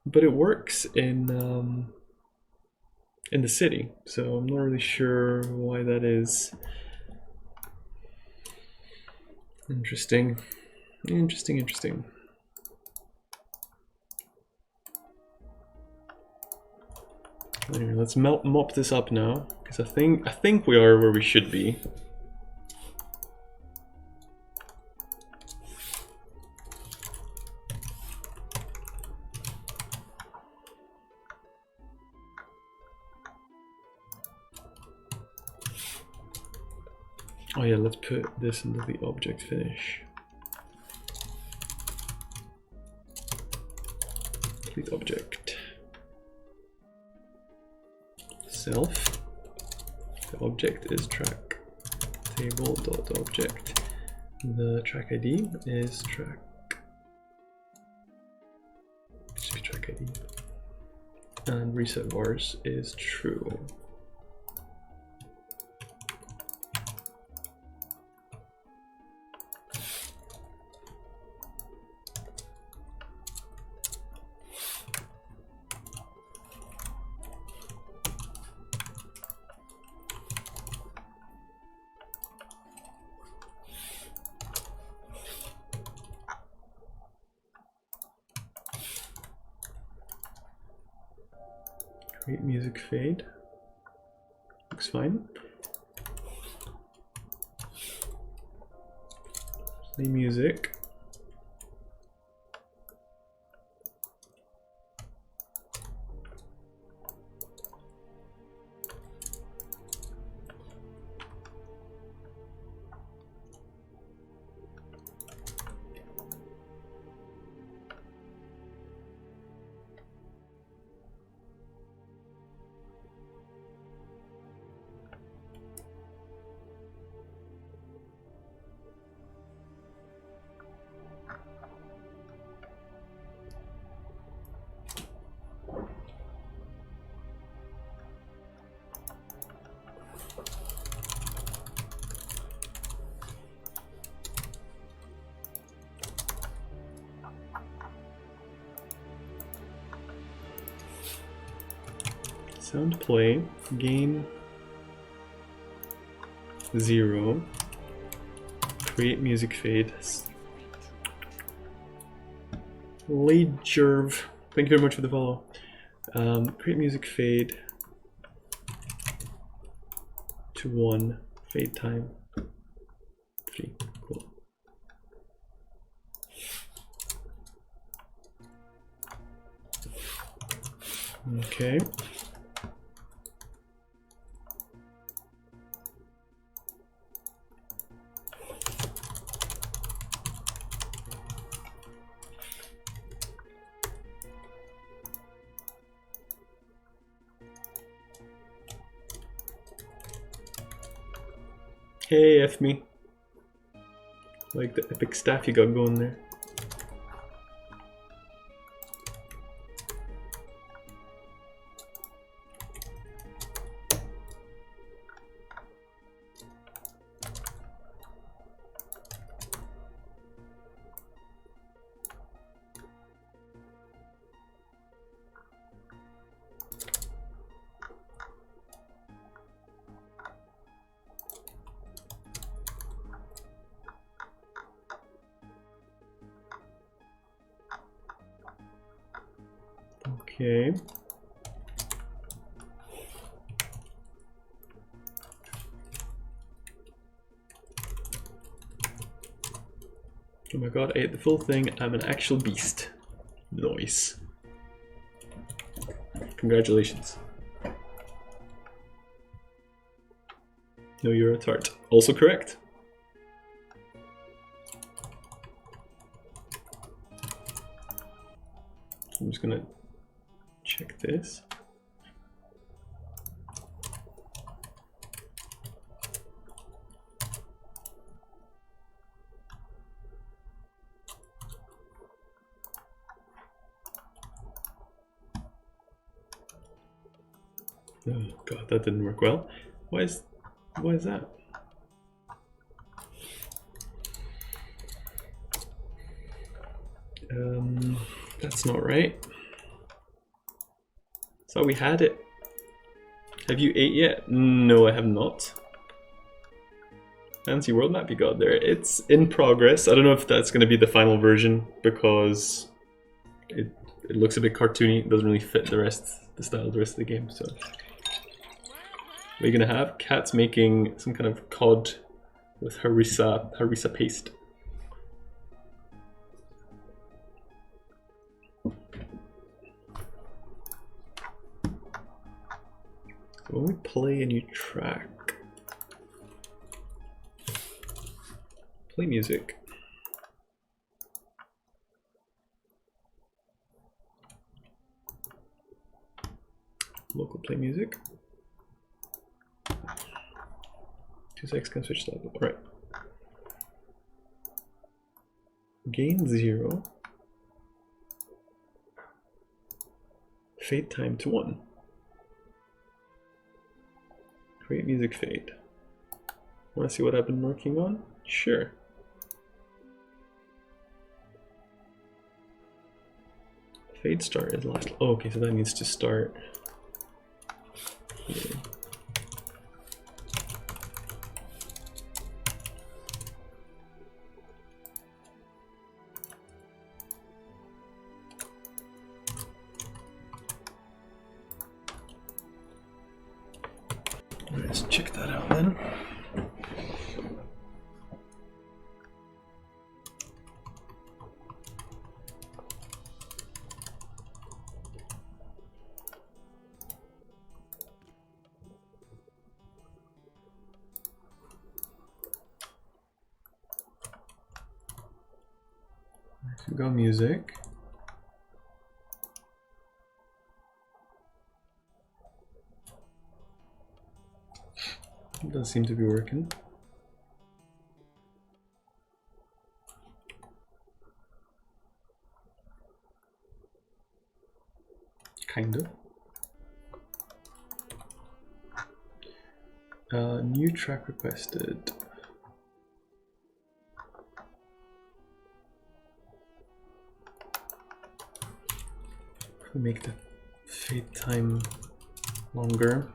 but it works in the city, so I'm not really sure why that is. Interesting. Interesting. Anyway, let's mop this up now, because I think we are where we should be. Oh yeah, let's put this into the object finish. Complete object. Self. The object is track table.object. The track ID is track. It should be track ID. And reset vars is true. Create music fade. Looks fine. Play music. Sound play, gain 0, create music fade. Lajerv, thank you very much for the follow. Create music fade to 1, fade time 3, cool. Okay. Hey, F me. Like the epic staff you got going there. Okay. Oh my god, I ate the full thing. I'm an actual beast. Nice. Congratulations. No, you're a tart. Also correct. I'm just gonna check this. Oh god, that didn't work well. Why is that? That's not right. So we had it. Have you ate yet? No, I have not. Fancy world map you got there. It's in progress. I don't know if that's going to be the final version because it looks a bit cartoony. It doesn't really fit the style of the rest of the game. So we're gonna have Cat's making some kind of cod with harissa paste. So when we play a new track, play music. Local play music. 2 seconds can switch that. Alright. Gain 0. Fade time to 1. Create music fade. Wanna see what I've been working on? Sure. Fade start is last. Oh, okay, so that needs to start. Yeah. Let's check that out then. Go music. It does seem to be working. Kind of. New track requested. We'll make the fade time longer.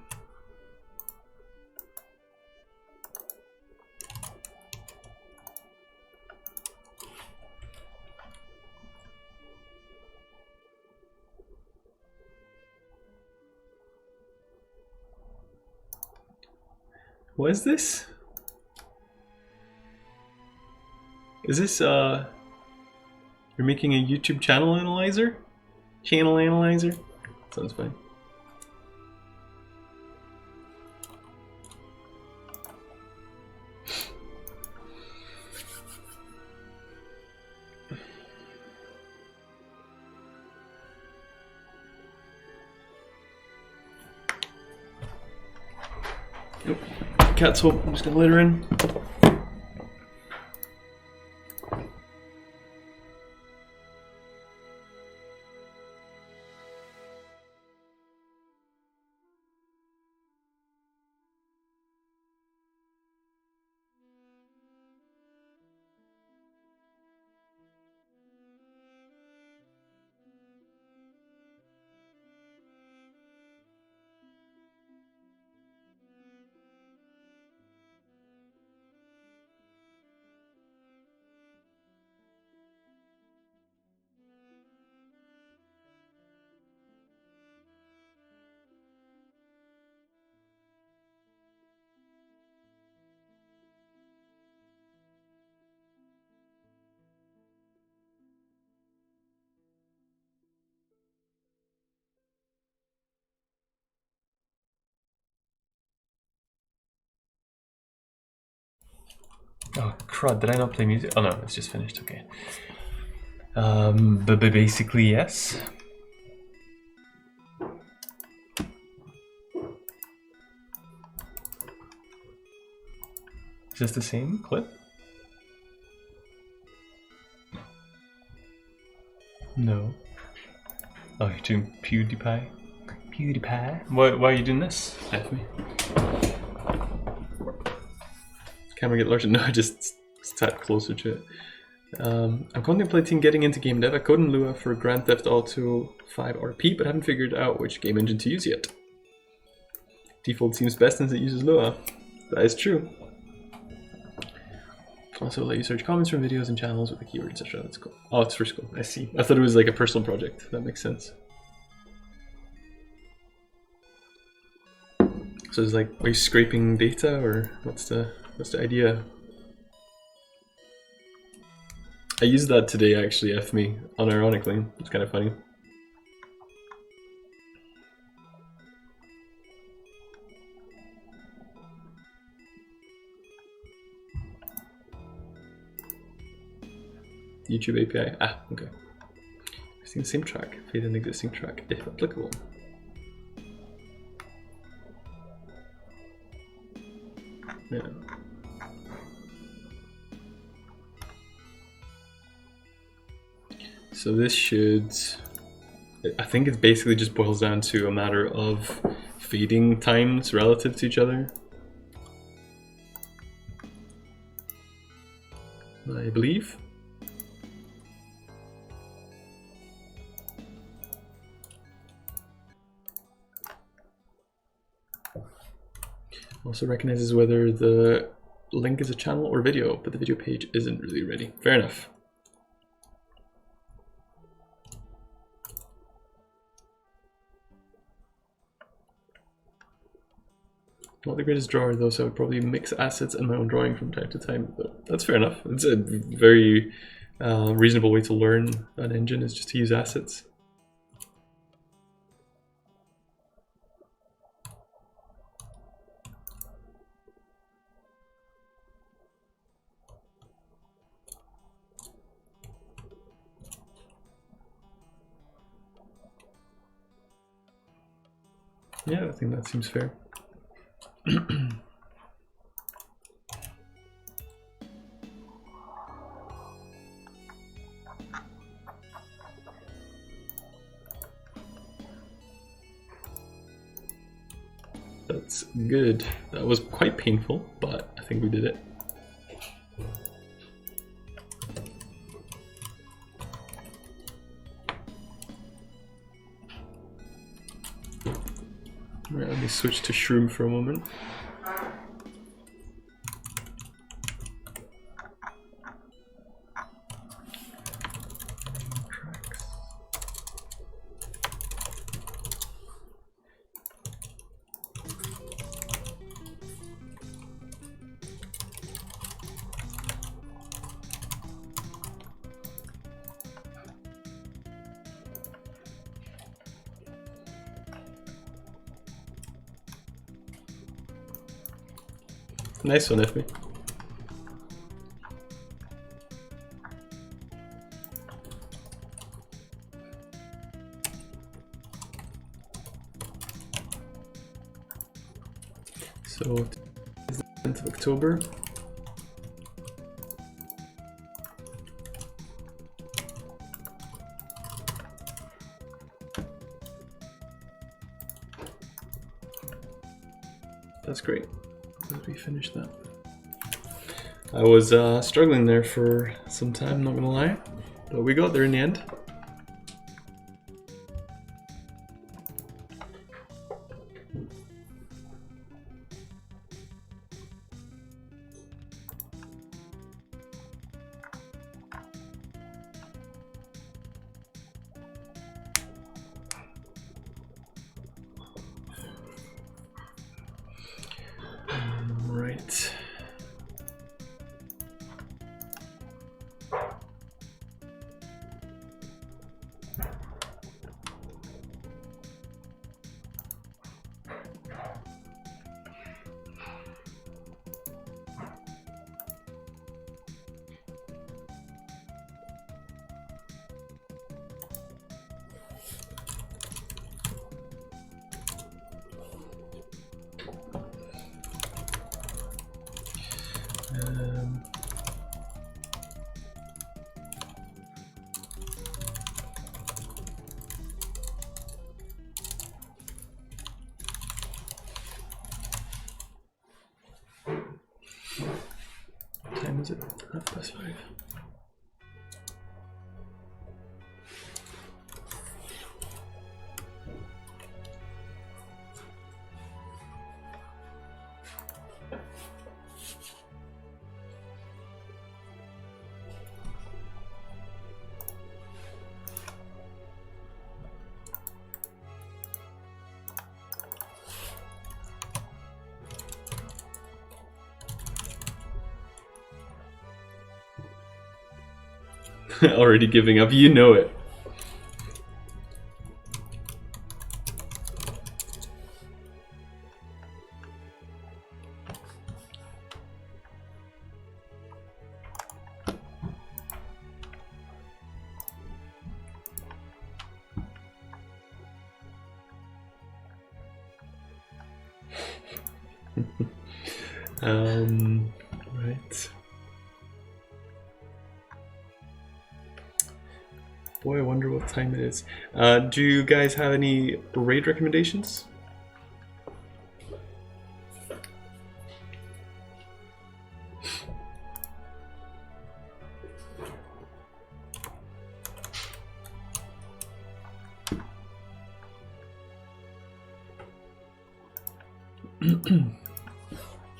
What is this? Is this you're making a YouTube channel analyzer? Channel analyzer? Sounds fine. Yep. Cat's hope. I'm just gonna let her in. Oh crud, did I not play music? Oh no, it's just finished, okay. But basically yes. Is this the same clip? No. Oh, you're doing PewDiePie? PewDiePie? Why are you doing this? F me. Camera get larger? No, I just sat closer to it. I'm contemplating getting into game dev. I code in Lua for Grand Theft Auto 5 RP, but haven't figured out which game engine to use yet. Default seems best since it uses Lua. That is true. Also let you search comments from videos and channels with the keyword, etc. That's cool. Oh, it's for school. I see. I thought it was like a personal project. That makes sense. So it's like, are you scraping data, or what's the idea? I used that today actually, F me, unironically. It's kind of funny. YouTube API. Ah, okay. Using the same track, fade an existing track if applicable. Yeah. So this should, I think it basically just boils down to a matter of fading times relative to each other. I believe. Also recognizes whether the link is a channel or video, but the video page isn't really ready. Fair enough. Not the greatest drawer though, so I would probably mix assets in my own drawing from time to time, but that's fair enough. It's a very reasonable way to learn an engine, is just to use assets. Yeah, I think that seems fair. That's good. That was quite painful, but I think we did it. Right, let me switch to Shroom for a moment. Nice one, FB. So, it's the 10th of October. That's great. Let me finish that. I was struggling there for some time, not gonna lie, but we got there in the end. Right. Was it 5:05? Already giving up, you know it. Right. Boy, I wonder what time it is. Do you guys have any raid recommendations?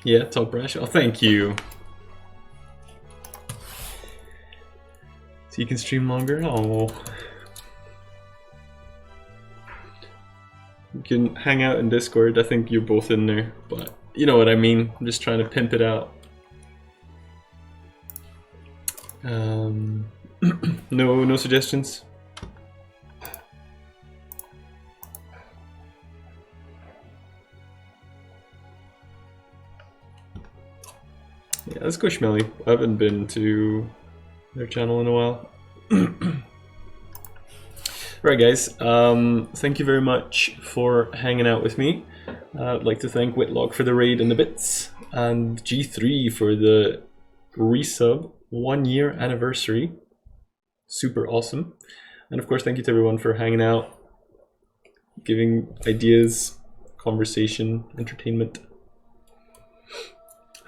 Yeah, Top Brush. Oh, thank you. So you can stream longer? Oh. You can hang out in Discord. I think you're both in there, but you know what I mean. I'm just trying to pimp it out. No suggestions? Yeah, let's go Schmelly. I haven't been to their channel in a while. Right, guys, thank you very much for hanging out with me. I'd like to thank Whitlock for the raid and the bits, and G3 for the resub 1 year anniversary. Super awesome. And of course, thank you to everyone for hanging out, giving ideas, conversation, entertainment.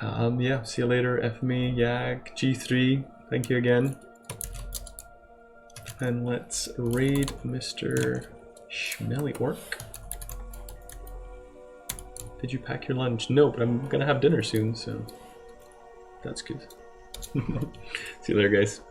Yeah, see you later, FME, Yag, G3, thank you again. And let's raid Mr. Schmelly Orc. Did you pack your lunch? No, but I'm gonna have dinner soon, so that's good. See you later, guys.